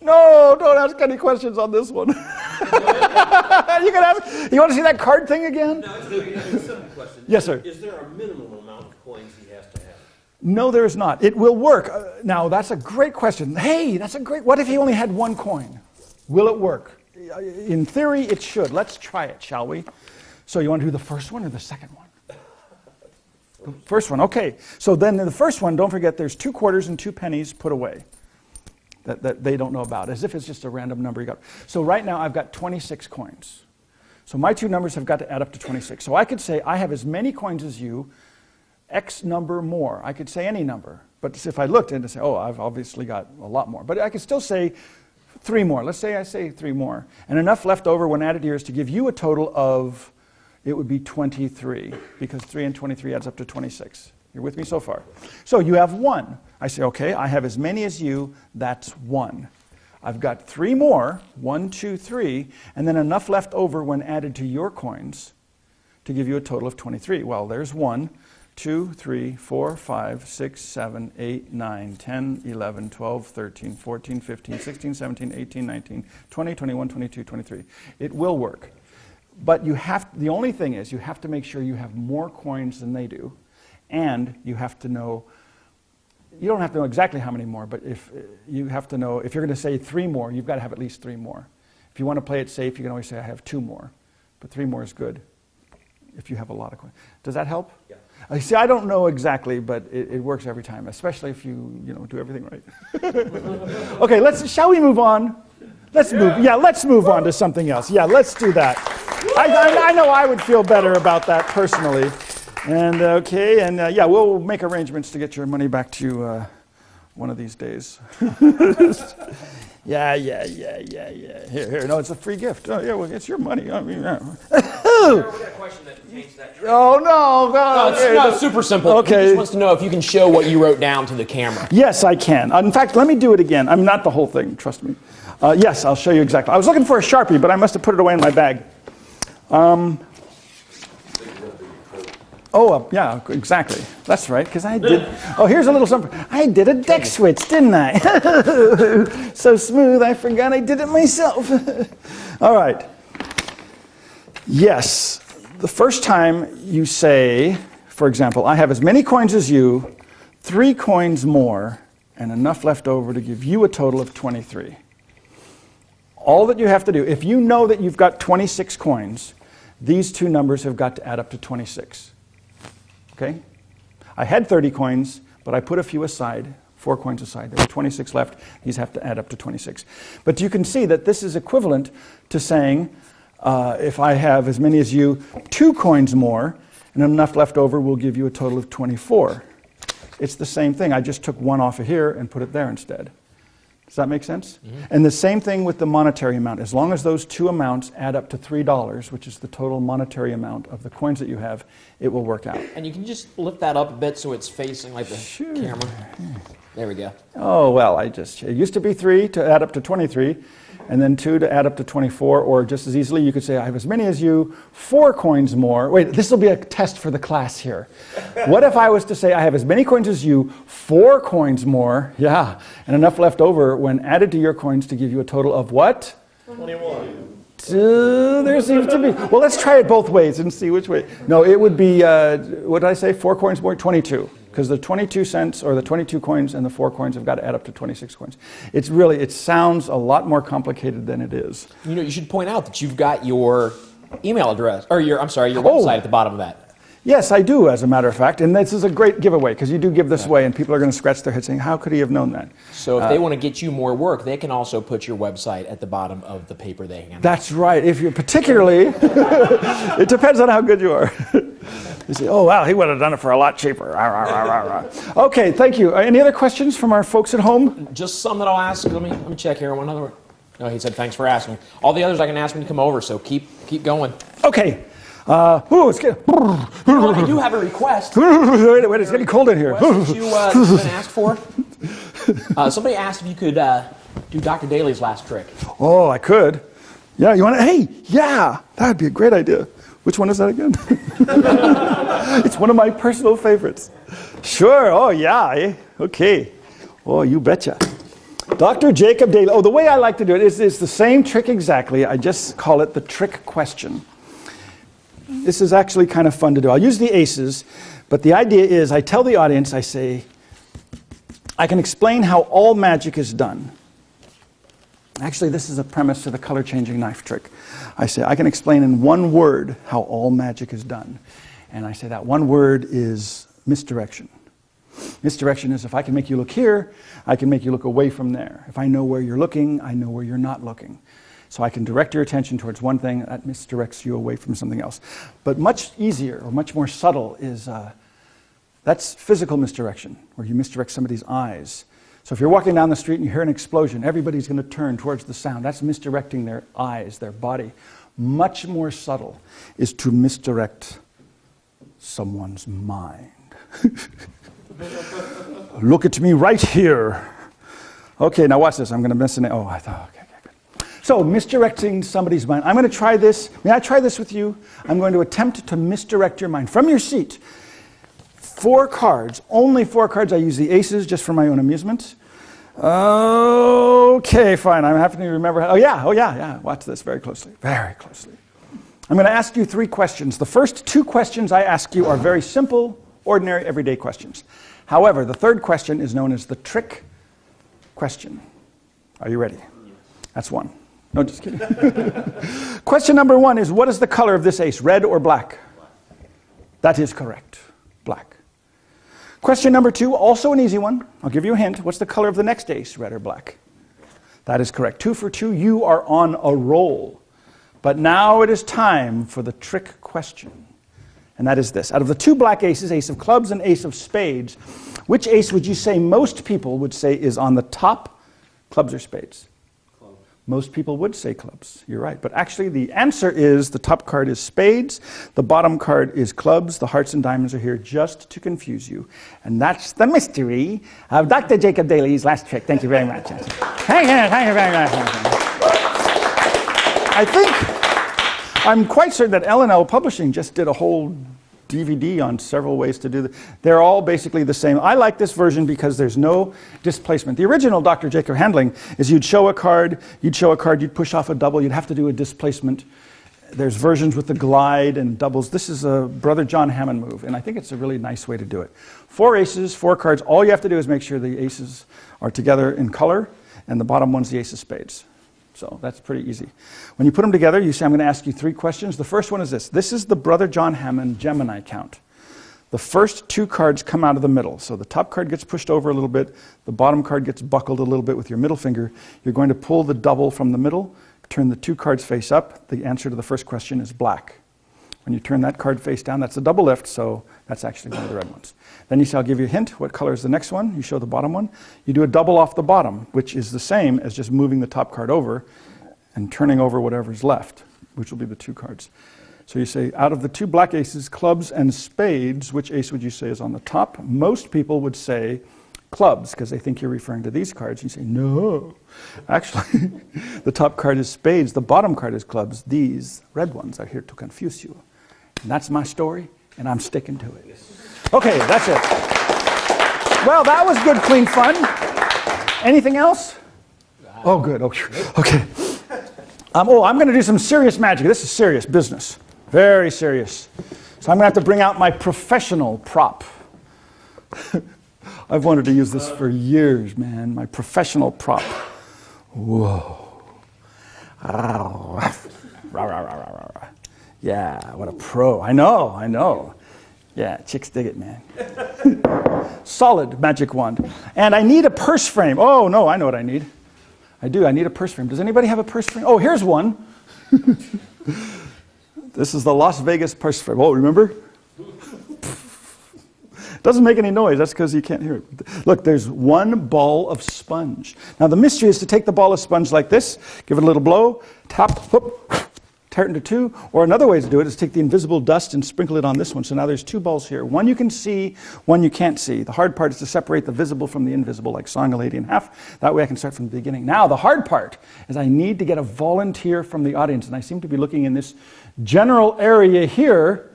No, don't ask any questions on this one. You can ask. You want to see that card thing again? No, it's a simple question. Yes, sir. Is there a minimum amount of coins he has to have? No, there is not. It will work. Now, that's a great question. Hey, what if he only had 1 coin? Will it work? In theory, it should. Let's try it, shall we? So you want to do the first one or the second one? The first one, okay. So then in the first one, don't forget there's 2 quarters and 2 pennies put away that they don't know about, as if it's just a random number you got. So right now I've got 26 coins. So my 2 numbers have got to add up to 26. So I could say I have as many coins as you, X number more. I could say any number. But if I looked and say, oh, I've obviously got a lot more. But I could still say 3 more. Let's say I say 3 more. And enough left over when added here is to give you a total of, it would be 23, because 3 and 23 adds up to 26. You're with me so far? So you have 1. I say, okay, I have as many as you, that's 1. I've got 3 more, 1, 2, 3, and then enough left over when added to your coins to give you a total of 23. Well, there's 1, 2, 3, 4, 5, 6, 7, 8, 9, 10, 11, 12, 13, 14, 15, 16, 17, 18, 19, 20, 21, 22, 23. It will work. But the only thing is you have to make sure you have more coins than they do, and you have to know, you don't have to know exactly how many more, but if you have to know, if you're going to say 3 more, you've got to have at least 3 more. If you want to play it safe, you can always say I have 2 more, but 3 more is good if you have a lot of coins. Does that help? Yeah. See, I don't know exactly, but it works every time, especially if you do everything right. Okay, shall we move on? Let's move on to something else. Yeah, let's do that. I know I would feel better about that personally. And we'll make arrangements to get your money back to you one of these days. Yeah. Here. No, it's a free gift. Oh, yeah, well, it's your money. I mean, yeah. We got a question that pertains to that trip. Oh, no. It's super simple. Okay. He just wants to know if you can show what you wrote down to the camera. Yes, I can. In fact, let me do it again. I'm not the whole thing, trust me. Yes, I'll show you exactly. I was looking for a Sharpie, but I must have put it away in my bag. Yeah, exactly. That's right, because I did. Oh, here's a little something. I did a deck switch, didn't I? So smooth, I forgot I did it myself. All right. Yes. The first time you say, for example, I have as many coins as you, 3 coins more, and enough left over to give you a total of 23. All that you have to do, if you know that you've got 26 coins, these 2 numbers have got to add up to 26. Okay? I had 30 coins, but I put a few aside, 4 coins aside. There were 26 left. These have to add up to 26. But you can see that this is equivalent to saying, if I have as many as you, 2 coins more, and enough left over will give you a total of 24. It's the same thing. I just took 1 off of here and put it there instead. Does that make sense? Mm-hmm. And the same thing with the monetary amount. As long as those 2 amounts add up to $3, which is the total monetary amount of the coins that you have, it will work out. And you can just lift that up a bit so it's facing like the camera. There we go. Oh, well, it used to be 3 to add up to 23, and then 2 to add up to 24, or just as easily, you could say, I have as many as you, 4 coins more. Wait, this will be a test for the class here. What if I was to say, I have as many coins as you, 4 coins more, yeah, and enough left over when added to your coins to give you a total of what? 21. There seems to be. Well, let's try it both ways and see which way. No, it would be, what did I say, 4 coins more? 22. Because the 22 cents or the 22 coins and the 4 coins have got to add up to 26 coins. It's really, it sounds a lot more complicated than it is. You know, you should point out that you've got your email address, or your website at the bottom of that. Yes, I do, as a matter of fact. And this is a great giveaway, because you do give this away, and people are going to scratch their heads saying, how could he have known that? So if they want to get you more work, they can also put your website at the bottom of the paper they hand out. That's right. If you're particularly, it depends on how good you are. You say, oh, wow, he would have done it for a lot cheaper. Rah, rah, rah, rah, rah. Okay, thank you. Any other questions from our folks at home? Just some that I'll ask. Let me check here. One other. No, he said thanks for asking. All the others I can ask when you come over. So keep going. Okay. It's getting, Well, I do have a request. wait, it's getting cold in here. Request that you've been asked for. Somebody asked if you could do Dr. Daly's last trick. Oh, I could. Yeah, you want to? Hey, yeah, that would be a great idea. Which one is that again? It's one of my personal favorites. Sure. Oh, yeah. Okay. Oh, you betcha. Dr. Jacob Daly. Oh, the way I like to do it is the same trick exactly. I just call it the trick question. This is actually kind of fun to do. I'll use the aces, but the idea is I tell the audience, I say, I can explain how all magic is done. Actually, this is a premise to the color-changing knife trick. I say, I can explain in one word how all magic is done. And I say that one word is misdirection. Misdirection is if I can make you look here, I can make you look away from there. If I know where you're looking, I know where you're not looking. So I can direct your attention towards one thing, that misdirects you away from something else. But much easier, or much more subtle, is that's physical misdirection, where you misdirect somebody's eyes. So if you're walking down the street and you hear an explosion, everybody's going to turn towards the sound. That's misdirecting their eyes, their body. Much more subtle is to misdirect someone's mind. Look at me right here. Okay, now watch this. I'm going to miss an... Oh, I thought... Okay, good. So, misdirecting somebody's mind. I'm going to try this. May I try this with you? I'm going to attempt to misdirect your mind from your seat. 4 cards, only 4 cards. I use the aces just for my own amusement. Okay, fine. I'm having to remember. Oh, yeah. Watch this very closely. Very closely. I'm going to ask you 3 questions. The first 2 questions I ask you are very simple, ordinary, everyday questions. However, the 3rd question is known as the trick question. Are you ready? That's 1. No, just kidding. Question number 1 is, what is the color of this ace, red or black? That is correct. Black. Question number 2, also an easy one. I'll give you a hint. What's the color of the next ace, red or black? That is correct. 2 for 2. You are on a roll. But now it is time for the trick question. And that is this. Out of the 2 black aces, ace of clubs and ace of spades, which ace would you say most people would say is on the top, clubs or spades? Most people would say clubs. You're right. But actually the answer is the top card is spades, the bottom card is clubs, the hearts and diamonds are here just to confuse you. And that's the mystery of Dr. Jacob Daly's last trick. Thank you very much. Thank you very much. I'm quite certain that L&L Publishing just did a whole DVD on several ways to do that. They're all basically the same. I like this version because there's no displacement. The original Dr. Jacob handling is you'd show a card, you'd push off a double, you'd have to do a displacement. There's versions with the glide and doubles. This is a Brother John Hammond move, and I think it's a really nice way to do it. 4 aces, 4 cards. All you have to do is make sure the aces are together in color, and the bottom one's the ace of spades. So that's pretty easy. When you put them together, you say, I'm going to ask you 3 questions. The first one is this. This is the Brother John Hammond Gemini count. The first 2 cards come out of the middle. So the top card gets pushed over a little bit. The bottom card gets buckled a little bit with your middle finger. You're going to pull the double from the middle, turn the 2 cards face up. The answer to the first question is black. When you turn that card face down, that's a double lift, so that's actually one of the red ones. Then you say, I'll give you a hint. What color is the next one? You show the bottom one. You do a double off the bottom, which is the same as just moving the top card over and turning over whatever's left, which will be the 2 cards. So you say, out of the 2 black aces, clubs and spades, which ace would you say is on the top? Most people would say clubs, because they think you're referring to these cards. You say, no. Actually, the top card is spades. The bottom card is clubs. These red ones are here to confuse you. And that's my story, and I'm sticking to it. Okay, that's it. Well, that was good, clean fun. Anything else? Oh, good. Okay. I'm going to do some serious magic. This is serious business. Very serious. So I'm going to have to bring out my professional prop. I've wanted to use this for years, man. My professional prop. Whoa. Yeah, what a pro. I know. Yeah, chicks dig it, man. Solid magic wand. And I need a purse frame. Oh, no, I know what I need. I do. I need a purse frame. Does anybody have a purse frame? Oh, here's one. This is the Las Vegas purse frame. Oh, remember? Doesn't make any noise. That's because you can't hear it. Look, there's one ball of sponge. Now, the mystery is to take the ball of sponge like this, give it a little blow, tap, whoop, tear it into two. Or another way to do it is take the invisible dust and sprinkle it on this one. So now there's two balls here. One you can see, one you can't see. The hard part is to separate the visible from the invisible, like sawing a lady in half. That way I can start from the beginning. Now, the hard part is I need to get a volunteer from the audience. And I seem to be looking in this general area here,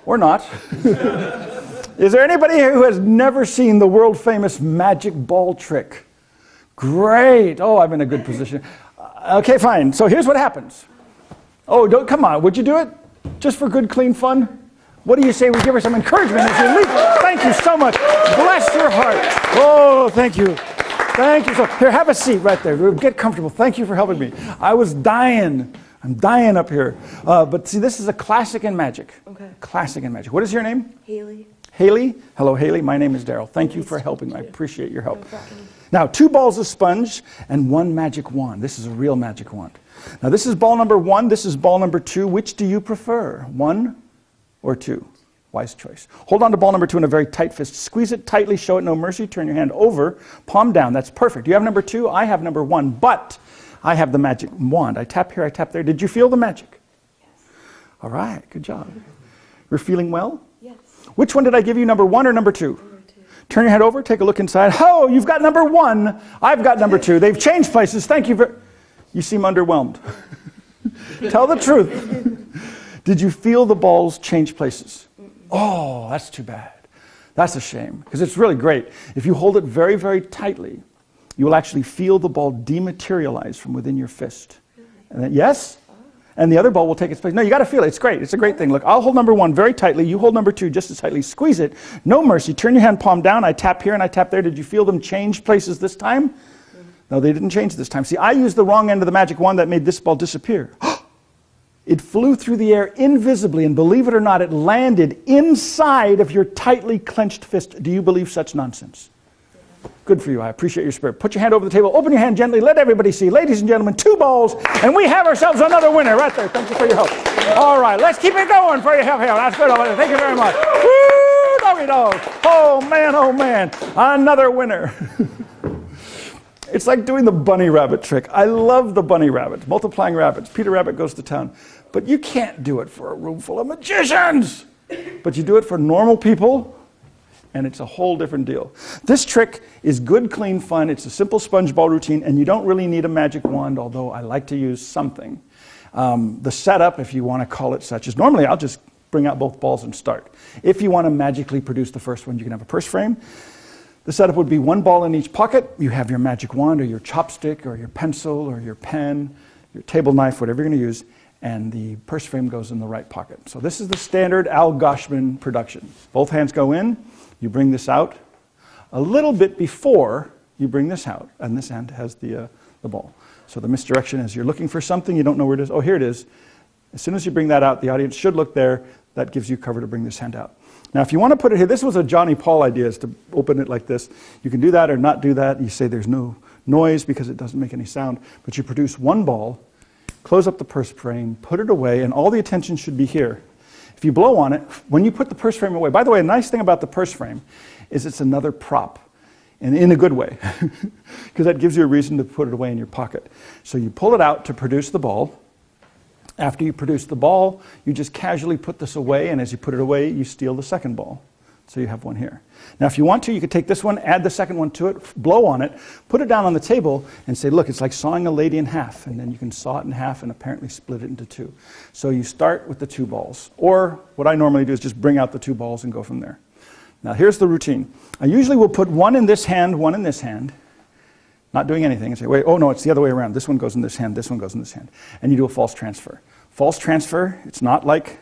or not. Is there anybody here who has never seen the world-famous magic ball trick? Great. Oh, I'm in a good position. Okay, fine. So here's what happens. Oh, come on. Would you do it? Just for good, clean fun? What do you say we give her some encouragement as you leave? Thank you so much. Bless your heart. Oh, thank you. Thank you. So here, have a seat right there. Get comfortable. Thank you for helping me. I was dying. I'm dying up here. But see, this is a classic in magic. Okay. Classic in magic. What is your name? Haley. Haley? Hello, Haley. My name is Daryl. Thank you for helping me. I appreciate your help. Now, 2 balls of sponge and 1 magic wand. This is a real magic wand. Now, this is ball number 1. This is ball number 2. Which do you prefer, 1 or 2? Wise choice. Hold on to ball number 2 in a very tight fist. Squeeze it tightly. Show it no mercy. Turn your hand over. Palm down. That's perfect. You have number 2. I have number 1. But I have the magic wand. I tap here. I tap there. Did you feel the magic? Yes. All right. Good job. You're feeling well? Yes. Which one did I give you, number 1 or number 2? Number 2. Turn your head over, take a look inside. Oh, you've got number 1. I've got number 2. They've changed places. Thank you. You seem underwhelmed. Tell the truth. Did you feel the balls change places? Oh, that's too bad. That's a shame, because it's really great. If you hold it very, very tightly, you will actually feel the ball dematerialize from within your fist. And then, yes? And the other ball will take its place. No, you got to feel it. It's great. It's a great thing. Look, I'll hold number 1 very tightly. You hold number 2 just as tightly. Squeeze it. No mercy. Turn your hand palm down. I tap here and I tap there. Did you feel them change places this time? No, they didn't change this time. See, I used the wrong end of the magic wand that made this ball disappear. It flew through the air invisibly, and believe it or not, it landed inside of your tightly clenched fist. Do you believe such nonsense? Good for you. I appreciate your spirit. Put your hand over the table. Open your hand gently. Let everybody see. Ladies and gentlemen, 2 balls, and we have ourselves another winner right there. Thank you for your help. All right, let's keep it going for your help here. That's good. Thank you very much. Woo, doggy dog. Oh, man. Another winner. It's like doing the bunny rabbit trick. I love the bunny rabbits, multiplying rabbits. Peter Rabbit goes to town. But you can't do it for a room full of magicians. But you do it for normal people, and it's a whole different deal. This trick is good, clean fun. It's a simple sponge ball routine, and you don't really need a magic wand, although I like to use something. The setup, if you want to call it such, is normally I'll just bring out both balls and start. If you want to magically produce the first one, you can have a purse frame. The setup would be 1 ball in each pocket. You have your magic wand or your chopstick or your pencil or your pen, your table knife, whatever you're going to use, and the purse frame goes in the right pocket. So this is the standard Al Goshman production. Both hands go in. You bring this out a little bit before you bring this out, and this hand has the ball. So the misdirection is you're looking for something, you don't know where it is. Oh, here it is. As soon as you bring that out, the audience should look there. That gives you cover to bring this hand out. Now, if you want to put it here, this was a Johnny Paul idea, is to open it like this. You can do that or not do that. You say there's no noise because it doesn't make any sound, but you produce 1 ball, close up the purse frame, put it away, and all the attention should be here. If you blow on it, when you put the purse frame away, by the way, a nice thing about the purse frame is it's another prop, and in a good way, because that gives you a reason to put it away in your pocket. So you pull it out to produce the ball. After you produce the ball, you just casually put this away, and as you put it away, you steal the second ball. So you have one here. Now, if you want to, you could take this one, add the second one to it, blow on it, put it down on the table, and say, look, it's like sawing a lady in half. And then you can saw it in half and apparently split it into two. So you start with the 2 balls. Or what I normally do is just bring out the 2 balls and go from there. Now, here's the routine. I usually will put one in this hand, one in this hand, not doing anything, and say, wait, oh no, it's the other way around. This one goes in this hand, this one goes in this hand. And you do a false transfer. False transfer, it's not like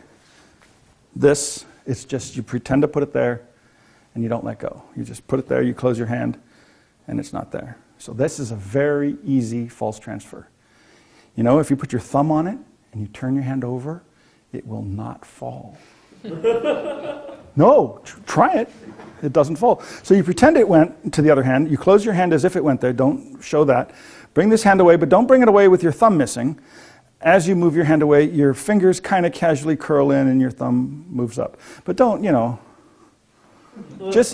this. It's just you pretend to put it there, and you don't let go. You just put it there, you close your hand, and it's not there. So this is a very easy false transfer. You know, if you put your thumb on it, and you turn your hand over, it will not fall. No, try it. It doesn't fall. So you pretend it went to the other hand. You close your hand as if it went there. Don't show that. Bring this hand away, but don't bring it away with your thumb missing. As you move your hand away, your fingers kind of casually curl in and your thumb moves up. But don't, you know, this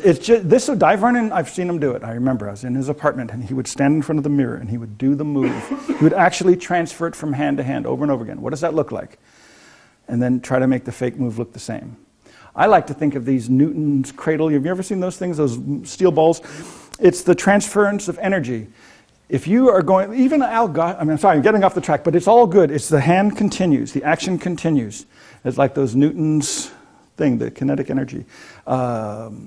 would Di Vernon, I've seen him do it. I remember I was in his apartment and he would stand in front of the mirror and he would do the move. He would actually transfer it from hand to hand over and over again. What does that look like? And then try to make the fake move look the same. I like to think of these Newton's cradle. Have you ever seen those things, those steel balls? It's the transference of energy. If you are going, even I'm sorry, I'm getting off the track, but it's all good. It's the hand continues, the action continues. It's like those Newton's thing, the kinetic energy. Albert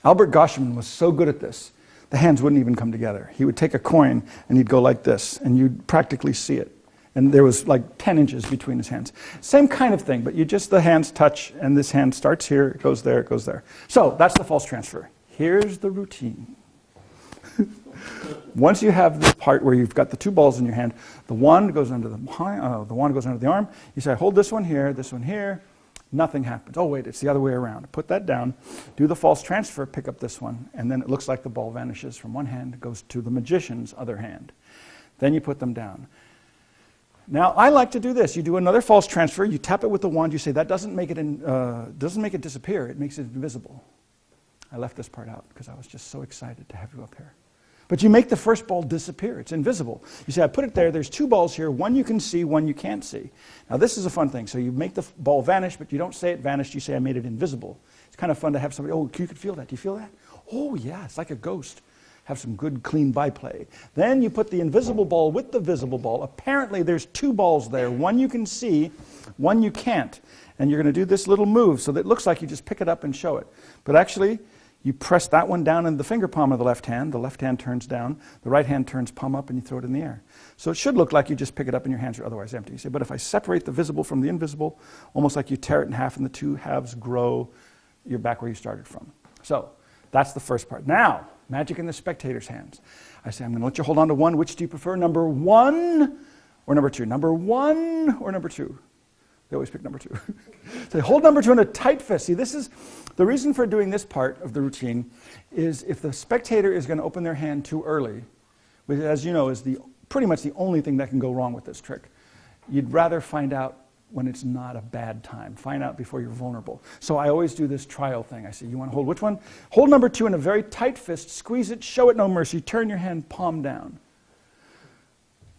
Goshman was so good at this, the hands wouldn't even come together. He would take a coin and he'd go like this, and you'd practically see it. And there was like 10 inches between his hands. Same kind of thing, but the hands touch, and this hand starts here, it goes there, it goes there. So that's the false transfer. Here's the routine. Once you have the part where you've got the 2 balls in your hand, the wand goes under the wand goes under the arm. You say, hold this one here, nothing happens. Oh wait, it's the other way around. Put that down, do the false transfer, pick up this one, and then it looks like the ball vanishes from one hand, goes to the magician's other hand. Then you put them down. Now, I like to do this. You do another false transfer, you tap it with the wand, you say, that doesn't make it disappear, it makes it invisible. I left this part out because I was just so excited to have you up here. But you make the first ball disappear, it's invisible. You say, I put it there, there's 2 balls here, one you can see, one you can't see. Now this is a fun thing. So you make the ball vanish, but you don't say it vanished, you say I made it invisible. It's kind of fun to have somebody, oh, you could feel that, do you feel that? Oh yeah, it's like a ghost. Have some good clean byplay. Then you put the invisible ball with the visible ball. Apparently there's 2 balls there, one you can see, one you can't. And you're going to do this little move so that it looks like you just pick it up and show it. But actually, you press that one down in the finger palm of the left hand turns down, the right hand turns palm up, and you throw it in the air. So it should look like you just pick it up and your hands are otherwise empty. You say, but if I separate the visible from the invisible, almost like you tear it in half and the 2 halves grow, you're back where you started from. So that's the first part. Now, magic in the spectator's hands. I say, I'm going to let you hold on to one. Which do you prefer, number 1 or number 2? Number 1 or number 2? They always pick number 2. So hold number 2 in a tight fist. See, this is the reason for doing this part of the routine is if the spectator is going to open their hand too early, which, as you know, is pretty much the only thing that can go wrong with this trick. You'd rather find out when it's not a bad time. Find out before you're vulnerable. So I always do this trial thing. I say, you want to hold which one? Hold number 2 in a very tight fist, squeeze it, show it no mercy, turn your hand palm down.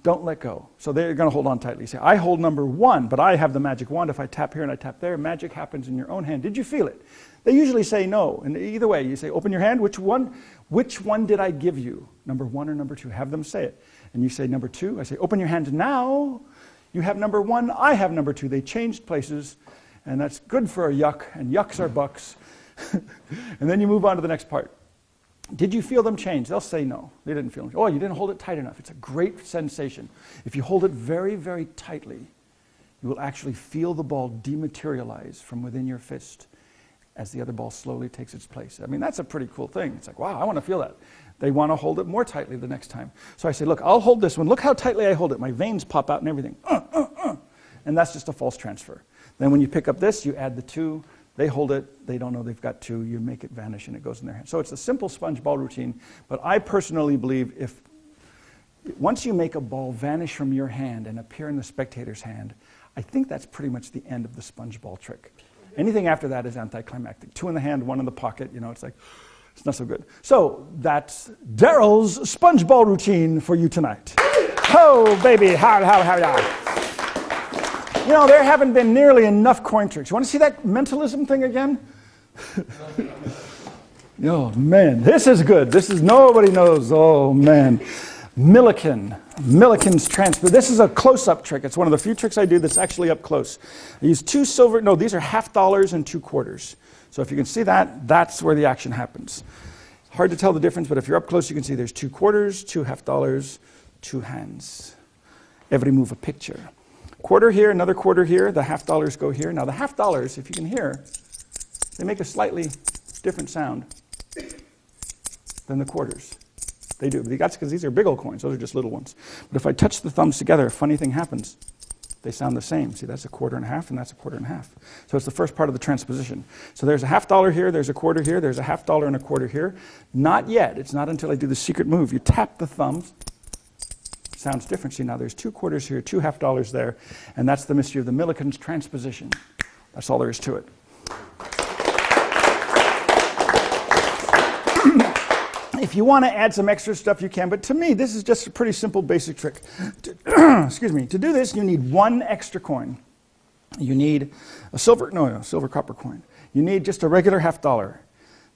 Don't let go. So they're going to hold on tightly. Say, I hold number 1, but I have the magic wand. If I tap here and I tap there, magic happens in your own hand. Did you feel it? They usually say no. And either way, you say, open your hand. Which one did I give you? Number 1 or number 2? Have them say it. And you say number 2. I say, open your hand now. You have number 1. I have number 2. They changed places. And that's good for a yuck. And yucks are bucks. And then you move on to the next part. Did you feel them change? They'll say no. They didn't feel them. Oh, you didn't hold it tight enough. It's a great sensation. If you hold it very, very tightly, you will actually feel the ball dematerialize from within your fist as the other ball slowly takes its place. I mean, that's a pretty cool thing. It's like, wow, I want to feel that. They want to hold it more tightly the next time. So I say, look, I'll hold this one. Look how tightly I hold it. My veins pop out and everything. And that's just a false transfer. Then when you pick up this, you add the 2. They hold it, they don't know they've got 2, you make it vanish and it goes in their hand. So it's a simple sponge ball routine, but I personally believe once you make a ball vanish from your hand and appear in the spectator's hand, I think that's pretty much the end of the sponge ball trick. Anything after that is anticlimactic. 2 in the hand, 1 in the pocket, it's like, it's not so good. So that's Daryl's sponge ball routine for you tonight. Oh, baby, how. There haven't been nearly enough coin tricks. You want to see that mentalism thing again? Oh, man, this is good. This is, nobody knows. Oh, man. Milliken's transfer. This is a close-up trick. It's one of the few tricks I do that's actually up close. I use two silver, no, these are $half and 2 quarters. So if you can see that, that's where the action happens. Hard to tell the difference, but if you're up close, you can see there's 2 quarters, 2 $half, 2 hands. Every move a picture. Quarter here, another quarter here. The $half go here. Now the $half, if you can hear, they make a slightly different sound than the quarters. They do, but that's because these are big old coins. Those are just little ones. But if I touch the thumbs together, a funny thing happens. They sound the same. See, that's a quarter and a half, and that's a quarter and a half. So it's the first part of the transposition. So there's a $half here, there's a quarter here, there's a $half and a quarter here. Not yet. It's not until I do the secret move. You tap the thumbs. Sounds different. See, now there's 2 quarters here, 2 $half there, and that's the mystery of the Milliken's transposition. That's all there is to it. If you want to add some extra stuff, you can, but to me, this is just a pretty simple, basic trick. Excuse me. To do this, you need 1 extra coin. You need a silver copper coin. You need just a regular $half.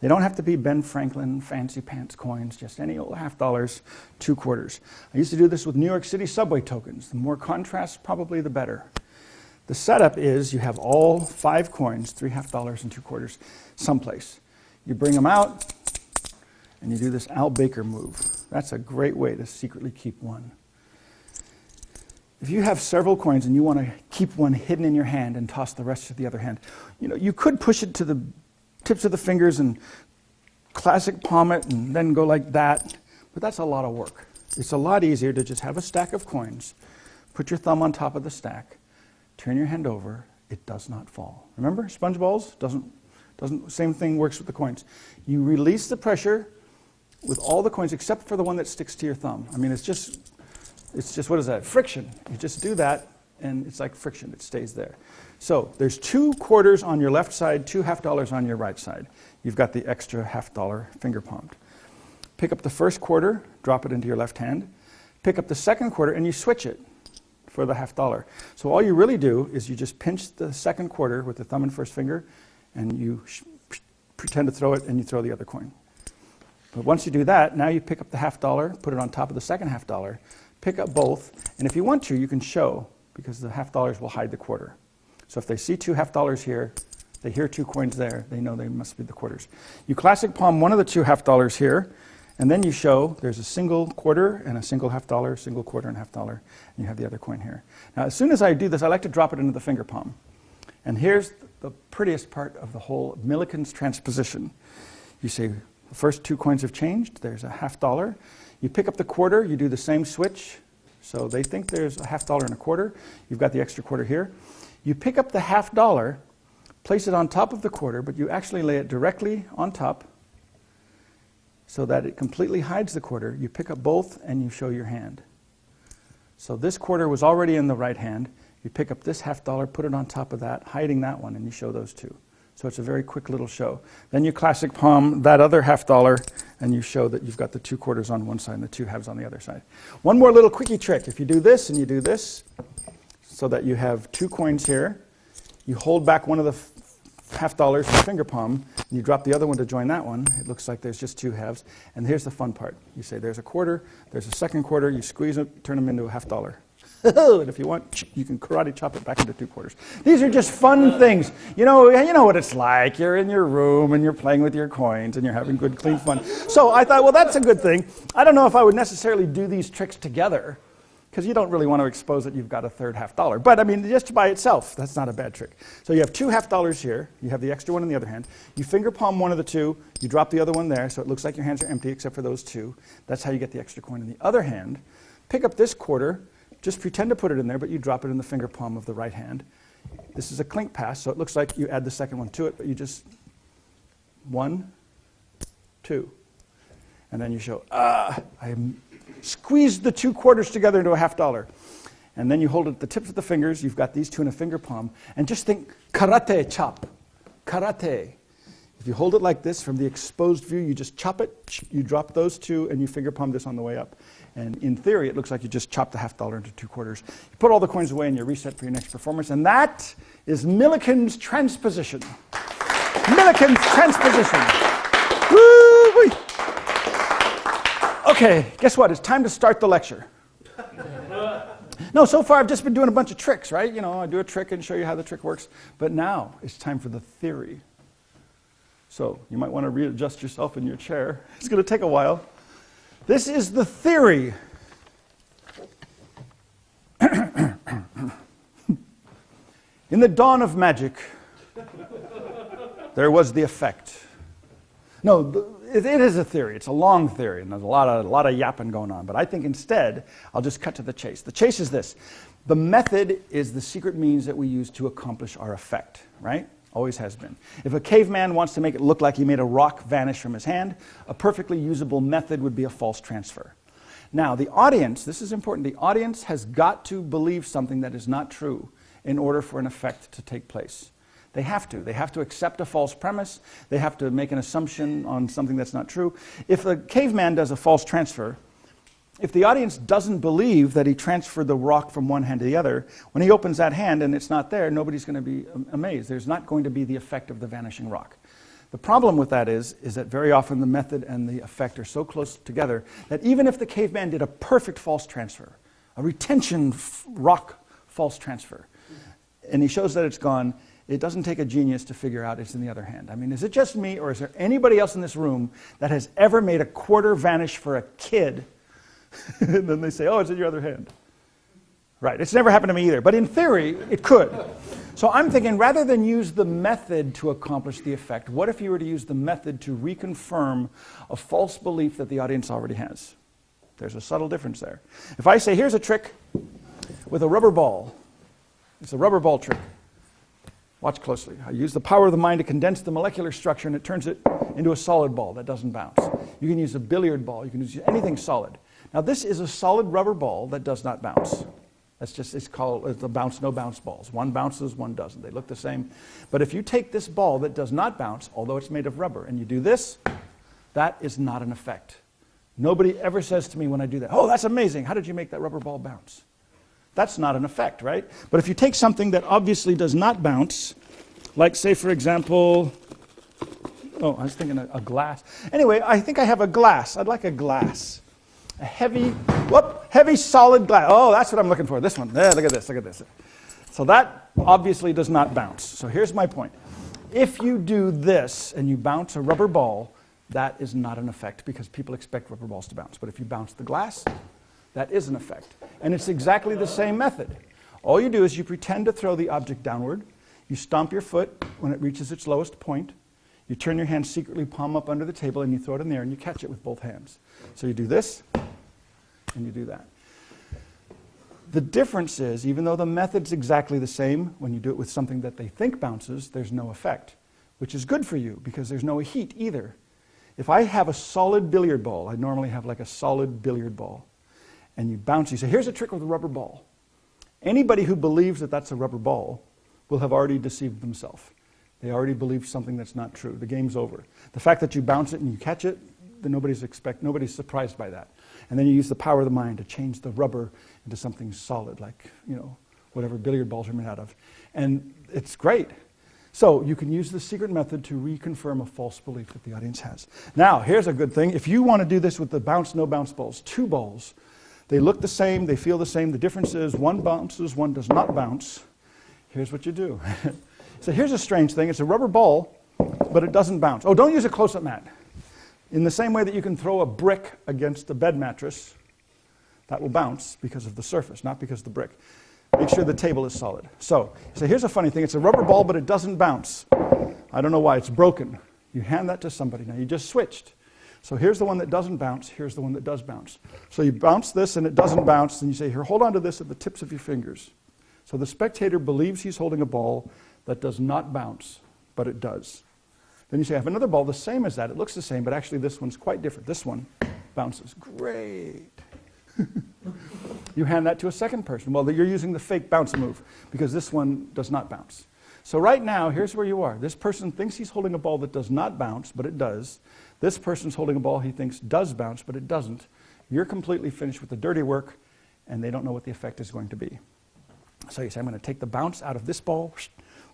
They don't have to be Ben Franklin, fancy pants coins, just any old $half, 2 quarters. I used to do this with New York City subway tokens. The more contrast, probably the better. The setup is you have all 5 coins, 3 $half and 2 quarters, someplace. You bring them out, and you do this Al Baker move. That's a great way to secretly keep one. If you have several coins and you want to keep one hidden in your hand and toss the rest to the other hand, you could push it to the tips of the fingers and classic palm it and then go like that, but that's a lot of work. It's a lot easier to just have a stack of coins, put your thumb on top of the stack, turn your hand over, it does not fall. Remember, sponge balls? Same thing works with the coins. You release the pressure with all the coins except for the one that sticks to your thumb. I mean, it's just what is that? Friction. You just do that, and it's like friction. It stays there. So there's 2 quarters on your left side, 2 $half on your right side. You've got the extra $half finger palmed. Pick up the first quarter, drop it into your left hand. Pick up the second quarter, and you switch it for the $half. So all you really do is you just pinch the second quarter with the thumb and first finger, and you pretend to throw it, and you throw the other coin. But once you do that, now you pick up the $half, put it on top of the second $half, pick up both, and if you want to, you can show, because the $half will hide the quarter. So if they see 2 $half here, they hear 2 coins there, they know they must be the quarters. You classic palm one of the 2 $half here, and then you show there's a single quarter and a single $half, single quarter and $half, and you have the other coin here. Now, as soon as I do this, I like to drop it into the finger palm. And here's the prettiest part of the whole Milliken's transposition. You say, the first 2 coins have changed. There's a $half. You pick up the quarter. You do the same switch. So they think there's a $half and a quarter. You've got the extra quarter here. You pick up the $half, place it on top of the quarter, but you actually lay it directly on top so that it completely hides the quarter. You pick up both, and you show your hand. So this quarter was already in the right hand. You pick up this $half, put it on top of that, hiding that one, and you show those 2. So it's a very quick little show. Then you classic palm that other $half, and you show that you've got the 2 quarters on one side and the 2 halves on the other side. One more little quickie trick. If you do this and you do this, so that you have 2 coins here, you hold back one of the $half from the finger palm, and you drop the other one to join that one. It looks like there's just 2 halves. And here's the fun part. You say there's a quarter, there's a second quarter, you squeeze it, turn them into a $half. And if you want, you can karate chop it back into 2 quarters. These are just fun things. You know what it's like. You're in your room and you're playing with your coins and you're having good, clean fun. So I thought, well, that's a good thing. I don't know if I would necessarily do these tricks together, because you don't really want to expose that you've got a third $half. But I mean, just by itself, that's not a bad trick. So you have 2 $half here. You have the extra one in the other hand. You finger palm one of the 2. You drop the other one there, so it looks like your hands are empty except for those 2. That's how you get the extra coin in the other hand. Pick up this quarter. Just pretend to put it in there, but you drop it in the finger palm of the right hand. This is a clink pass, so it looks like you add the second one to it, but you just 1, 2. And then you show, I squeezed the 2 quarters together into a $half. And then you hold it at the tips of the fingers. You've got these 2 in a finger palm. And just think karate chop. Karate. If you hold it like this from the exposed view, you just chop it, you drop those 2, and you finger palm this on the way up. And in theory, it looks like you just chopped the $half into 2 quarters. You put all the coins away and you reset for your next performance. And that is Milliken's transposition. Millikan's transposition. Woo-wee. Okay, guess what? It's time to start the lecture. No, so far I've just been doing a bunch of tricks, right? You know, I do a trick and show you how the trick works. But now it's time for the theory. So you might want to readjust yourself in your chair. It's going to take a while. This is the theory. In the dawn of magic, there was the effect. No, it is a theory. It's a long theory, and there's a lot of yapping going on. But I think instead, I'll just cut to the chase. The chase is this. The method is the secret means that we use to accomplish our effect, right? Always has been. If a caveman wants to make it look like he made a rock vanish from his hand, a perfectly usable method would be a false transfer. Now, the audience, this is important, the audience has got to believe something that is not true in order for an effect to take place. They have to. They have to accept a false premise. They have to make an assumption on something that's not true. If a caveman does a false transfer, if the audience doesn't believe that he transferred the rock from one hand to the other, when he opens that hand and it's not there, nobody's going to be amazed. There's not going to be the effect of the vanishing rock. The problem with that is that very often the method and the effect are so close together that even if the caveman did a perfect false transfer, a retention rock false transfer, and he shows that it's gone, it doesn't take a genius to figure out it's in the other hand. I mean, is it just me, or is there anybody else in this room that has ever made a quarter vanish for a kid, and then they say, oh, it's in your other hand? Right, it's never happened to me either, but in theory, it could. So I'm thinking, rather than use the method to accomplish the effect, what if you were to use the method to reconfirm a false belief that the audience already has? There's a subtle difference there. If I say, here's a trick with a rubber ball. It's a rubber ball trick. Watch closely. I use the power of the mind to condense the molecular structure, and it turns it into a solid ball that doesn't bounce. You can use a billiard ball. You can use anything solid. Now, this is a solid rubber ball that does not bounce. It's called the bounce, no bounce balls. One bounces, one doesn't. They look the same. But if you take this ball that does not bounce, although it's made of rubber, and you do this, that is not an effect. Nobody ever says to me when I do that, oh, that's amazing. How did you make that rubber ball bounce? That's not an effect, right? But if you take something that obviously does not bounce, like, say, for example, oh, I was thinking a glass. Anyway, I think I have a glass. I'd like a glass. A heavy solid glass. Oh, that's what I'm looking for. This one. There, look at this, look at this. So that obviously does not bounce. So here's my point. If you do this and you bounce a rubber ball, that is not an effect because people expect rubber balls to bounce. But if you bounce the glass, that is an effect. And it's exactly the same method. All you do is you pretend to throw the object downward. You stomp your foot when it reaches its lowest point. You turn your hand secretly palm up under the table and you throw it in the air and you catch it with both hands. So you do this and you do that. The difference is, even though the method's exactly the same, when you do it with something that they think bounces, there's no effect, which is good for you because there's no heat either. If I have a solid billiard ball, I normally have like a solid billiard ball, and you bounce, you say, here's a trick with a rubber ball. Anybody who believes that that's a rubber ball will have already deceived themselves. They already believe something that's not true. The game's over. The fact that you bounce it and you catch it, then nobody's surprised by that. And then you use the power of the mind to change the rubber into something solid, like, whatever billiard balls are made out of. And it's great. So you can use the secret method to reconfirm a false belief that the audience has. Now, here's a good thing. If you want to do this with the bounce, no bounce balls, 2 balls, they look the same, they feel the same. The difference is one bounces, one does not bounce. Here's what you do. So here's a strange thing. It's a rubber ball, but it doesn't bounce. Oh, don't use a close-up mat. In the same way that you can throw a brick against a bed mattress, that will bounce because of the surface, not because of the brick. Make sure the table is solid. So here's a funny thing. It's a rubber ball, but it doesn't bounce. I don't know why. It's broken. You hand that to somebody. Now, you just switched. So here's the one that doesn't bounce. Here's the one that does bounce. So you bounce this, and it doesn't bounce. And you say, here, hold on to this at the tips of your fingers. So the spectator believes he's holding a ball that does not bounce, but it does. Then you say, I have another ball the same as that. It looks the same, but actually this one's quite different. This one bounces. Great. You hand that to a second person. Well, you're using the fake bounce move because this one does not bounce. So right now, here's where you are. This person thinks he's holding a ball that does not bounce, but it does. This person's holding a ball he thinks does bounce, but it doesn't. You're completely finished with the dirty work, and they don't know what the effect is going to be. So you say, I'm going to take the bounce out of this ball,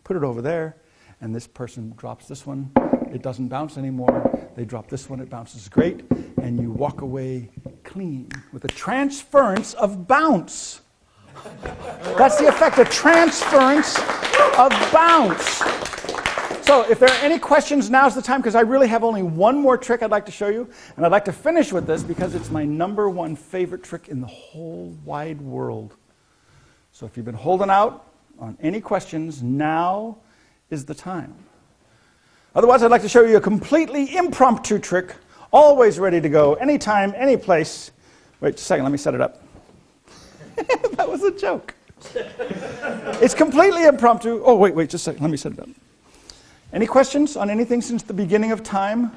put it over there, and this person drops this one, it doesn't bounce anymore. They drop this one, it bounces great, and you walk away clean with a transference of bounce. That's the effect, a transference of bounce. So if there are any questions, now's the time, because I really have only one more trick I'd like to show you, and I'd like to finish with this because it's my #1 favorite trick in the whole wide world. So if you've been holding out on any questions, now is the time. Otherwise, I'd like to show you a completely impromptu trick, always ready to go, anytime, any place. Wait just a second, let me set it up. That was a joke. It's completely impromptu. Oh, wait, just a second, let me set it up. Any questions on anything since the beginning of time?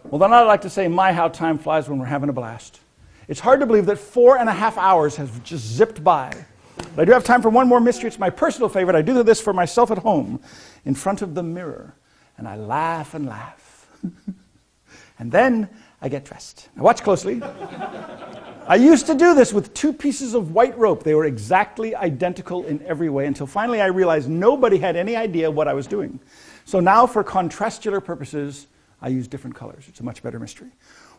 Well, then I'd like to say, my, how time flies when we're having a blast. It's hard to believe that 4.5 hours have just zipped by. But I do have time for one more mystery. It's my personal favorite. I do this for myself at home in front of the mirror. And I laugh and laugh. And then I get dressed. Now watch closely. I used to do this with 2 pieces of white rope. They were exactly identical in every way until finally I realized nobody had any idea what I was doing. So now for contrastular purposes, I use different colors. It's a much better mystery.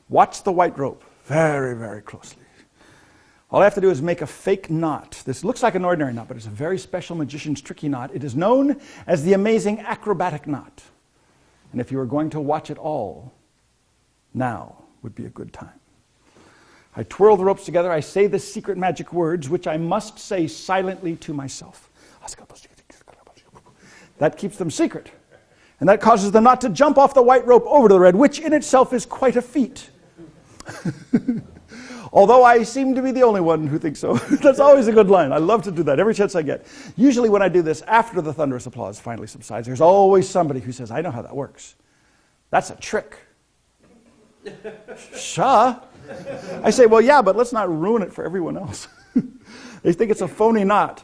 Watch the white rope very, very closely. All I have to do is make a fake knot. This looks like an ordinary knot, but it's a very special magician's tricky knot. It is known as the amazing acrobatic knot. And if you were going to watch it all, now would be a good time. I twirl the ropes together. I say the secret magic words, which I must say silently to myself. That keeps them secret. And that causes the knot to jump off the white rope over to the red, which in itself is quite a feat. Although I seem to be the only one who thinks so. That's always a good line. I love to do that every chance I get. Usually when I do this, after the thunderous applause finally subsides, there's always somebody who says, I know how that works. That's a trick. Sure. I say, well, yeah, but let's not ruin it for everyone else. They think it's a phony knot.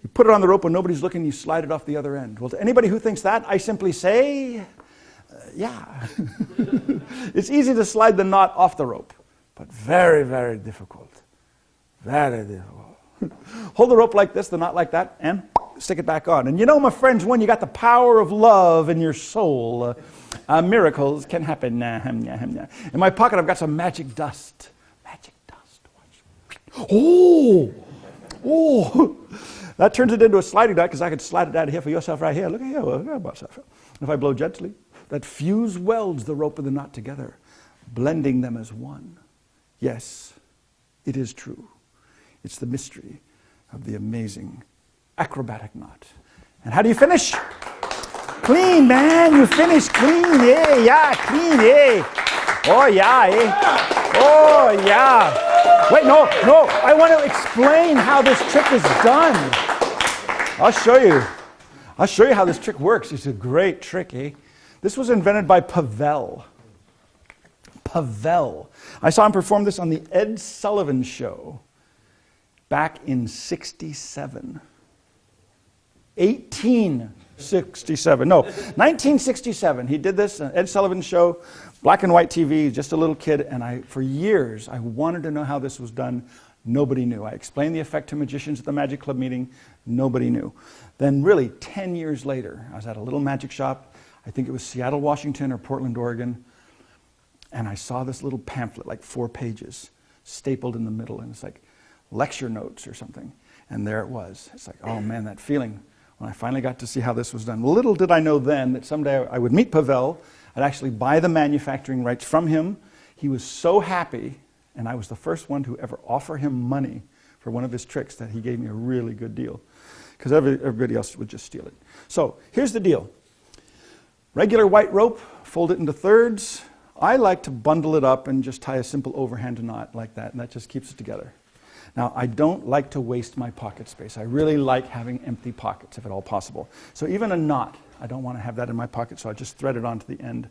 You put it on the rope when nobody's looking, you slide it off the other end. Well, to anybody who thinks that, I simply say, yeah. It's easy to slide the knot off the rope, but very, very difficult. Very difficult. Hold the rope like this, the knot like that, and stick it back on. And you know, my friends, when you got the power of love in your soul, miracles can happen. In my pocket, I've got some magic dust. Magic dust. Watch. Oh! That turns it into a sliding knot because I could slide it out of here for yourself right here. Look at here. If I blow gently, that fuse welds the rope and the knot together, blending them as one. Yes, it is true. It's the mystery of the amazing acrobatic knot. And how do you finish? Clean, man. You finish clean. Yeah, clean, Oh, yeah, Oh, yeah. Wait, no. I want to explain how this trick is done. I'll show you. I'll show you how this trick works. It's a great trick, This was invented by Pavel. I saw him perform this on the Ed Sullivan Show back in 1967. 1967. He did this, Ed Sullivan Show, black and white TV, just a little kid, and for years, I wanted to know how this was done. Nobody knew. I explained the effect to magicians at the Magic Club meeting. Nobody knew. Then really, 10 years later, I was at a little magic shop. I think it was Seattle, Washington, or Portland, Oregon. And I saw this little pamphlet, like 4 pages, stapled in the middle. And it's like lecture notes or something. And there it was. It's like, oh man, that feeling when I finally got to see how this was done. Little did I know then that someday I would meet Pavel. I'd actually buy the manufacturing rights from him. He was so happy. And I was the first one to ever offer him money for one of his tricks that he gave me a really good deal. Because everybody else would just steal it. So here's the deal. Regular white rope, fold it into thirds. I like to bundle it up and just tie a simple overhand knot like that, and that just keeps it together. Now, I don't like to waste my pocket space. I really like having empty pockets, if at all possible. So even a knot, I don't want to have that in my pocket, so I just thread it onto the end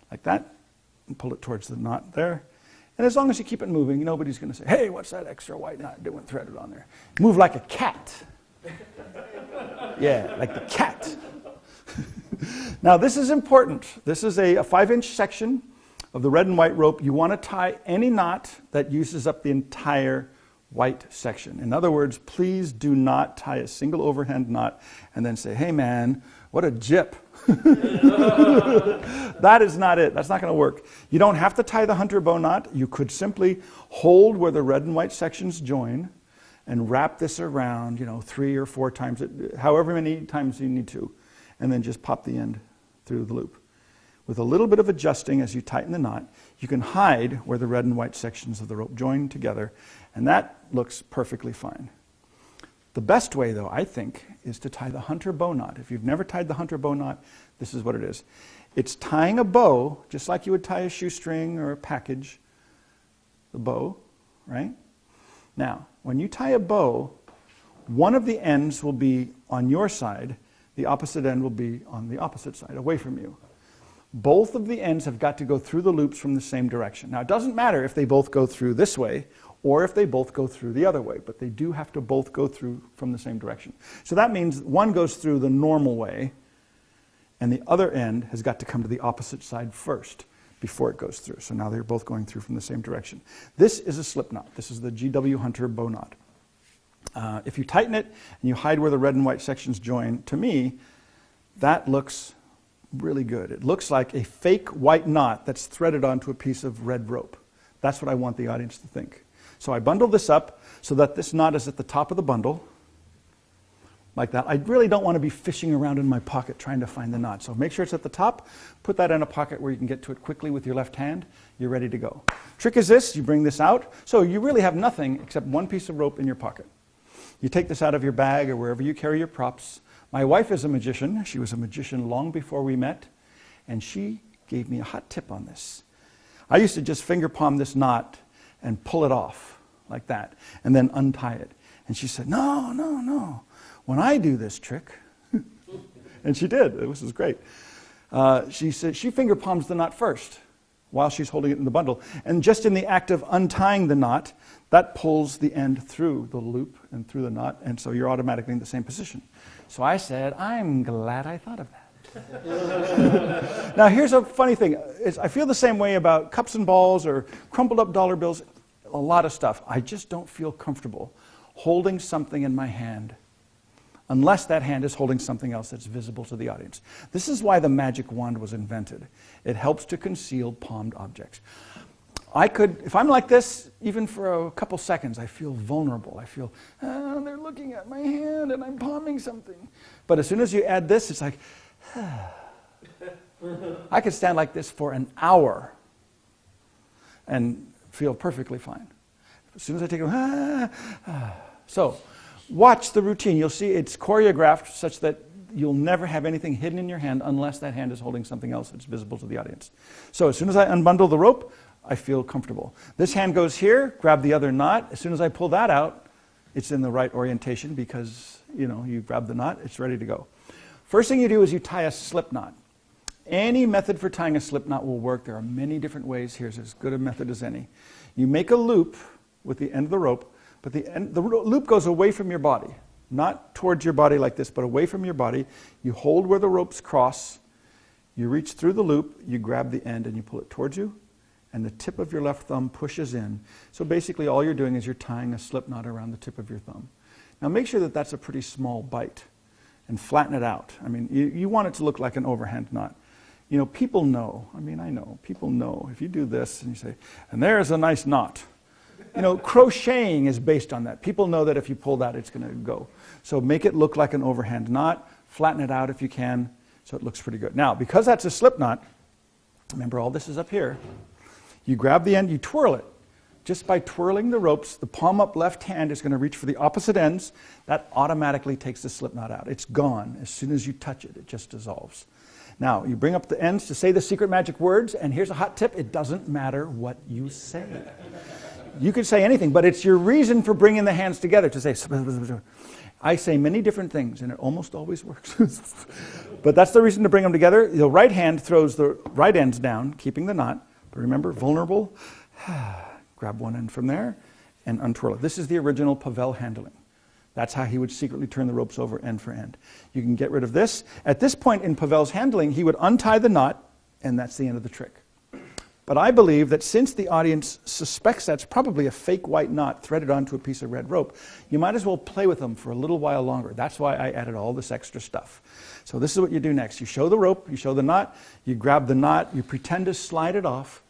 like that and pull it towards the knot there. And as long as you keep it moving, nobody's going to say, hey, what's that extra white knot doing threaded on there? Move like a cat. Yeah, like the cat. Now, this is important. This is a 5-inch section of the red and white rope. You want to tie any knot that uses up the entire white section. In other words, please do not tie a single overhand knot and then say, hey man, What a jip. That is not it. That's not going to work. You don't have to tie the hunter bow knot. You could simply hold where the red and white sections join and wrap this around, 3 or 4 times, however many times you need to, and then just pop the end through the loop. With a little bit of adjusting as you tighten the knot, you can hide where the red and white sections of the rope join together, and that looks perfectly fine. The best way, though, I think, is to tie the hunter bow knot. If you've never tied the hunter bow knot, this is what it is. It's tying a bow, just like you would tie a shoestring or a package, the bow, right? Now, when you tie a bow, one of the ends will be on your side, the opposite end will be on the opposite side, away from you. Both of the ends have got to go through the loops from the same direction. Now, it doesn't matter if they both go through this way or if they both go through the other way, but they do have to both go through from the same direction. So that means one goes through the normal way, and the other end has got to come to the opposite side first before it goes through. So now they're both going through from the same direction. This is a slip knot. This is the GW Hunter bow knot. If you tighten it and you hide where the red and white sections join, to me, that looks really good. It looks like a fake white knot that's threaded onto a piece of red rope. That's what I want the audience to think. So I bundle this up so that this knot is at the top of the bundle, like that. I really don't want to be fishing around in my pocket trying to find the knot. So make sure it's at the top. Put that in a pocket where you can get to it quickly with your left hand. You're ready to go. Trick is this, you bring this out. So you really have nothing except one piece of rope in your pocket. You take this out of your bag or wherever you carry your props. My wife is a magician. She was a magician long before we met, and she gave me a hot tip on this. I used to just finger palm this knot and pull it off like that, and then untie it. And she said, no, no, no. When I do this trick, and she did, this is great. She said she finger palms the knot first while she's holding it in the bundle. And just in the act of untying the knot, that pulls the end through the loop and through the knot, and so you're automatically in the same position. So I said, I'm glad I thought of that. Now here's a funny thing. I feel the same way about cups and balls or crumpled up dollar bills, a lot of stuff. I just don't feel comfortable holding something in my hand unless that hand is holding something else that's visible to the audience. This is why the magic wand was invented. It helps to conceal palmed objects. I could, if I'm like this, even for a couple seconds, I feel vulnerable. I feel, they're looking at my hand and I'm palming something. But as soon as you add this, it's like, I could stand like this for an hour and feel perfectly fine. As soon as I take it, So, watch the routine. You'll see it's choreographed such that you'll never have anything hidden in your hand unless that hand is holding something else that's visible to the audience. So as soon as I unbundle the rope, I feel comfortable. This hand goes here, grab the other knot. As soon as I pull that out, it's in the right orientation because, you grab the knot, it's ready to go. First thing you do is you tie a slip knot. Any method for tying a slip knot will work. There are many different ways. Here's as good a method as any. You make a loop with the end of the rope, but the loop goes away from your body. Not towards your body like this, but away from your body. You hold where the ropes cross. You reach through the loop, you grab the end and you pull it towards you, and the tip of your left thumb pushes in. So basically all you're doing is you're tying a slip knot around the tip of your thumb. Now make sure that that's a pretty small bite and flatten it out. I mean, you want it to look like an overhand knot. People know. I know. People know. If you do this and you say, and there's a nice knot. Crocheting is based on that. People know that if you pull that, it's going to go. So make it look like an overhand knot. Flatten it out if you can, so it looks pretty good. Now, because that's a slip knot, remember all this is up here. You grab the end, you twirl it. Just by twirling the ropes, the palm up left hand is going to reach for the opposite ends. That automatically takes the slip knot out. It's gone. As soon as you touch it, it just dissolves. Now, you bring up the ends to say the secret magic words, and here's a hot tip. It doesn't matter what you say. You could say anything, but it's your reason for bringing the hands together to say, I say many different things, and it almost always works. But that's the reason to bring them together. The right hand throws the right ends down, keeping the knot. But remember, vulnerable. Grab one end from there and untwirl it. This is the original Pavel handling. That's how he would secretly turn the ropes over end for end. You can get rid of this. At this point in Pavel's handling, he would untie the knot, and that's the end of the trick. But I believe that since the audience suspects that's probably a fake white knot threaded onto a piece of red rope, you might as well play with them for a little while longer. That's why I added all this extra stuff. So this is what you do next. You show the rope, you show the knot, you grab the knot, you pretend to slide it off,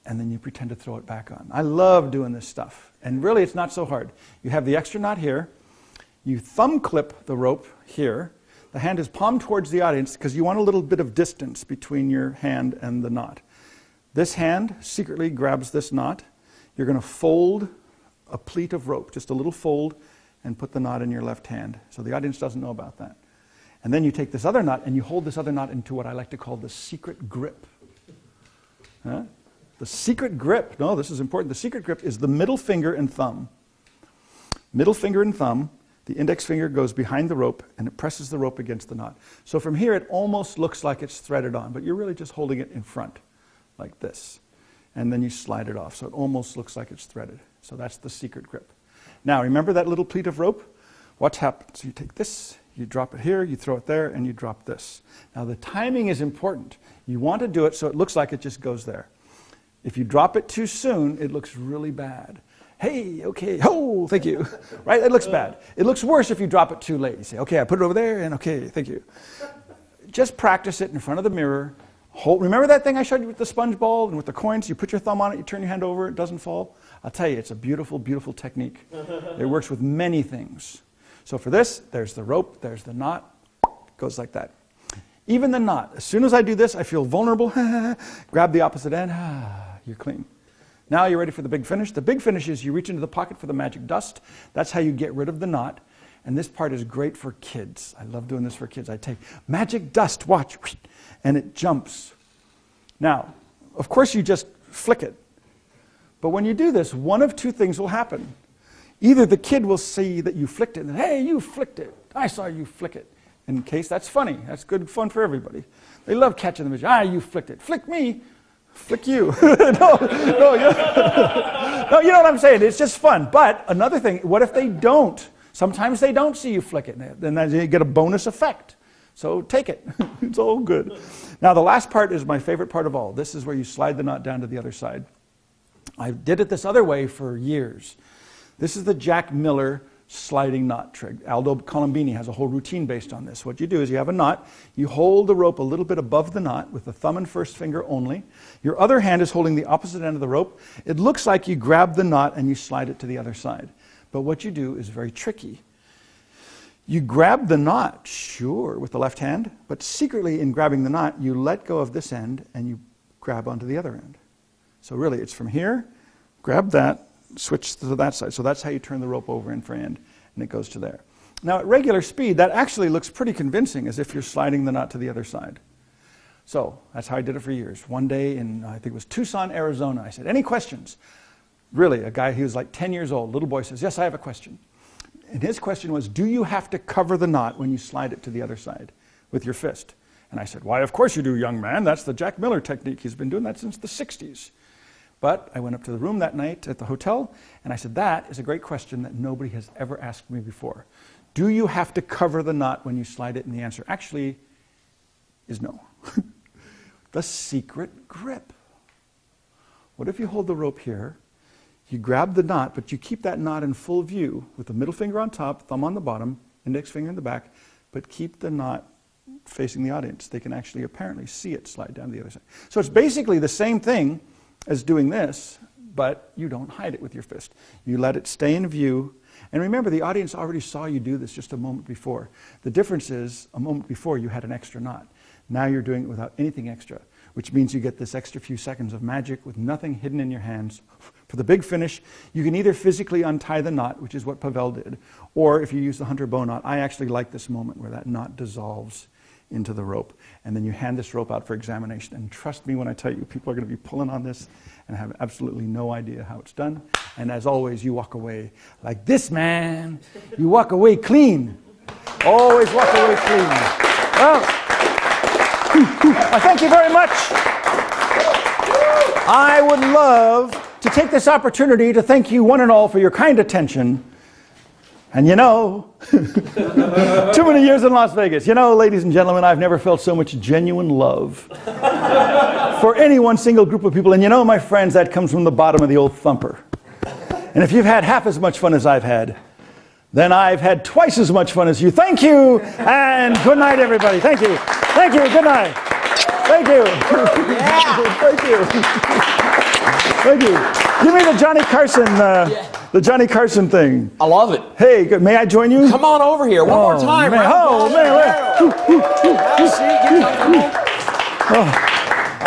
and then you pretend to throw it back on. I love doing this stuff. And really, it's not so hard. You have the extra knot here. You thumb clip the rope here. The hand is palm towards the audience because you want a little bit of distance between your hand and the knot. This hand secretly grabs this knot. You're going to fold a pleat of rope, just a little fold, and put the knot in your left hand. So the audience doesn't know about that. And then you take this other knot and you hold this other knot into what I like to call the secret grip. Huh? The secret grip, no, this is important. The secret grip is the middle finger and thumb. Middle finger and thumb, the index finger goes behind the rope and it presses the rope against the knot. So from here it almost looks like it's threaded on, but you're really just holding it in front, like this. And then you slide it off, so it almost looks like it's threaded. So that's the secret grip. Now remember that little pleat of rope? What happens? You take this, you drop it here, you throw it there, and you drop this. Now the timing is important. You want to do it so it looks like it just goes there. If you drop it too soon, it looks really bad. Hey, okay, oh, thank you. Right? It looks bad. It looks worse if you drop it too late. You say, okay, I put it over there, and okay, thank you. Just practice it in front of the mirror. Remember that thing I showed you with the sponge ball and with the coins? You put your thumb on it, you turn your hand over, it doesn't fall. I'll tell you, it's a beautiful, beautiful technique. It works with many things. So for this, there's the rope, there's the knot. It goes like that. Even the knot. As soon as I do this, I feel vulnerable. Grab the opposite end. You're clean. Now you're ready for the big finish. The big finish is you reach into the pocket for the magic dust. That's how you get rid of the knot. And this part is great for kids. I love doing this for kids. I take magic dust, watch, and it jumps. Now, of course you just flick it. But when you do this, one of two things will happen. Either the kid will see that you flicked it, and hey, you flicked it. I saw you flick it. In case that's funny. That's good fun for everybody. They love catching the magic. You flicked it. Flick me. Flick you. No, you know what I'm saying. It's just fun. But another thing, what if they don't? Sometimes they don't see you flick it. Then you get a bonus effect. So take it. It's all good. Now the last part is my favorite part of all. This is where you slide the knot down to the other side. I did it this other way for years. This is the Jack Miller sliding knot trick. Aldo Colombini has a whole routine based on this. What you do is you have a knot, you hold the rope a little bit above the knot with the thumb and first finger only. Your other hand is holding the opposite end of the rope. It looks like you grab the knot and you slide it to the other side. But what you do is very tricky. You grab the knot, sure, with the left hand, but secretly in grabbing the knot, you let go of this end and you grab onto the other end. So really, it's from here, grab that, switch to that side. So that's how you turn the rope over end for end, and it goes to there. Now at regular speed, that actually looks pretty convincing, as if you're sliding the knot to the other side. So that's how I did it for years. One day in, I think it was Tucson, Arizona, I said, any questions? Really, a guy, he was like 10 years old, little boy says, yes, I have a question. And his question was, do you have to cover the knot when you slide it to the other side with your fist? And I said, why, of course you do, young man. That's the Jack Miller technique. He's been doing that since the 60s. But I went up to the room that night at the hotel, and I said, that is a great question that nobody has ever asked me before. Do you have to cover the knot when you slide it? And the answer actually is no. The secret grip. What if you hold the rope here, you grab the knot, but you keep that knot in full view with the middle finger on top, thumb on the bottom, index finger in the back, but keep the knot facing the audience. They can actually apparently see it slide down to the other side. So it's basically the same thing as doing this, but you don't hide it with your fist. You let it stay in view. And remember, the audience already saw you do this just a moment before. The difference is, a moment before you had an extra knot. Now you're doing it without anything extra, which means you get this extra few seconds of magic with nothing hidden in your hands. For the big finish, you can either physically untie the knot, which is what Pavel did, or if you use the hunter bow knot, I actually like this moment where that knot dissolves into the rope. And then you hand this rope out for examination. And trust me when I tell you, people are going to be pulling on this and have absolutely no idea how it's done. And as always, you walk away like this, man. You walk away clean. Always walk away clean. Well, I thank you very much. I would love to take this opportunity to thank you one and all for your kind attention. And you know, too many years in Las Vegas. You know, ladies and gentlemen, I've never felt so much genuine love for any one single group of people. And you know, my friends, that comes from the bottom of the old thumper. And if you've had half as much fun as I've had, then I've had twice as much fun as you. Thank you, and good night, everybody. Thank you. Thank you. Good night. Thank you. Thank you. Thank you. Give me the Johnny Carson, the Johnny Carson thing. I love it. Hey, good. May I join you? Come on over here. One more time. Man. Right? Oh, man. Have a seat. Get comfortable.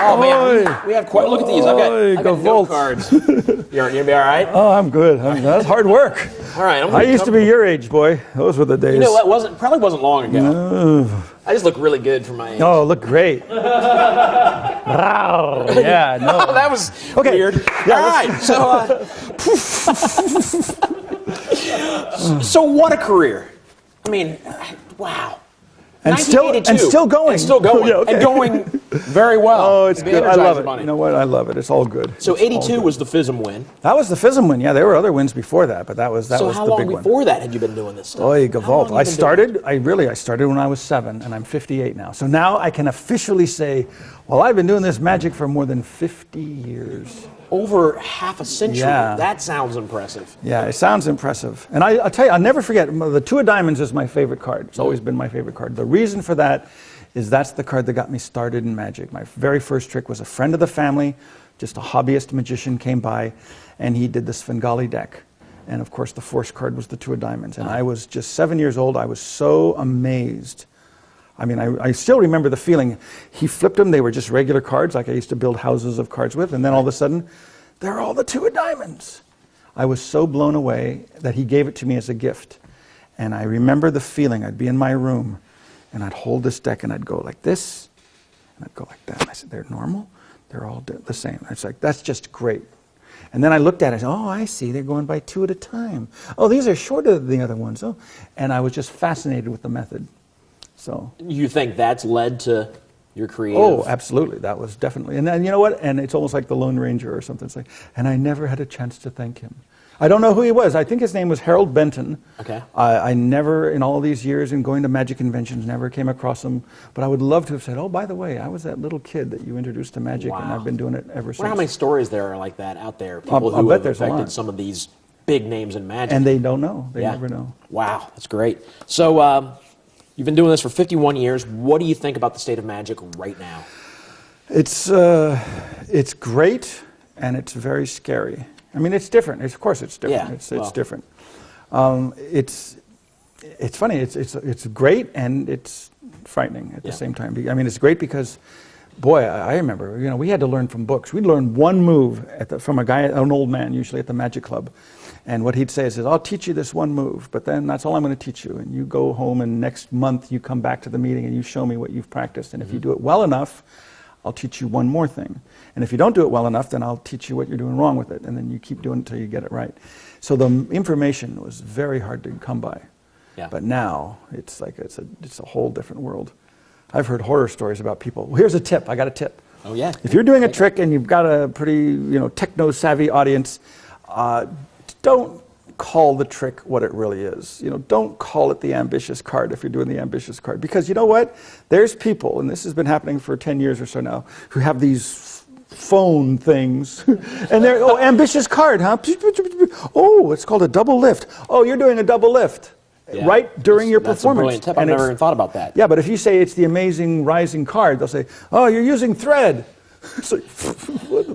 Oh, man. We have quite. Look at these. I've got no cards. You're going to be all right? Oh, I'm good. That's hard work. All right. I used to be your age, boy. Those were the days. You know, that probably wasn't long ago. I just look really good for my age. Oh, look great. Wow. Yeah, no. That was weird. Yeah, all right. So what a career. I mean, wow. And still going. And still going. Yeah, okay. And going very well. Oh, it's good. I love it. Bunny. You know what? I love it. It's all good. So 82 was the FISM win. That was the FISM win. Yeah, there were other wins before that, but that was the big one. So how long before that had you been doing this stuff? Oh, Gewalt. I started when I was 7, and I'm 58 now. So now I can officially say, well, I've been doing this magic for more than 50 years. Over half a century. Yeah. That sounds impressive. Yeah, it sounds impressive. And I'll tell you, I'll never forget, the Two of Diamonds is my favorite card. It's always been my favorite card. The reason for that is that's the card that got me started in magic. My very first trick was a friend of the family, just a hobbyist magician came by, and he did the Svengali deck. And of course, the force card was the Two of Diamonds. And I was just 7 years old. I was so amazed. I mean, I still remember the feeling. He flipped them. They were just regular cards, like I used to build houses of cards with. And then all of a sudden, they're all the Two of Diamonds. I was so blown away that he gave it to me as a gift. And I remember the feeling. I'd be in my room, and I'd hold this deck, and I'd go like this, and I'd go like that. And I said, they're normal? They're all the same. It's like, that's just great. And then I looked at it and said, oh, I see, they're going by 2 at a time. Oh, these are shorter than the other ones. Oh. And I was just fascinated with the method. So. You think that's led to your creative? Oh, absolutely. That was definitely. And then, you know what? And it's almost like the Lone Ranger or something. It's like, and I never had a chance to thank him. I don't know who he was. I think his name was Harold Benton. Okay. I never, in all these years in going to magic conventions, never came across him. But I would love to have said, oh, by the way, I was that little kid that you introduced to magic, and I've been doing it ever since. I wonder how many stories there are like that out there. People I'll who bet have there's a affected lot. some of these big names in magic. And they don't know. They never know. Wow, that's great. So you've been doing this for 51 years. What do you think about the state of magic right now? It's great, and it's very scary. I mean, it's different. Of course, it's different. Yeah, It's different. It's funny. It's great, and it's frightening at the same time. I mean, it's great because, boy, I remember. You know, we had to learn from books. We'd learn one move from a guy, an old man, usually at the magic club, and what he'd say is, "I'll teach you this one move, but then that's all I'm going to teach you. And you go home, and next month you come back to the meeting, and you show me what you've practiced. And if you do it well enough, I'll teach you one more thing. And if you don't do it well enough, then I'll teach you what you're doing wrong with it. And then you keep doing it until you get it right." So the information was very hard to come by. Yeah. But now it's like it's a whole different world. I've heard horror stories about people. Well, here's a tip. I got a tip. Oh yeah. If you're doing a trick and you've got a pretty techno-savvy audience, don't call the trick what it really is. Don't call it the ambitious card if you're doing the ambitious card. Because you know what? There's people, and this has been happening for 10 years or so now, who have these phone things. And they're, oh, ambitious card, huh? Oh, it's called a double lift. Oh, you're doing a double lift. Yeah. right during your That's performance. a brilliant tip. I've never even thought about that. Yeah, but if you say it's the amazing rising card, they'll say, oh, you're using thread. It's like,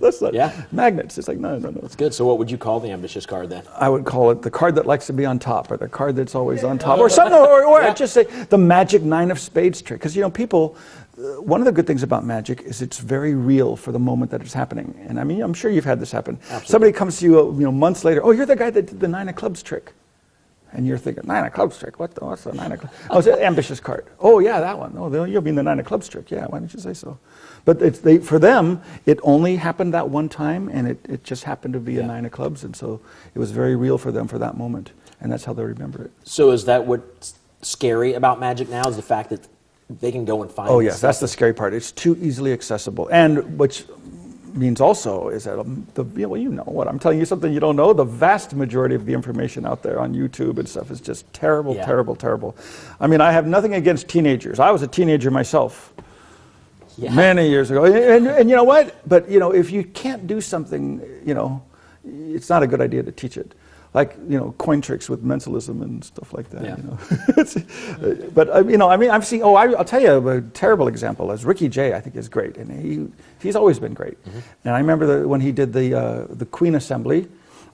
that's not magnets. It's like, no. That's good. So what would you call the ambitious card then? I would call it the card that likes to be on top, or the card that's always on top, or something, or I'd just say the magic 9 of spades trick. Because, people, one of the good things about magic is it's very real for the moment that it's happening. And I mean, I'm sure you've had this happen. Absolutely. Somebody comes to you, months later, oh, you're the guy that did the 9 of clubs trick. And you're thinking, 9 of clubs trick? What's the 9 of clubs? Oh, it's an ambitious card. Oh, yeah, that one. Oh, you'll be in the 9 of clubs trick. Yeah, why didn't you say so? But for them, it only happened that one time, and it just happened to be a 9 of clubs, and so it was very real for them for that moment, and that's how they remember it. So is that what's scary about magic now, is the fact that they can go and find Oh, yes, that's the scary part. It's too easily accessible. And which means also is that well, you know what, I'm telling you something you don't know. The vast majority of the information out there on YouTube and stuff is just terrible, Yeah. terrible, terrible. I mean, I have nothing against teenagers. I was a teenager myself many years ago. And you know what? But, you know, if you can't do something, you know, it's not a good idea to teach it. Like, you know, coin tricks with mentalism and stuff like that. Yeah. You know, but you know, I mean, I've seen. I'll tell you a terrible example. Is Ricky Jay? I think is great, and he's always been great. And I remember when he did the Queen Assembly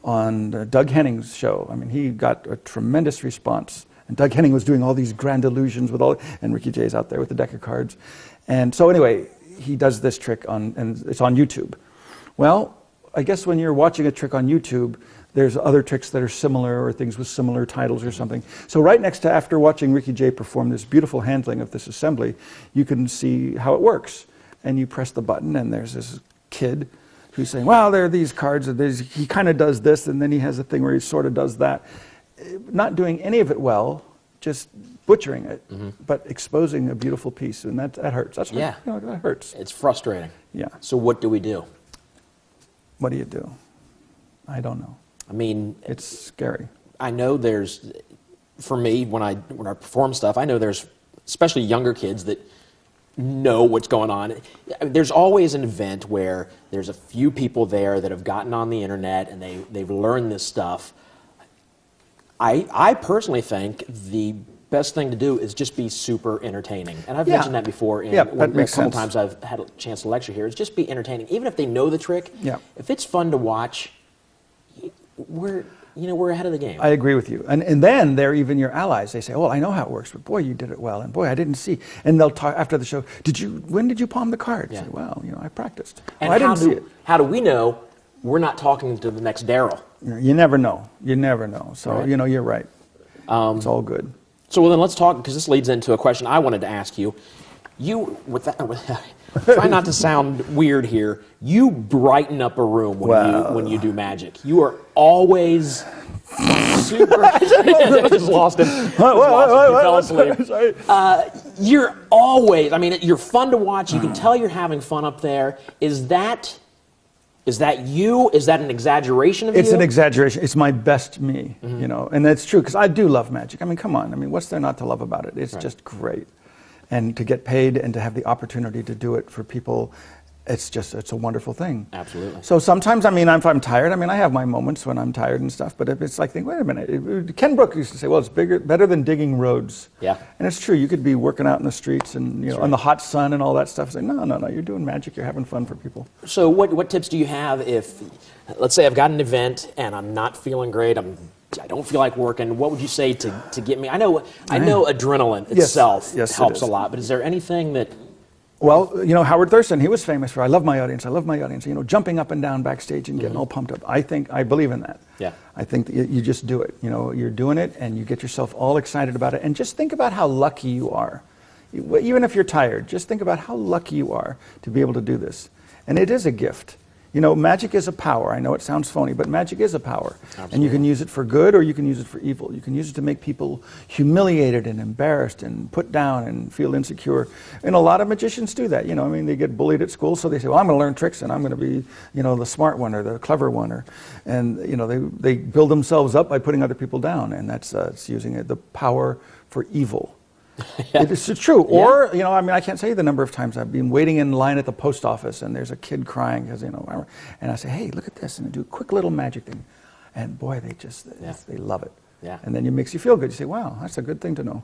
on Doug Henning's show. I mean, he got a tremendous response. And Doug Henning was doing all these grand illusions with and Ricky Jay's out there with the deck of cards. And so anyway, he does this trick and it's on YouTube. Well, I guess when you're watching a trick on YouTube, there's other tricks that are similar or things with similar titles or something. So right next to, after watching Ricky Jay perform this beautiful handling of this assembly, you can see how it works. And you press the button and there's this kid who's saying, well, there are these cards, and he kind of does this, and then he has a thing where he sort of does that. Not doing any of it well, just butchering it, but exposing a beautiful piece, and that hurts. That's Yeah. you know, that hurts. It's frustrating. Yeah. So what do we do? What do you do? I don't know. I mean, It's scary. I know there's, for me, when I perform stuff, I know there's especially younger kids that know what's going on. There's always an event where there's a few people there that have gotten on the internet and they've learned this stuff. I personally think the best thing to do is just be super entertaining. And I've Yeah. mentioned that before in Yeah, that makes a couple sense. times I've had a chance to lecture here, is just be entertaining. Even if they know the trick, Yeah. if it's fun to watch, we're ahead of the game. I agree with you. And then they're even your allies. They say, oh, I know how it works, but boy, you did it well. And boy, I didn't see. And they'll talk after the show, when did you palm the card? Yeah. Say, well, you know, I practiced. And I didn't see it. how do we know we're not talking to the next Daryl? You never know. You never know. So, Right. you know, you're right. It's all good. So well, then let's talk, because this leads into a question I wanted to ask you. Try not to sound weird here. You brighten up a room when you do magic. You are always super. I just lost him. You fell asleep. Sorry. You're always. I mean, you're fun to watch. You can tell you're having fun up there. Is that you? Is that an exaggeration of you? It's an exaggeration. It's my best me, you know, and that's true because I do love magic. I mean, come on. I mean, what's there not to love about it? It's just great, and to get paid and to have the opportunity to do it for people, it's a wonderful thing. Absolutely. So sometimes, I mean, if I'm tired, I mean, I have my moments when I'm tired and stuff. But if it's like, wait a minute. Ken Brook used to say, well, it's better than digging roads. Yeah. And it's true. You could be working out in the streets and on the hot sun and all that stuff. Say, no, you're doing magic. You're having fun for people. So what tips do you have if, let's say I've got an event and I'm not feeling great, I don't feel like working, what would you say to get me? I know adrenaline itself Yes, it helps is. a lot, but is there anything that... Well, you know, Howard Thurston, he was famous for, I love my audience, you know, jumping up and down backstage and getting all pumped up. I believe in that. Yeah. I think that you just do it. You know, you're doing it and you get yourself all excited about it. And just think about how lucky you are. Even if you're tired, just think about how lucky you are to be able to do this. And it is a gift. You know, magic is a power. I know it sounds phony, but magic is a power. Absolutely. And you can use it for good or you can use it for evil. You can use it to make people humiliated and embarrassed and put down and feel insecure. And a lot of magicians do that. You know, I mean, they get bullied at school, so they say, well, I'm going to learn tricks and I'm going to be, you know, the smart one or the clever one. And, you know, they build themselves up by putting other people down. And that's it's using the power for evil. It's true. Or, you know, I mean, I can't tell you the number of times I've been waiting in line at the post office and there's a kid crying because, you know, and I say, hey, look at this, and I do a quick little magic thing. And boy, they love it. Yeah. And then it makes you feel good. You say, wow, that's a good thing to know.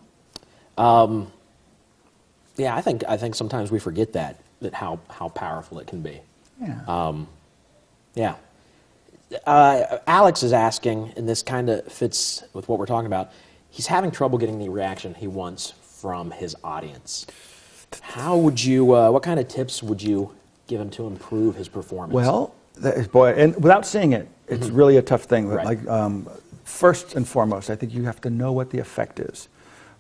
Yeah, I think sometimes we forget that how powerful it can be. Yeah. Alex is asking, and this kind of fits with what we're talking about, he's having trouble getting the reaction he wants from his audience. How would you, what kind of tips would you give him to improve his performance? Well, boy, and without seeing it, it's really a tough thing. Right. Like, first and foremost, I think you have to know what the effect is.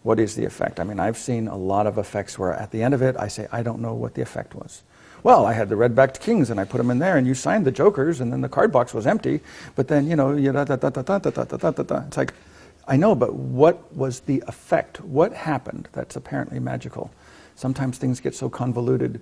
What is the effect? I mean, I've seen a lot of effects where at the end of it, I say, I don't know what the effect was. Well, I had the red-backed kings, and I put them in there, and you signed the jokers, and then the card box was empty, but then, you know, it's like, I know, but what was the effect? What happened that's apparently magical? Sometimes things get so convoluted,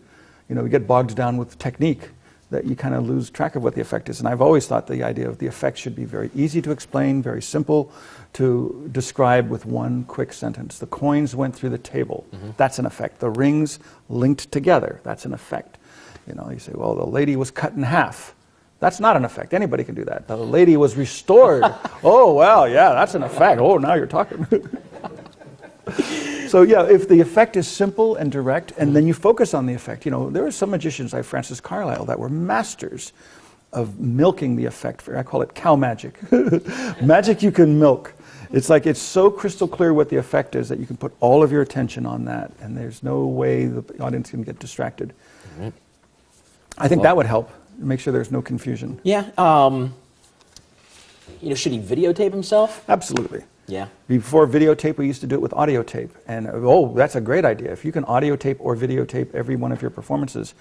you know, we get bogged down with technique that you kind of lose track of what the effect is. And I've always thought the idea of the effect should be very easy to explain, very simple to describe with one quick sentence. The coins went through the table. That's an effect. The rings linked together. That's an effect. You know, you say, well, the lady was cut in half. That's not an effect. Anybody can do that. The lady was restored. Oh, well, yeah, that's an effect. Oh, now you're talking. So yeah, if the effect is simple and direct, and then you focus on the effect, you know, there were some magicians like Francis Carlyle that were masters of milking the effect. I call it cow magic. Magic you can milk. It's like it's so crystal clear what the effect is that you can put all of your attention on that, and there's no way the audience can get distracted. I think that would help. Make sure there's no confusion. Yeah. You know, should he videotape himself? Absolutely. Yeah. Before videotape, we used to do it with audio tape. And oh, that's a great idea. If you can audio tape or videotape every one of your performances,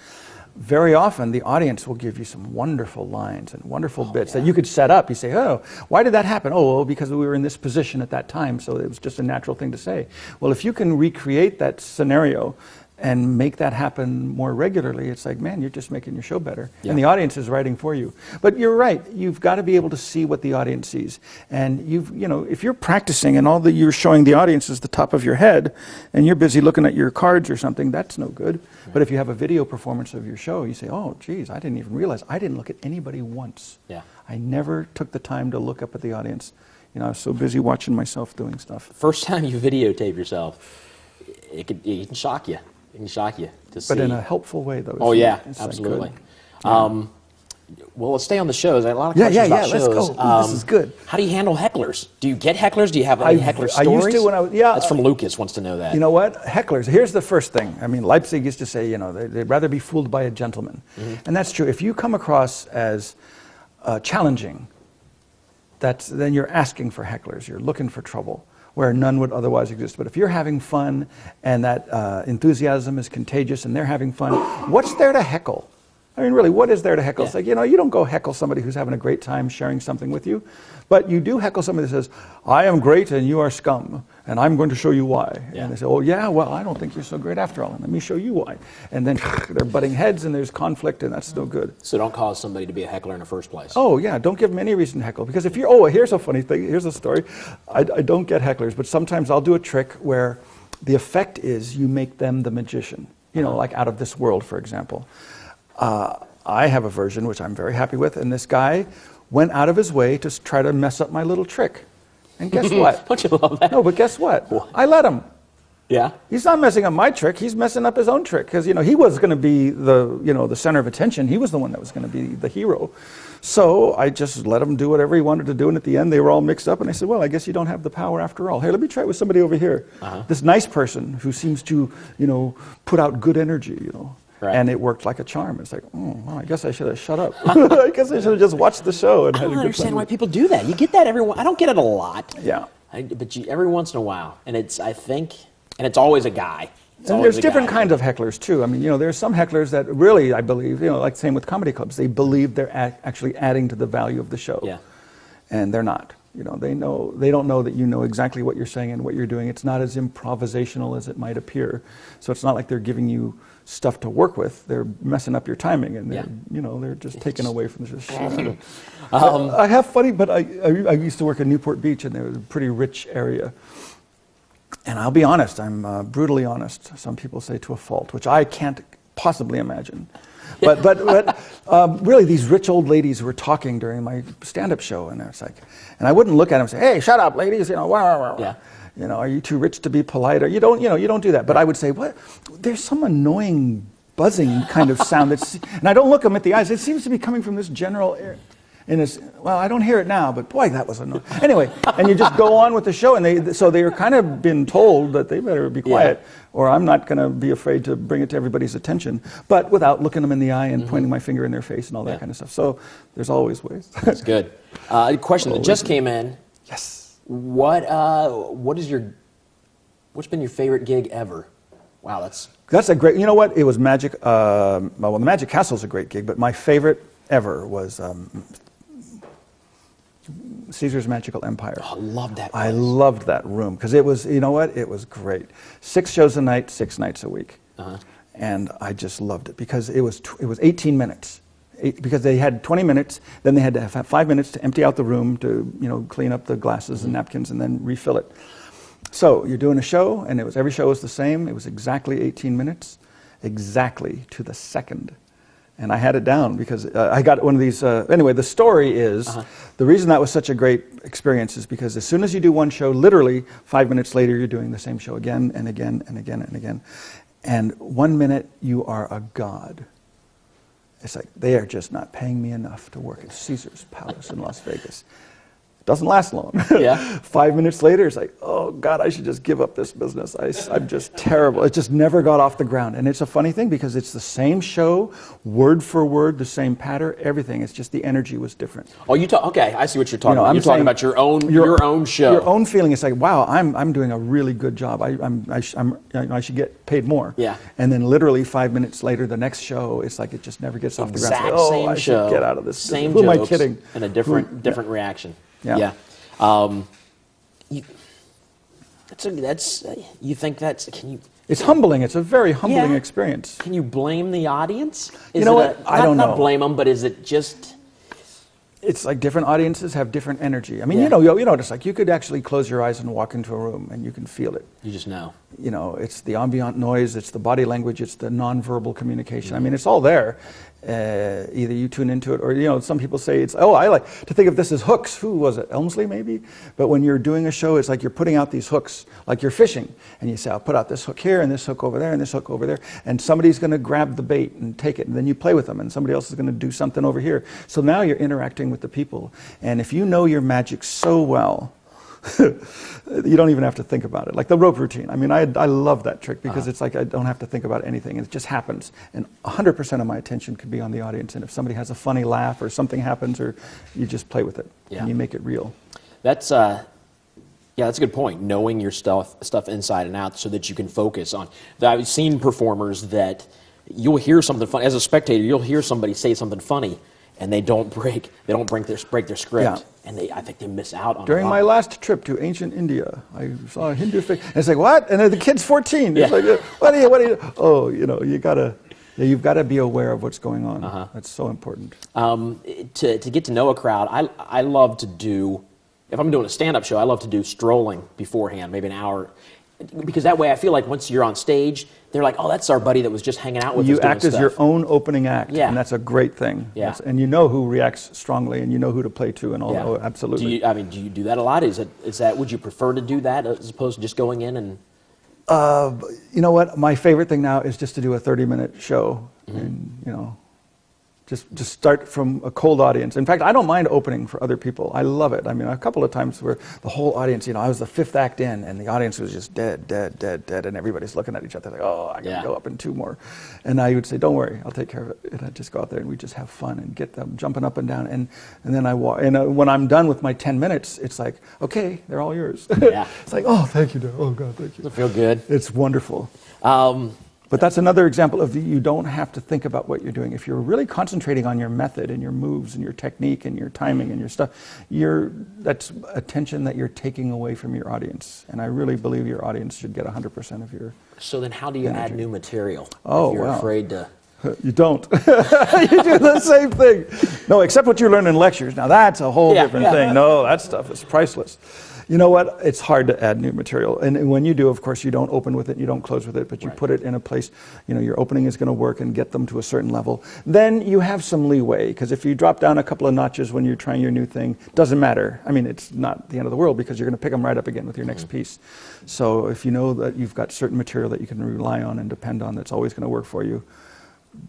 very often the audience will give you some wonderful lines and wonderful bits that you could set up. You say, oh, why did that happen? Oh, well, because we were in this position at that time, so it was just a natural thing to say. Well, if you can recreate that scenario and make that happen more regularly, it's like, man, you're just making your show better. Yeah. And the audience is writing for you. But you're right, you've got to be able to see what the audience sees. And you know, if you're practicing and all that you're showing the audience is the top of your head, and you're busy looking at your cards or something, that's no good. But if you have a video performance of your show, you say, oh, geez, I didn't even realize, I didn't look at anybody once. Yeah. I never took the time to look up at the audience. You know, I was so busy watching myself doing stuff. First time you videotape yourself, it can shock you. It can shock you to see. But in a helpful way, though. Oh yeah, it's absolutely. Like good. Well, let's stay on the shows. I had a lot of questions about let's shows. go. Ooh, this is good. How do you handle hecklers? Do you get hecklers? Do you have any heckler stories? I used to when I was, yeah. That's from Lucas, wants to know that. You know what? Hecklers, here's the first thing. I mean, Leipzig used to say, you know, they'd rather be fooled by a gentleman. And that's true. If you come across as challenging, then you're asking for hecklers. You're looking for trouble where none would otherwise exist. But if you're having fun and that enthusiasm is contagious and they're having fun, what's there to heckle? I mean, really, what is there to heckle? It's like, you know, you don't go heckle somebody who's having a great time sharing something with you, but you do heckle somebody that says, I am great and you are scum, and I'm going to show you why. Yeah. And they say, oh yeah, well, I don't think you're so great after all, and let me show you why. And then they're butting heads and there's conflict, and that's no good. So don't cause somebody to be a heckler in the first place. Oh yeah, don't give them any reason to heckle, because if you're, oh, here's a funny thing, here's a story. I don't get hecklers, but sometimes I'll do a trick where the effect is you make them the magician. You know, like Out of This World, for example. I have a version which I'm very happy with, and this guy went out of his way to try to mess up my little trick. And guess what? Don't you love that? No, but guess what? I let him. Yeah. He's not messing up my trick. He's messing up his own trick, because you know he was going to be the center of attention. He was the one that was going to be the hero. So I just let him do whatever he wanted to do, and at the end they were all mixed up. And I said, well, I guess you don't have the power after all. Hey, let me try it with somebody over here. This nice person who seems to put out good energy. Right. And it worked like a charm. It's like, oh, well, I guess I should have shut up. I guess I should have just watched the show and I had a don't good understand time. why people do that. You get that I don't get it a lot. Yeah. But every once in a while. And it's always a guy. And there's different kinds of hecklers too. I mean, there's some hecklers that really, I believe, like same with comedy clubs, they believe they're actually adding to the value of the show. Yeah. And they're not. They don't know that you know exactly what you're saying and what you're doing. It's not as improvisational as it might appear. So it's not like they're giving you stuff to work with. They're messing up your timing, and they're just taken away from the show. I have funny, but I used to work in Newport Beach, and it was a pretty rich area. And I'll be honest, I'm brutally honest. Some people say to a fault, which I can't possibly imagine. But really, these rich old ladies were talking during my stand-up show, and it's like, and I wouldn't look at them and say, "Hey, shut up, ladies!" Yeah. Are you too rich to be polite? Or you don't do that. But I would say, what? There's some annoying buzzing kind of sound and I don't look them at the eyes. It seems to be coming from this general air. And well, I don't hear it now, but boy, that was annoying. Anyway, and you just go on with the show, and they're kind of been told that they better be quiet, or I'm not going to be afraid to bring it to everybody's attention, but without looking them in the eye and pointing my finger in their face and all that kind of stuff. So there's always ways. That's good. A question that just came in. Yes. What's been your favorite gig ever? Wow, That's a great. You know what? It was Magic. Well, the Magic Castle's a great gig, but my favorite ever was Caesar's Magical Empire. Oh, I love that place. I loved that room because it was, it was great. 6 shows a night, 6 nights a week. And I just loved it because it was 18 minutes. because they had 20 minutes, then they had to have 5 minutes to empty out the room to, clean up the glasses and napkins and then refill it. So you're doing a show, and every show was the same. It was exactly 18 minutes, exactly to the second. And I had it down because I got one of these. Anyway, the story is, the reason that was such a great experience is because as soon as you do one show, literally 5 minutes later, you're doing the same show again and again and again and again. And 1 minute, you are a god. It's like, they are just not paying me enough to work at Caesar's Palace in Las Vegas. Doesn't last long. Yeah. 5 minutes later, it's like, oh God, I should just give up this business. I'm just terrible. It just never got off the ground. And it's a funny thing because it's the same show, word for word, the same pattern, everything. It's just the energy was different. Oh, okay, I see what you're talking about. I'm You're talking about your own show. Your own feeling. It's like, wow, I'm doing a really good job. I should get paid more. Yeah. And then literally 5 minutes later, the next show, it's like it just never gets off the ground. Exact It's like, same I show. should get out of this. Same Who jokes. am I kidding? And a different reaction. Yeah. You think that's, can you... It's humbling. It's a very humbling Yeah. experience. Can you blame the audience? You know what? I don't know. Not blame them, but is it just... It's like different audiences have different energy. I mean, you know, it's like you could actually close your eyes and walk into a room and you can feel it. You just know. You know, it's the ambient noise, it's the body language, it's the nonverbal communication. I mean, it's all there. Either you tune into it or, some people say it's, I like to think of this as hooks. Who was it? Elmsley, maybe? But when you're doing a show, it's like you're putting out these hooks, like you're fishing. And you say, I'll put out this hook here and this hook over there and this hook over there. And somebody's going to grab the bait and take it. And then you play with them and somebody else is going to do something over here. So now you're interacting with the people. And if you know your magic so well, you don't even have to think about it. Like the rope routine. I mean, I love that trick because it's like I don't have to think about anything. It just happens. And 100% of my attention can be on the audience. And if somebody has a funny laugh or something happens, or you just play with it and you make it real. That's a good point. Knowing your stuff inside and out so that you can focus on. I've seen performers that you'll hear something funny. As a spectator, you'll hear somebody say something funny and they don't break their script. Yeah. And I think they miss out on During a lot. my last trip to ancient India, I saw a Hindu face. And it's like, what? And then the kid's 14. It's like, what do you? Oh, you've got to be aware of what's going on. That's so important. To get to know a crowd, I love to do, if I'm doing a stand-up show, I love to do strolling beforehand, maybe an hour. Because that way I feel like once you're on stage, they're like, oh, that's our buddy that was just hanging out with us. You doing act as stuff. your own opening act, Yeah. and that's a great thing. Yeah. And you know who reacts strongly, and you know who to play to, and all. Yeah. Oh, absolutely. Do you do that a lot? Is that? Would you prefer to do that as opposed to just going in and? You know what? My favorite thing now is just to do a 30-minute show, and just start from a cold audience. In fact, I don't mind opening for other people. I love it. I mean, a couple of times where the whole audience, I was the fifth act in, and the audience was just dead, and everybody's looking at each other like, oh, I gotta go up in two more. And I would say, don't worry, I'll take care of it. And I'd just go out there and we just have fun and get them jumping up and down. And then I walk. And when I'm done with my 10 minutes, it's like, okay, they're all yours. Yeah. It's like, oh, thank you, dear. Oh God, thank you. Does it feel good? It's wonderful. But that's another example of you don't have to think about what you're doing. If you're really concentrating on your method and your moves and your technique and your timing and your stuff, that's attention that you're taking away from your audience. And I really believe your audience should get 100% of your So then how do you add new material? Oh, if you're wow. afraid to... You don't. You do the same thing. No, except what you learn in lectures. Now that's a whole different thing. No, that stuff is priceless. You know what? It's hard to add new material. And when you do, of course, you don't open with it, you don't close with it, but you put it in a place, your opening is going to work and get them to a certain level. Then you have some leeway, because if you drop down a couple of notches when you're trying your new thing, doesn't matter. I mean, it's not the end of the world, because you're going to pick them right up again with your next piece. So if you know that you've got certain material that you can rely on and depend on that's always going to work for you,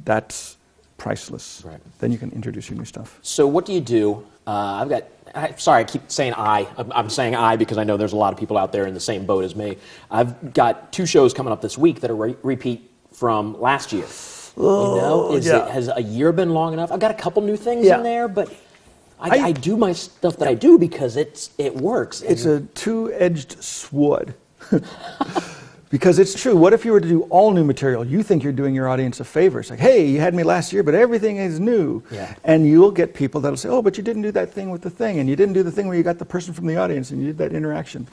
that's priceless. Right. Then you can introduce your new stuff. So what do you do? Sorry, I keep saying I'm saying I because I know there's a lot of people out there in the same boat as me. I've got 2 shows coming up this week that are repeat from last year. Has a year been long enough? I've got a couple new things in there, but I do my stuff that I do because it works. It's a two-edged sword. Because it's true. What if you were to do all new material? You think you're doing your audience a favor. It's like, hey, you had me last year, but everything is new. Yeah. And you'll get people that'll say, oh, but you didn't do that thing with the thing, and you didn't do the thing where you got the person from the audience, and you did that interaction.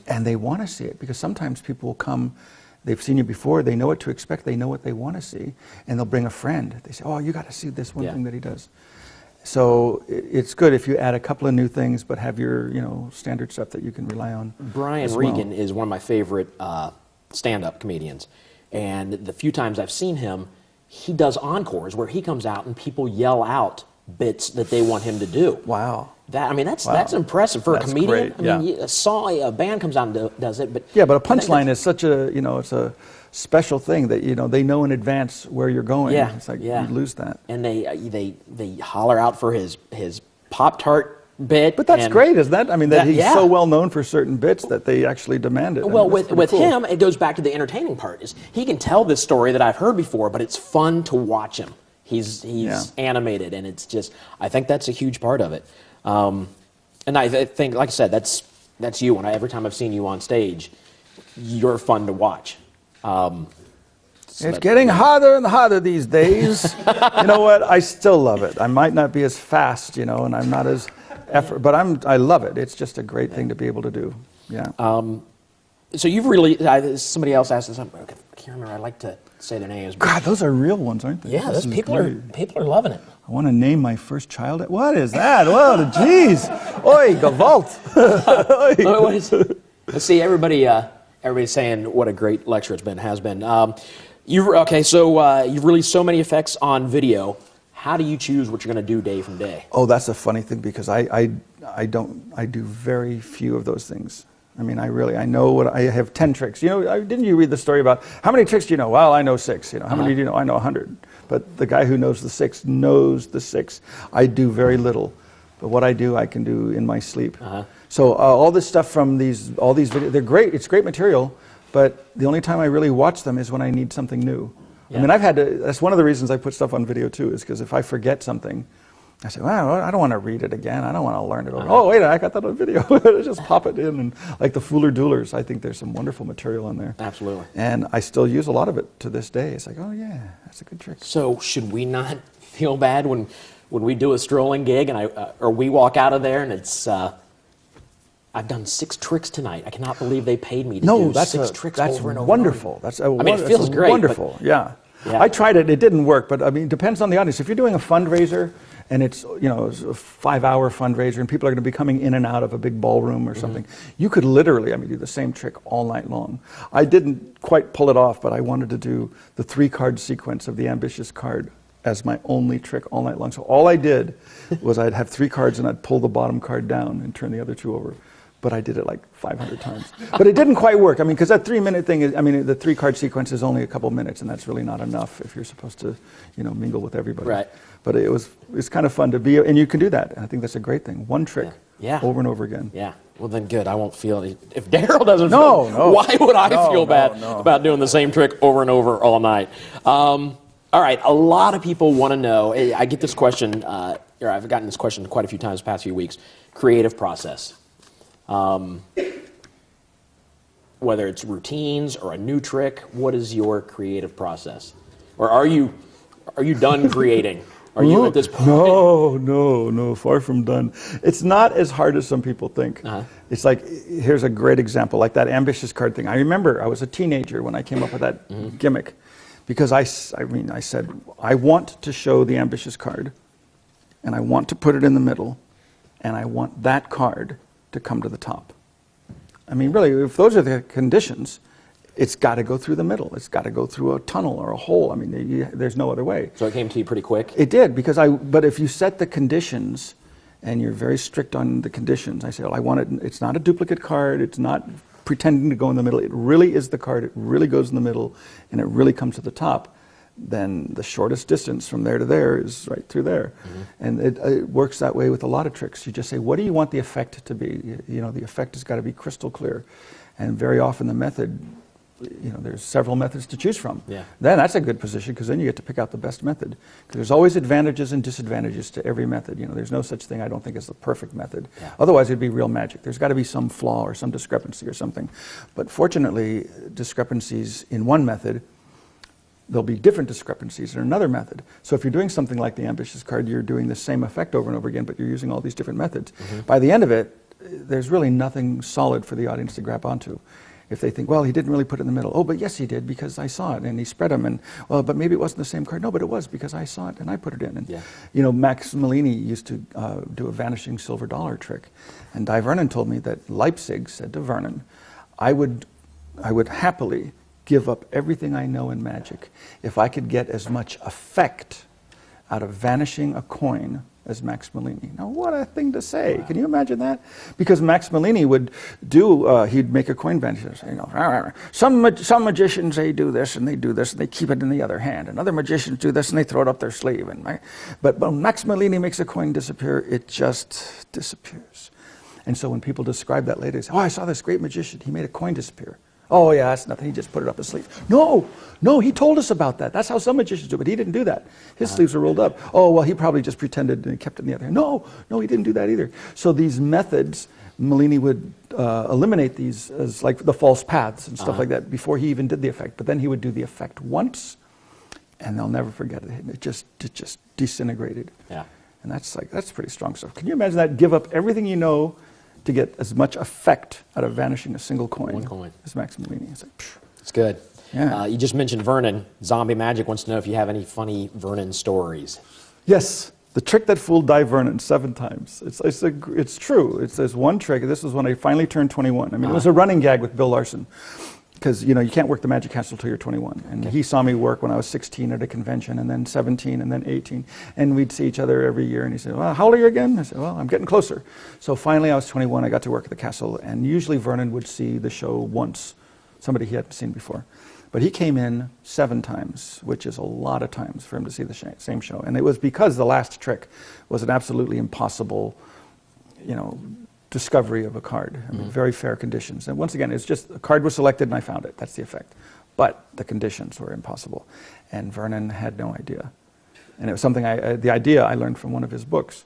And they want to see it, because sometimes people will come They've seen you before. They know what to expect. They know what they want to see. And they'll bring a friend. They say, oh, you got to see this one thing that he does. So it's good if you add a couple of new things, but have your standard stuff that you can rely on. Brian Regan is one of my favorite stand-up comedians. And the few times I've seen him, he does encores where he comes out and people yell out bits that they want him to do. Wow. That's impressive for a comedian. Great, yeah. A band comes out and does it, but yeah, but a punchline is such a it's a special thing that they know in advance where you're going. Yeah, it's like yeah. you lose that. And they holler out for his Pop-Tart bit. But that's great, isn't that? I mean, that he's yeah. so well known for certain bits that they actually demand it. Well, with him, it goes back to the entertaining part. Is he can tell this story that I've heard before, but it's fun to watch him. He's animated, and it's just, I think that's a huge part of it. And I think, like I said, that's you. And every time I've seen you on stage, you're fun to watch. It's getting hotter and hotter these days. You know what? I still love it. I might not be as fast, and I'm not as effort, but I love it. It's just a great thing to be able to do. Yeah. So you've really, somebody else asked us, I can't remember, I'd like to say their names. God, those are real ones, aren't they? Yeah, those people are loving it. I want to name my first child. What is that? Whoa, jeez. Oi, Gewalt. Let's see, everybody's saying what a great lecture has been. You've released so many effects on video. How do you choose what you're going to do day from day? Oh, that's a funny thing because I do very few of those things. I mean, I know I have 10 tricks. Didn't you read the story about how many tricks do you know? Well, I know 6. How many do you know? I know 100. But the guy who knows the 6 knows the 6. I do very little, but what I do, I can do in my sleep. So all this stuff from all these videos, they're great. It's great material, but the only time I really watch them is when I need something new. Yeah. I mean, that's one of the reasons I put stuff on video too, is because if I forget something, I say, well, I don't want to read it again. I don't want to learn it over. Oh, wait, I got that on video. Just pop it in. And like the Fuller Doolers, I think there's some wonderful material on there. Absolutely. And I still use a lot of it to this day. It's like, oh, yeah, that's a good trick. So should we not feel bad when we do a strolling gig or we walk out of there and it's, I've done 6 tricks tonight. I cannot believe they paid me to do 6 tricks over and over. Wonderful. That's wonderful. It feels great. Wonderful, yeah. I tried it. It didn't work, but I mean, it depends on the audience. If you're doing a fundraiser and it's a 5-hour fundraiser and people are going to be coming in and out of a big ballroom or something, you could literally, do the same trick all night long. I didn't quite pull it off, but I wanted to do the 3-card sequence of the ambitious card as my only trick all night long. So all I did was I'd have 3 cards and I'd pull the bottom card down and turn the other 2 over. But I did it like 500 times. But it didn't quite work. Because that 3-minute thing is, the 3-card sequence is only a couple minutes, and that's really not enough if you're supposed to, mingle with everybody. Right. But it's kind of fun to be, and you can do that. And I think that's a great thing. One trick, over and over again. Yeah. Well, then good. I won't feel it. If Daryl doesn't feel it, why would I feel bad about doing the same trick over and over all night? All right. A lot of people want to know. I get this question, or I've gotten this question quite a few times the past few weeks. Creative process. Whether it's routines or a new trick, what is your creative process? Or are you done creating? Are you at this point? No, far from done. It's not as hard as some people think. It's like, here's a great example, like that ambitious card thing. I remember I was a teenager when I came up with that gimmick, because I said, I want to show the ambitious card, and I want to put it in the middle, and I want that card to come to the top. Really, if those are the conditions, it's got to go through the middle. It's got to go through a tunnel or a hole. There's no other way. So it came to you pretty quick? It did, but if you set the conditions and you're very strict on the conditions, I say, well, I want it, it's not a duplicate card, it's not pretending to go in the middle, it really is the card, it really goes in the middle, and it really comes to the top, then the shortest distance from there to there is right through there. And it works that way with a lot of tricks. You just say, what do you want the effect to be? The effect has got to be crystal clear. And very often the method, there's several methods to choose from. Yeah. Then that's a good position, because then you get to pick out the best method. Because there's always advantages and disadvantages to every method. There's no such thing, I don't think, as the perfect method. Yeah. Otherwise it'd be real magic. There's got to be some flaw or some discrepancy or something. But fortunately, discrepancies in one method, there'll be different discrepancies in another method. So if you're doing something like the ambitious card, you're doing the same effect over and over again, but you're using all these different methods. By the end of it, there's really nothing solid for the audience to grab onto. If they think, well, he didn't really put it in the middle. Oh, but yes, he did because I saw it and he spread them. And well, but maybe it wasn't the same card. No, but it was because I saw it and I put it in. And you know, Max Malini used to do a vanishing silver dollar trick, and Di Vernon told me that Leipzig said to Vernon, I would happily give up everything I know in magic if I could get as much effect out of vanishing a coin as Max Malini. Now, what a thing to say. Can you imagine that? Because Max Malini would do, he'd make a coin vanish. You know, some magicians, they do this and they do this and they keep it in the other hand. And other magicians do this and they throw it up their sleeve. But when Max Malini makes a coin disappear, it just disappears. And so when people describe that later, they say, oh, I saw this great magician. He made a coin disappear. Oh, yeah, that's nothing. He just put it up his sleeve. No, he told us about that. That's how some magicians do it, but he didn't do that. His sleeves are rolled up. Oh, well, he probably just pretended and kept it in the other hand. No, he didn't do that either. So these methods, Malini would eliminate these as like the false paths and stuff like that before he even did the effect. But then he would do the effect once, and they'll never forget it. It just disintegrated. Yeah. And that's pretty strong stuff. Can you imagine that? Give up everything you know to get as much effect out of vanishing a single coin. One coin. As Max Malini. It's like, phew. It's good. Yeah. You just mentioned Vernon. Zombie Magic wants to know if you have any funny Vernon stories. Yes, the trick that fooled Di Vernon 7 times. It's true. There's one trick. This was when I finally turned 21. I mean, it was a running gag with Bill Larson. Because, you know, you can't work the Magic Castle till you're 21. And he saw me work when I was 16 at a convention, and then 17, and then 18. And we'd see each other every year, and he said, well, how old are you again? I said, well, I'm getting closer. So finally I was 21, I got to work at the castle, and usually Vernon would see the show once, somebody he hadn't seen before. But he came in 7 times, which is a lot of times for him to see the same show. And it was because the last trick was an absolutely impossible, you know, discovery of a card. I mean, very fair conditions. And once again, it's just a card was selected and I found it. That's the effect. But the conditions were impossible. And Vernon had no idea. And it was something the idea I learned from one of his books.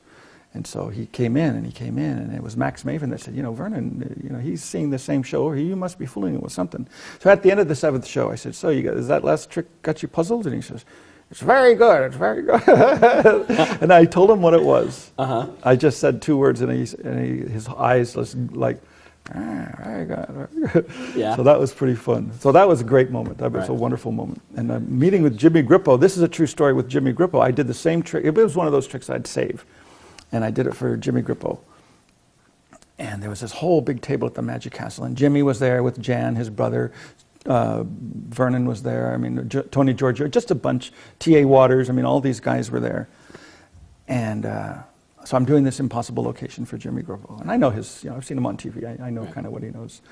And so he came in, and it was Max Maven that said, you know, Vernon, you know, he's seeing the same show, or you must be fooling him with something. So at the end of the 7th show, I said, so is that last trick got you puzzled? And he says, it's very good, it's very good. And I told him what it was. I just said 2 words, and his eyes was like, very good, very good. Yeah. So that was pretty fun. So that was a great moment. That was a wonderful moment. And meeting with Jimmy Grippo, this is a true story with Jimmy Grippo. I did the same trick. It was one of those tricks I'd save. And I did it for Jimmy Grippo. And there was this whole big table at the Magic Castle, and Jimmy was there with Jan, his brother. Vernon was there. I mean, Tony Giorgio, just a bunch. T.A. Waters. I mean, all these guys were there. And so I'm doing this impossible location for Jimmy Grippo. And I know his, you know, I've seen him on TV. I know kind of what he knows.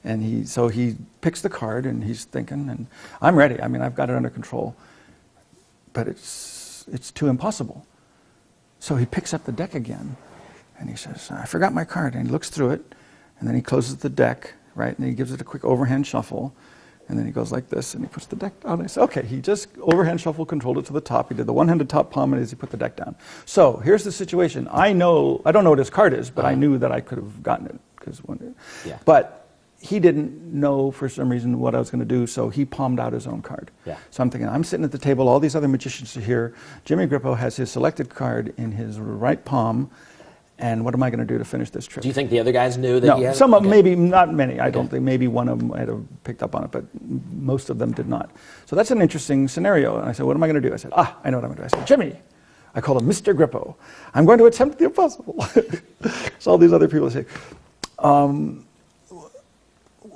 And so he picks the card, and he's thinking, and I'm ready. I mean, I've got it under control. But it's too impossible. So he picks up the deck again, and he says, I forgot my card. And he looks through it, and then he closes the deck, right? And he gives it a quick overhand shuffle, and then he goes like this, and he puts the deck down. And I said, okay, he just overhand shuffle controlled it to the top. He did the one-handed top palm as he put the deck down. So here's the situation. I don't know what his card is, but I knew that I could have gotten it. But he didn't know for some reason what I was going to do, so he palmed out his own card. So I'm thinking, I'm sitting at the table, all these other magicians are here. Jimmy Grippo has his selected card in his right palm, and what am I going to do to finish this trick? Do you think the other guys knew that he had No, some of them, maybe not many. I don't think, maybe one of them might have picked up on it, but most of them did not. So that's an interesting scenario. And I said, what am I going to do? I said, I know what I'm going to do. I said, Jimmy, I call him Mr. Grippo. I'm going to attempt the impossible. So all these other people say,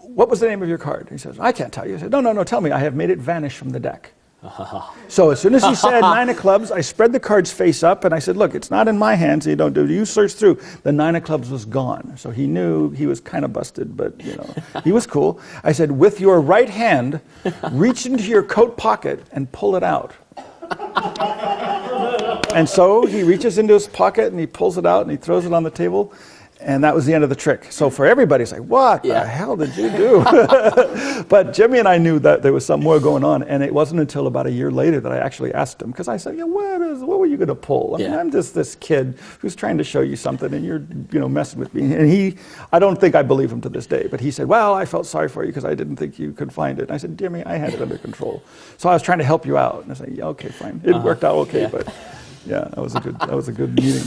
what was the name of your card? He says, I can't tell you. I said, no, tell me. I have made it vanish from the deck. So as soon as he said 9 of clubs, I spread the cards face up, and I said, look, it's not in my hands, so you don't do it. You search through. The 9 of clubs was gone. So he knew he was kind of busted, but, you know, he was cool. I said, with your right hand, reach into your coat pocket and pull it out. And so he reaches into his pocket, and he pulls it out, and he throws it on the table. And that was the end of the trick. So for everybody, it's like, what the hell did you do? But Jimmy and I knew that there was some more going on. And it wasn't until about a year later that I actually asked him. Because I said, what were you going to pull? I mean, I'm just this kid who's trying to show you something, and you're messing with me. And I don't think I believe him to this day. But he said, well, I felt sorry for you because I didn't think you could find it. And I said, Jimmy, I had it under control. So I was trying to help you out. And I said, yeah, okay, fine. It worked out okay, but... Yeah, that was a good meeting.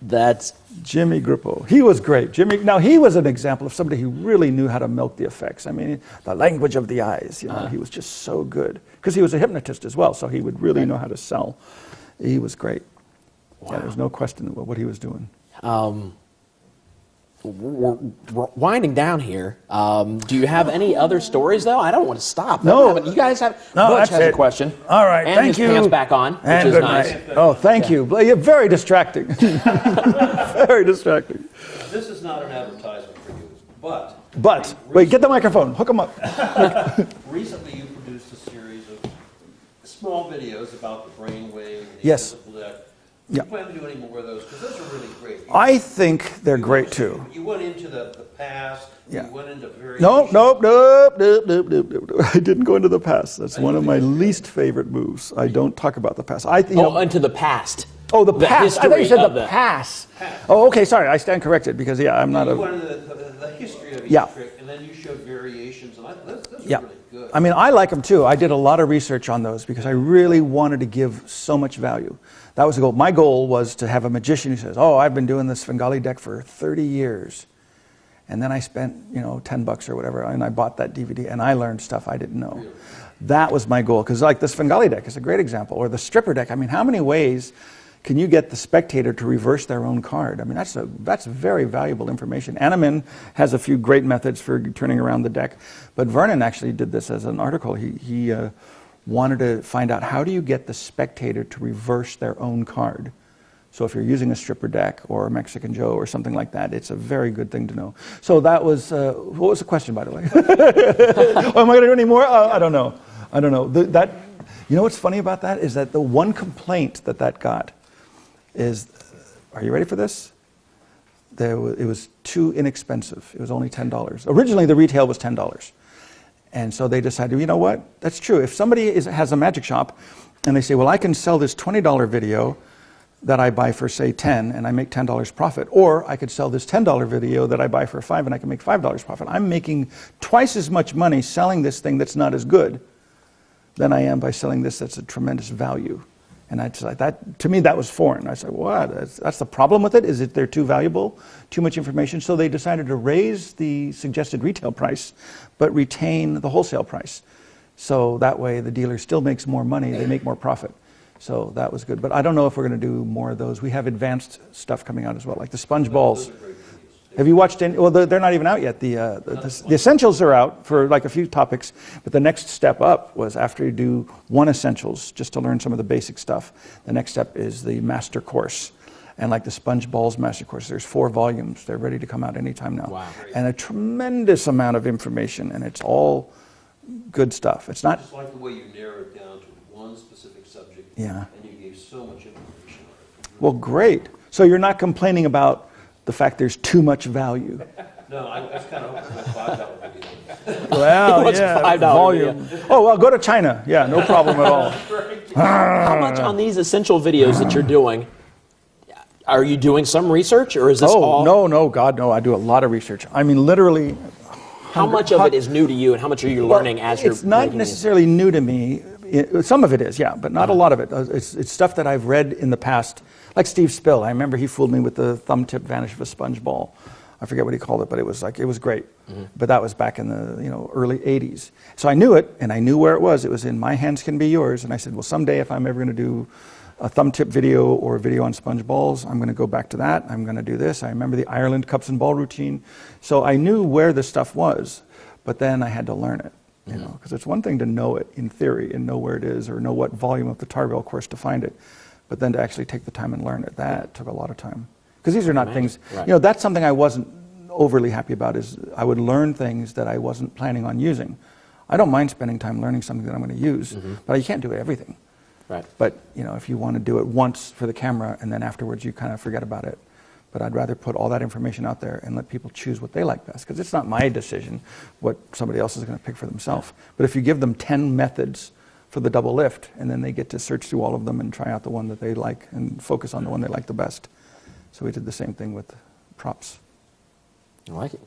That's Jimmy Grippo. He was great. Now he was an example of somebody who really knew how to milk the effects. I mean, the language of the eyes, he was just so good. Because he was a hypnotist as well, so he would really know how to sell. He was great. Wow. Yeah, there's no question about what he was doing. we're winding down here. Do you have any other stories, though? I don't want to stop. No. You guys have... No, Butch that's has it. a question. All right, and thank his you. pants back on, which And is good nice. night. Oh, thank you. You're very distracting. Very distracting. This is not an advertisement for you, but Wait, get the microphone. Hook them up. recently you produced a series of small videos about the brainwave and the Yes. invisible deck. Yeah. You plan to do any more of those? Because those are really great. I think they're great too. You went into the past. Yeah. You went into very... Nope. I didn't go into the past. That's one of my least favorite moves. I don't talk about the past. Into the past. Oh, the past. I thought you history said of the past. Oh, okay, sorry. I stand corrected because, I'm not You a... went into the history of each Yeah. trick, and then you showed variations, and those are Yeah. really good. I mean, I like them too. I did a lot of research on those because I really wanted to give so much value. That was the goal. My goal was to have a magician who says, oh, I've been doing this Svengali deck for 30 years. And then I spent, $10 or whatever, and I bought that DVD, and I learned stuff I didn't know. Really? That was my goal, because like the Svengali deck is a great example, or the stripper deck. I mean, how many ways can you get the spectator to reverse their own card? I mean, that's very valuable information. Animan has a few great methods for turning around the deck, but Vernon actually did this as an article. He wanted to find out, how do you get the spectator to reverse their own card? So if you're using a stripper deck or a Mexican Joe or something like that, it's a very good thing to know. So that was, what was the question, by the way? Am I going to do any more? I don't know. You know what's funny about that is that the one complaint that got is, are you ready for this? It was too inexpensive. It was only $10. Originally, the retail was $10. And so they decided, you know what? That's true. If somebody has a magic shop and they say, well, I can sell this $20 video that I buy for, say, $10 and I make $10 profit, or I could sell this $10 video that I buy for $5 and I can make $5 profit. I'm making twice as much money selling this thing that's not as good than I am by selling this that's a tremendous value. And I decided that, to me, that was foreign. I said, what? That's the problem with it? Is it they're too valuable, too much information? So they decided to raise the suggested retail price, but retain the wholesale price. So that way the dealer still makes more money, they make more profit. So that was good. But I don't know if we're going to do more of those. We have advanced stuff coming out as well, like the sponge balls. Have you watched any? Well, they're not even out yet. The essentials are out for like a few topics, but the next step up was after you do one essentials, just to learn some of the basic stuff. The next step is the master course. And like the sponge balls master course, there's 4 volumes. They're ready to come out anytime now. Wow. And a tremendous amount of information, and it's all good stuff. It's I not... just like the way you narrowed down to one specific subject. Yeah. And you gave so much information on it. Well, great. So you're not complaining about the fact there's too much value. No, I was kind of hoping for a $5 video. Well, What's yeah, $5 volume. Oh, well, go to China. Yeah, no problem at all. How much on these essential videos that you're doing? Are you doing some research, or is this all... No, God, no. I do a lot of research. I mean, literally... How much of it is new to you, and how much are you learning as you're It's not making necessarily new to me. Some of it is, yeah, but not a lot of it. It's stuff that I've read in the past. Like Steve Spill. I remember he fooled me with the thumb tip vanish of a sponge ball. I forget what he called it, but it was great. Mm-hmm. But that was back in the early 80s. So I knew it, and I knew where it was. It was in My Hands Can Be Yours. And I said, well, someday if I'm ever going to do a thumb tip video or a video on sponge balls, I'm going to go back to that. I'm going to do this. I remember the Ireland cups and ball routine. So I knew where the stuff was, but then I had to learn it. Because it's one thing to know it in theory and know where it is or know what volume of the Tarbell course to find it, but then to actually take the time and learn it, that took a lot of time. Because these are not things, right. That's something I wasn't overly happy about, is I would learn things that I wasn't planning on using. I don't mind spending time learning something that I'm going to use, but you can't do everything. Right. But, if you want to do it once for the camera and then afterwards you kind of forget about it. But I'd rather put all that information out there and let people choose what they like best, because it's not my decision what somebody else is going to pick for themselves. But if you give them 10 methods for the double lift, and then they get to search through all of them and try out the one that they like and focus on the one they like the best. So we did the same thing with props. I like it.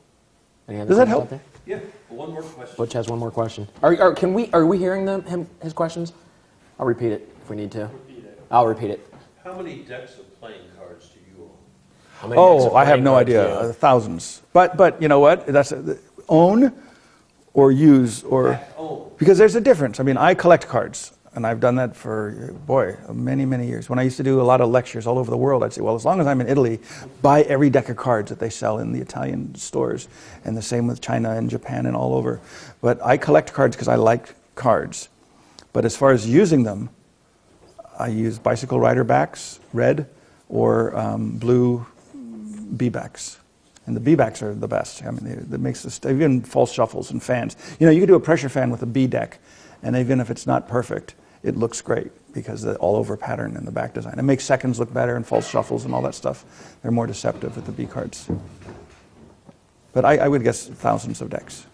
Any other Does that things help? out there? Yeah, one more question. Butch has one more question. Are we hearing his questions? I'll repeat it if we need to. I'll repeat it. How many decks of playing cards do you own? How many decks of Oh, I have playing no cards do you idea. own? Thousands. But you know what? That's own or use or Own. because there's a difference. I mean, I collect cards, and I've done that for many, many years. When I used to do a lot of lectures all over the world, I'd say, well, as long as I'm in Italy, buy every deck of cards that they sell in the Italian stores, and the same with China and Japan and all over. But I collect cards because I like cards. But as far as using them, I use bicycle rider backs, red, or blue B-backs. And the B-backs are the best. I mean, that makes this, even false shuffles and fans. You know, you could do a pressure fan with a B deck, and even if it's not perfect, it looks great because the all-over pattern in the back design. It makes seconds look better and false shuffles and all that stuff. They're more deceptive with the B cards. But I would guess thousands of decks.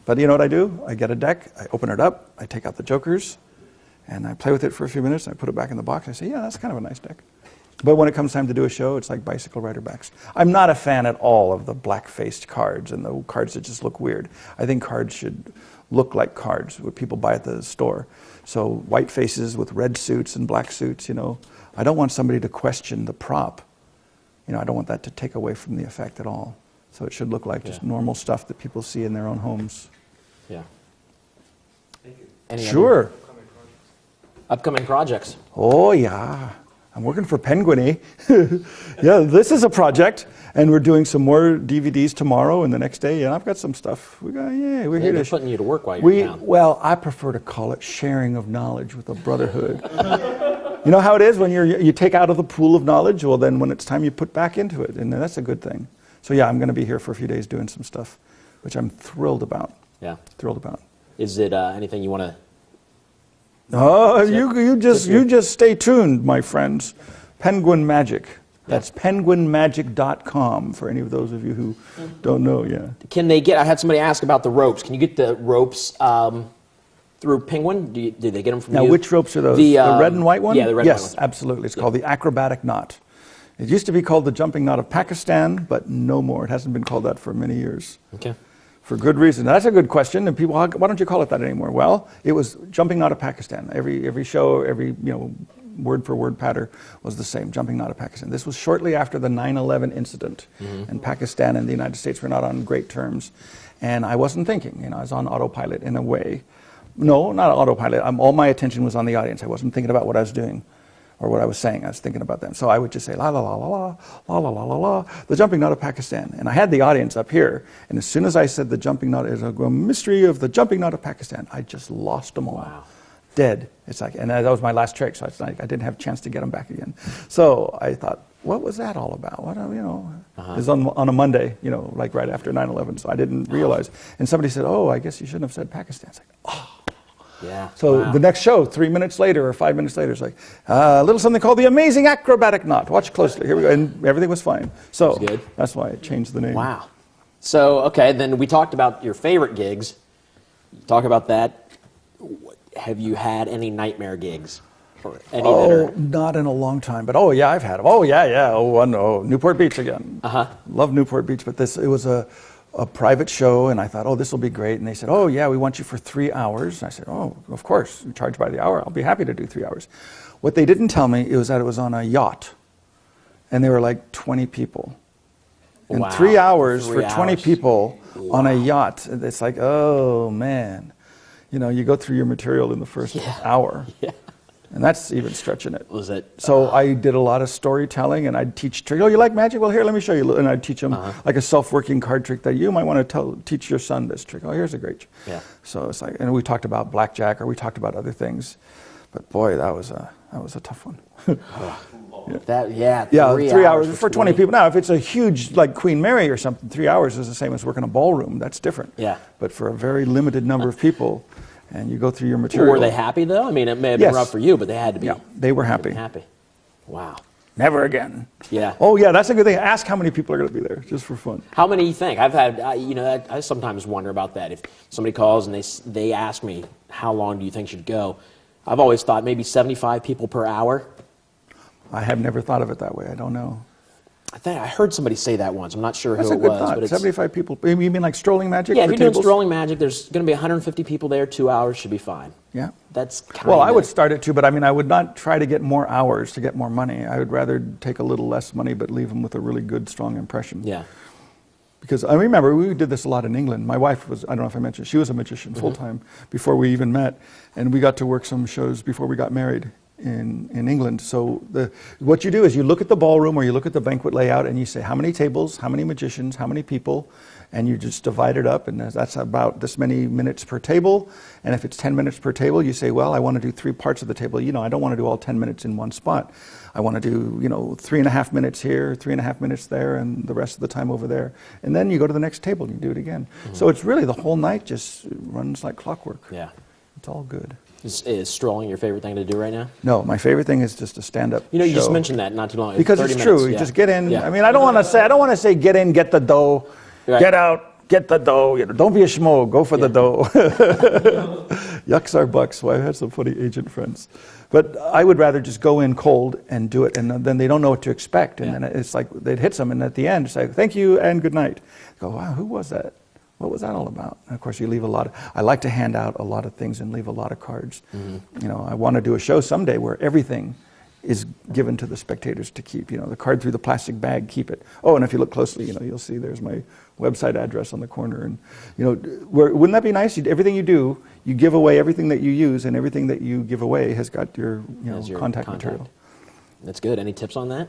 But you know what I do? I get a deck, I open it up, I take out the jokers, and I play with it for a few minutes, and I put it back in the box. I say, yeah, that's kind of a nice deck. But when it comes time to do a show, it's like bicycle rider backs. I'm not a fan at all of the black-faced cards and the cards that just look weird. I think cards should look like cards, what people buy at the store. So white faces with red suits and black suits, you know. I don't want somebody to question the prop. You know, I don't want that to take away from the effect at all. So it should look like just normal stuff that people see in their own homes. Yeah. Thank you. Any other Sure. upcoming projects? Oh, yeah. I'm working for Penguin, eh? Yeah, this is a project, and we're doing some more DVDs tomorrow and the next day, and I've got some stuff. We're Yeah, here they're to... putting you to work while you're down. Well, I prefer to call it sharing of knowledge with a brotherhood. You know how it is when you take out of the pool of knowledge? Well, then when it's time, you put back into it, and that's a good thing. So yeah, I'm going to be here for a few days doing some stuff, which I'm thrilled about. Yeah. Thrilled about. Is it anything you want to? Oh, you just stay tuned, my friends. Penguin Magic. That's penguinmagic.com for any of those of you who don't know. Yeah. Can they get? I had somebody ask about the ropes. Can you get the ropes through Penguin? Did they get them from Now, you? which ropes are those? The red and white one? Yeah, the red and white Yes, ones. absolutely. It's called the acrobatic knot. It used to be called the jumping knot of Pakistan, but no more. It hasn't been called that for many years. Okay. For good reason. That's a good question. And people, why don't you call it that anymore? Well, it was jumping knot of Pakistan. Every show, every word for word pattern was the same. Jumping knot of Pakistan. This was shortly after the 9/11 incident, and Pakistan and the United States were not on great terms. And I wasn't thinking. I was on autopilot in a way. No, not autopilot. All my attention was on the audience. I wasn't thinking about what I was doing or what I was saying. I was thinking about them. So I would just say, la, la, la, la, la, la, la, la, la, la, the jumping knot of Pakistan. And I had the audience up here. And as soon as I said the jumping knot is a mystery of the jumping knot of Pakistan, I just lost them all. Wow. Dead. It's like, and that was my last trick. So it's like I didn't have a chance to get them back again. So I thought, what was that all about? What, It was on a Monday, like right after 9/11. So I didn't realize. And somebody said, oh, I guess you shouldn't have said Pakistan. It's like, oh. Yeah. So wow. the next show, 3 minutes later or 5 minutes later, it's like a little something called the amazing acrobatic knot. Watch closely. Here we go, and everything was fine. So That's good. that's why I changed the name. Wow. So okay, then we talked about your favorite gigs. Talk about that. Have you had any nightmare gigs? Or any that are... Not in a long time, but yeah, I've had them. Oh yeah. Oh, Newport Beach again. Love Newport Beach, but it was a private show, and I thought, this will be great. And they said, oh yeah, we want you for 3 hours. And I said, oh, of course, you charge by the hour. I'll be happy to do 3 hours. What they didn't tell me was that it was on a yacht, and there were like 20 people. And Wow. 3 hours 3 for 20 hours. people on a yacht. It's like, oh man. You go through your material in the first hour. Yeah. And that's even stretching it. Was it? So I did a lot of storytelling, and I'd teach tricks. Oh, you like magic? Well, here, let me show you. And I'd teach them like a self-working card trick that you might want to teach your son this trick. Oh, here's a great trick. Yeah. So it's like, and we talked about blackjack, or we talked about other things. But boy, that was a tough one. Yeah, 3 hours for 20 people. Now, if it's a huge, like Queen Mary or something, 3 hours is the same as working a ballroom. That's different. Yeah. But for a very limited number of people, and you go through your material. Were they happy though? I mean, it may have been Yes. rough for you, but they had to be. Yeah, they were happy. Happy. Wow. Never again. Yeah. Oh, yeah, that's a good thing. Ask how many people are going to be there, just for fun. How many you think? I've had, I sometimes wonder about that. If somebody calls and they ask me, how long do you think should go? I've always thought maybe 75 people per hour. I have never thought of it that way. I don't know. I heard somebody say that once. I'm not sure That's who a it good was, thought. but it's 75 people. You mean like strolling magic yeah. for If you're tables? doing strolling magic, there's going to be 150 people there. 2 hours should be fine. Yeah. That's kind Well, of. I would start it too, but I mean, I would not try to get more hours to get more money. I would rather take a little less money, but leave them with a really good, strong impression. Yeah. Because I remember we did this a lot in England. My wife was, I don't know if I mentioned, she was a magician full time before we even met. And we got to work some shows before we got married in England. So what you do is you look at the ballroom or you look at the banquet layout and you say, how many tables, how many magicians, how many people? And you just divide it up, and that's about this many minutes per table. And if it's 10 minutes per table, you say, well, I want to do 3 parts of the table. You know, I don't want to do all 10 minutes in one spot. I want to do, 3.5 minutes here, 3.5 minutes there, and the rest of the time over there. And then you go to the next table and you do it again. So it's really the whole night just runs like clockwork. Yeah. It's all good. Is strolling your favorite thing to do right now? No, my favorite thing is just to stand up. You just show. mentioned that not too long ago. Because 30 it's minutes, true. You yeah. just get in. Yeah. I mean, I don't want to say get in, get the dough, Right. get out, get the dough. Don't be a schmo. Go for the dough. Yucks are bucks. Well, I had some funny agent friends. But I would rather just go in cold and do it, and then they don't know what to expect. And then it's like they'd hit some, and at the end, it's like, thank you and good night. Go, wow, who was that? What was that all about? And of course, you leave a lot. I like to hand out a lot of things and leave a lot of cards. I want to do a show someday where everything is given to the spectators to keep. The card through the plastic bag, keep it. Oh, and if you look closely, you'll see there's my website address on the corner. And wouldn't that be nice? Everything you do, you give away everything that you use, and everything that you give away has got your, As your contact material. That's good. Any tips on that?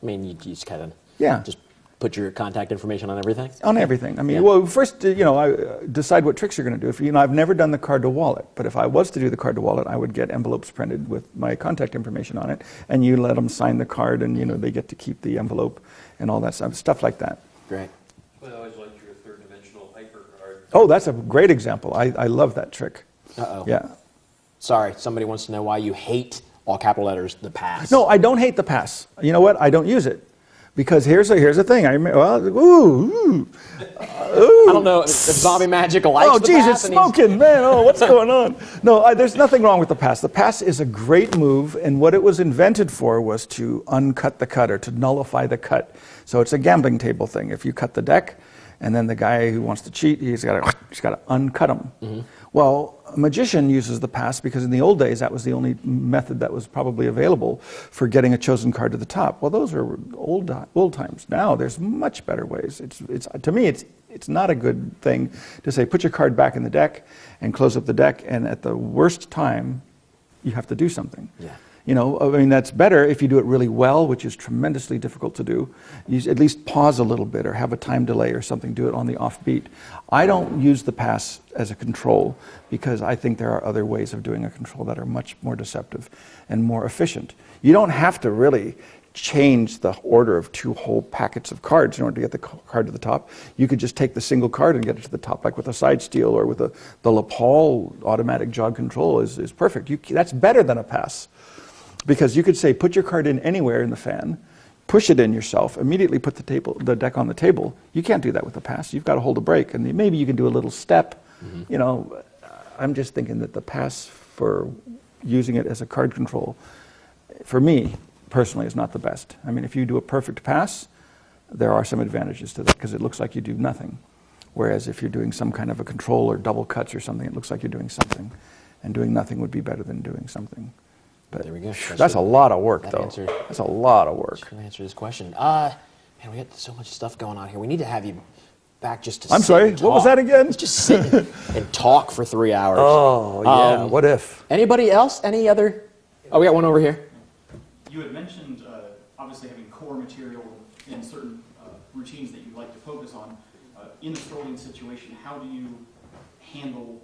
I mean, you just kind of just put your contact information on everything? On everything. I mean, Yeah. well, first, I decide what tricks you're going to do. If I've never done the card to wallet, but if I was to do the card to wallet, I would get envelopes printed with my contact information on it, and you let them sign the card, and they get to keep the envelope and all that stuff like that. Great. Well, I always liked your third-dimensional hyper card. Oh, that's a great example. I love that trick. Uh-oh. Yeah. Sorry, somebody wants to know why you hate, all capital letters, the pass. No, I don't hate the pass. You know what? I don't use it. Because here's the thing. I don't know if Zombie Magic likes oh, the geez, pass. it's smoking, man. Oh, what's going on? No, there's nothing wrong with the pass. The pass is a great move, and what it was invented for was to uncut the cut or to nullify the cut. So it's a gambling table thing. If you cut the deck, and then the guy who wants to cheat, he's got to uncut them. Well, a magician uses the pass because in the old days that was the only method that was probably available for getting a chosen card to the top. Well, those are old times. Now there's much better ways. It's to me it's not a good thing to say put your card back in the deck and close up the deck, and at the worst time you have to do something. Yeah. I mean, that's better if you do it really well, which is tremendously difficult to do. You at least pause a little bit or have a time delay or something, do it on the offbeat. I don't use the pass as a control because I think there are other ways of doing a control that are much more deceptive and more efficient. You don't have to really change the order of 2 whole packets of cards in order to get the card to the top. You could just take the single card and get it to the top, like with a side steal or with the lapel automatic jog control is perfect. That's better than a pass. Because you could say, put your card in anywhere in the fan, push it in yourself, immediately put the deck on the table. You can't do that with the pass. You've got to hold a break, and maybe you can do a little step. I'm just thinking that the pass for using it as a card control, for me personally, is not the best. I mean, if you do a perfect pass, there are some advantages to that because it looks like you do nothing. Whereas if you're doing some kind of a control or double cuts or something, it looks like you're doing something, and doing nothing would be better than doing something. But there we go. That's a lot of work, though. That's a lot of work. Should answer this question. Man, we got so much stuff going on here. We need to have you back just to I'm sit sorry, and what was talk. that again? Let's just sit and talk for 3 hours. Oh, yeah, what if? Anybody else? Any other? Oh, we got one over here. You had mentioned, obviously, having core material in certain routines that you like to focus on. In a strolling situation, how do you handle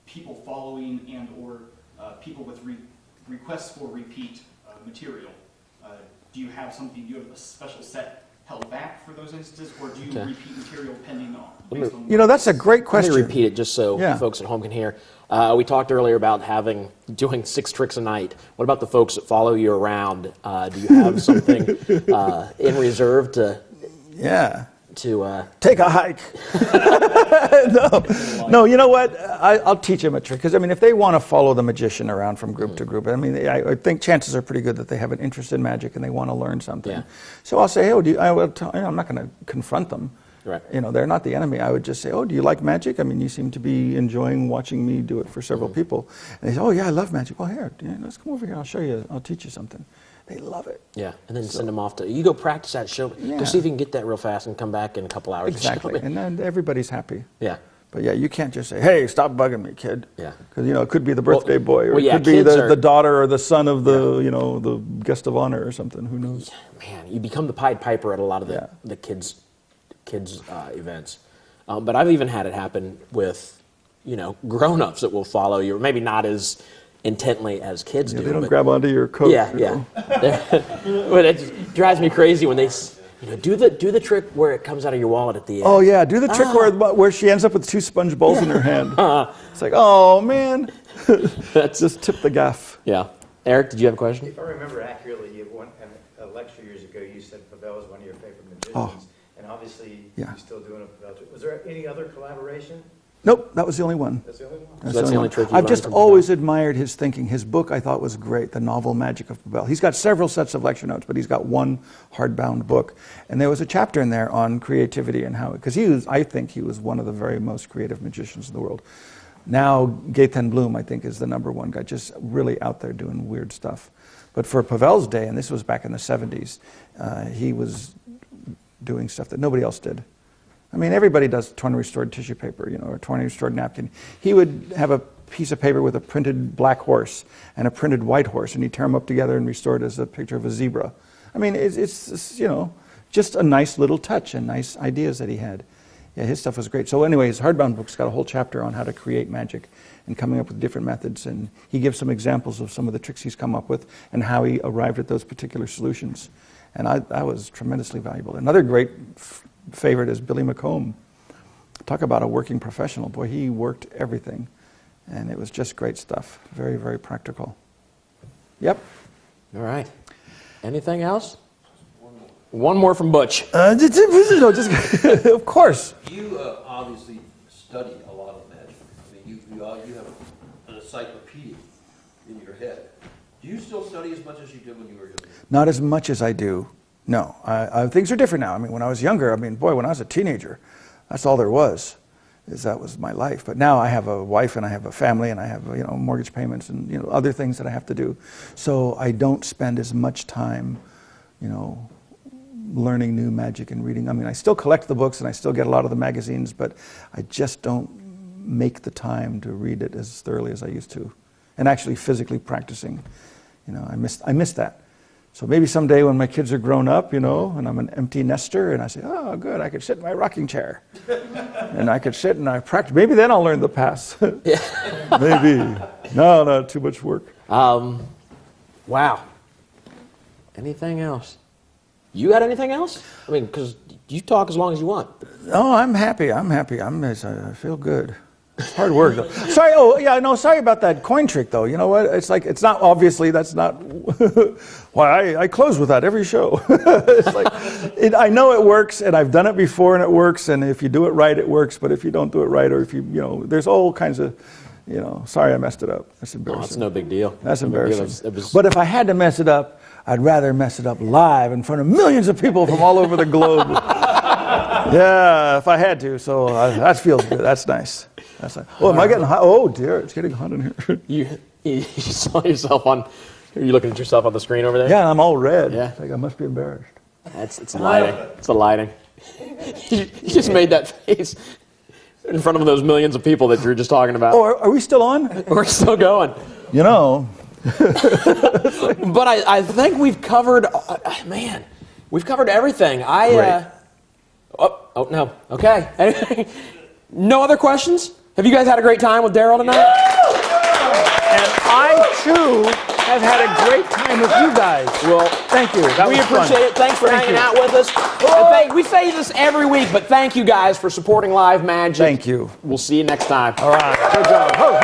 people following and or people with requests for repeat material? Do you have a special set held back for those instances, or do you repeat material pending on? Based on That's a great Let question. me repeat it just so Yeah. folks at home can hear. We talked earlier about doing 6 tricks a night. What about the folks that follow you around? Do you have something in reserve to? Yeah. to take a hike. No, you know what? I'll teach them a trick. Because, I mean, if they want to follow the magician around from group to group, I mean, I think chances are pretty good that they have an interest in magic and they want to learn something. Yeah. So I'll say, oh, I'm not going to confront them. Right. You know, they're not the enemy. I would just say, oh, do you like magic? I mean, you seem to be enjoying watching me do it for several people. And they say, oh, yeah, I love magic. Well, here, let's come over here. I'll show you. I'll teach you something. They love it. Yeah, and then send them off to, you go practice that show. Yeah. Go see if you can get that real fast and come back in a couple hours. Exactly. And then everybody's happy. Yeah. But yeah, you can't just say, hey, stop bugging me, kid. Yeah. Because, you know, it could be the birthday boy, or well, yeah, it could be kids are- the daughter or the son of the, you know, the guest of honor or something. Who knows? Man, you become the Pied Piper at a lot of the kids events. But I've even had it happen with, you know, grown-ups that will follow you, maybe not as intently as kids do. They don't grab onto your coat. Yeah, yeah. But it just drives me crazy when they, you know, do the trick where it comes out of your wallet at the end. Oh, yeah. Do the trick where she ends up with 2 sponge balls in her hand. It's like, oh, man. Just tip the gaff. Yeah. Eric, did you have a question? If I remember accurately, in a lecture years ago, you said Pavel was one of your favorite magicians. Oh. And obviously, Yeah. you're still doing a Pavel trick. Was there any other collaboration? Nope, that was the only one. That's the only one? That's the only trick you I've learned just from always admired his thinking. His book I thought was great, The Novel Magic of Pavel. He's got several sets of lecture notes, but he's got one hardbound book. And there was a chapter in there on creativity and how, because I think he was one of the very most creative magicians in the world. Now, Gaten Bloom, I think, is the #1 guy, just really out there doing weird stuff. But for Pavel's day, and this was back in the 70s, he was doing stuff that nobody else did. I mean, everybody does torn restored tissue paper, you know, or torn restored napkin. He would have a piece of paper with a printed black horse and a printed white horse, and he'd tear them up together and restore it as a picture of a zebra. I mean, it's you know, just a nice little touch and nice ideas that he had. Yeah, his stuff was great. So anyway, his hardbound book's got a whole chapter on how to create magic and coming up with different methods, and he gives some examples of some of the tricks he's come up with and how he arrived at those particular solutions. And that was tremendously valuable. Another great favorite is Billy McComb. Talk about a working professional. Boy, he worked everything. And it was just great stuff. Very, very practical. Yep. All right. Anything else? One more from Butch. No, just, of course. You obviously study a lot of magic. I mean, you have an encyclopedia in your head. Do you still study as much as you did when you were younger? Not as much as I do. No, things are different now. I mean, when I was younger, boy, when I was a teenager, that's all there was. That was my life. But now I have a wife and I have a family and I have, you know, mortgage payments and, you know, other things that I have to do. So I don't spend as much time, you know, learning new magic and reading. I mean, I still collect the books and I still get a lot of the magazines, but I just don't make the time to read it as thoroughly as I used to. And actually physically practicing, you know, I miss that. So maybe someday when my kids are grown up, you know, and I'm an empty nester, and I say, oh, good, I could sit in my rocking chair. And I could sit and I practice. Maybe then I'll learn the pass. Maybe. No, too much work. Wow. Anything else? You got anything else? I mean, because you talk as long as you want. Oh, I'm happy. I feel good. It's hard work, though. Sorry about that coin trick, though. You know what? It's like, it's not, obviously, that's not why I close with that every show. It's like, I know it works, and I've done it before, and it works, and if you do it right, it works, but if you don't do it right, or if you know, there's all kinds of, you know, sorry I messed it up. That's embarrassing. Oh, it's no big deal. That's No big deal. embarrassing. But if I had to mess it up, I'd rather mess it up live in front of millions of people from all over the globe. Yeah, if I had to. So that feels good. That's nice. Oh, am I getting hot? Oh dear, it's getting hot in here. You saw yourself on. Are you looking at yourself on the screen over there? Yeah, I'm all red. Yeah. It's like I must be embarrassed. It's lighting. It's the lighting. You just made that face in front of those millions of people that you were just talking about. Oh, are we still on? We're still going. You know. But I think we've covered. Man, we've covered everything. Oh no. Okay. No other questions? Have you guys had a great time with Daryl tonight? And I too have had a great time with you guys. Well, thank you. We appreciate it. Thanks for hanging out with us. We say this every week, but thank you guys for supporting Live Magic. Thank you. We'll see you next time. All right. Good job. Ho, ho.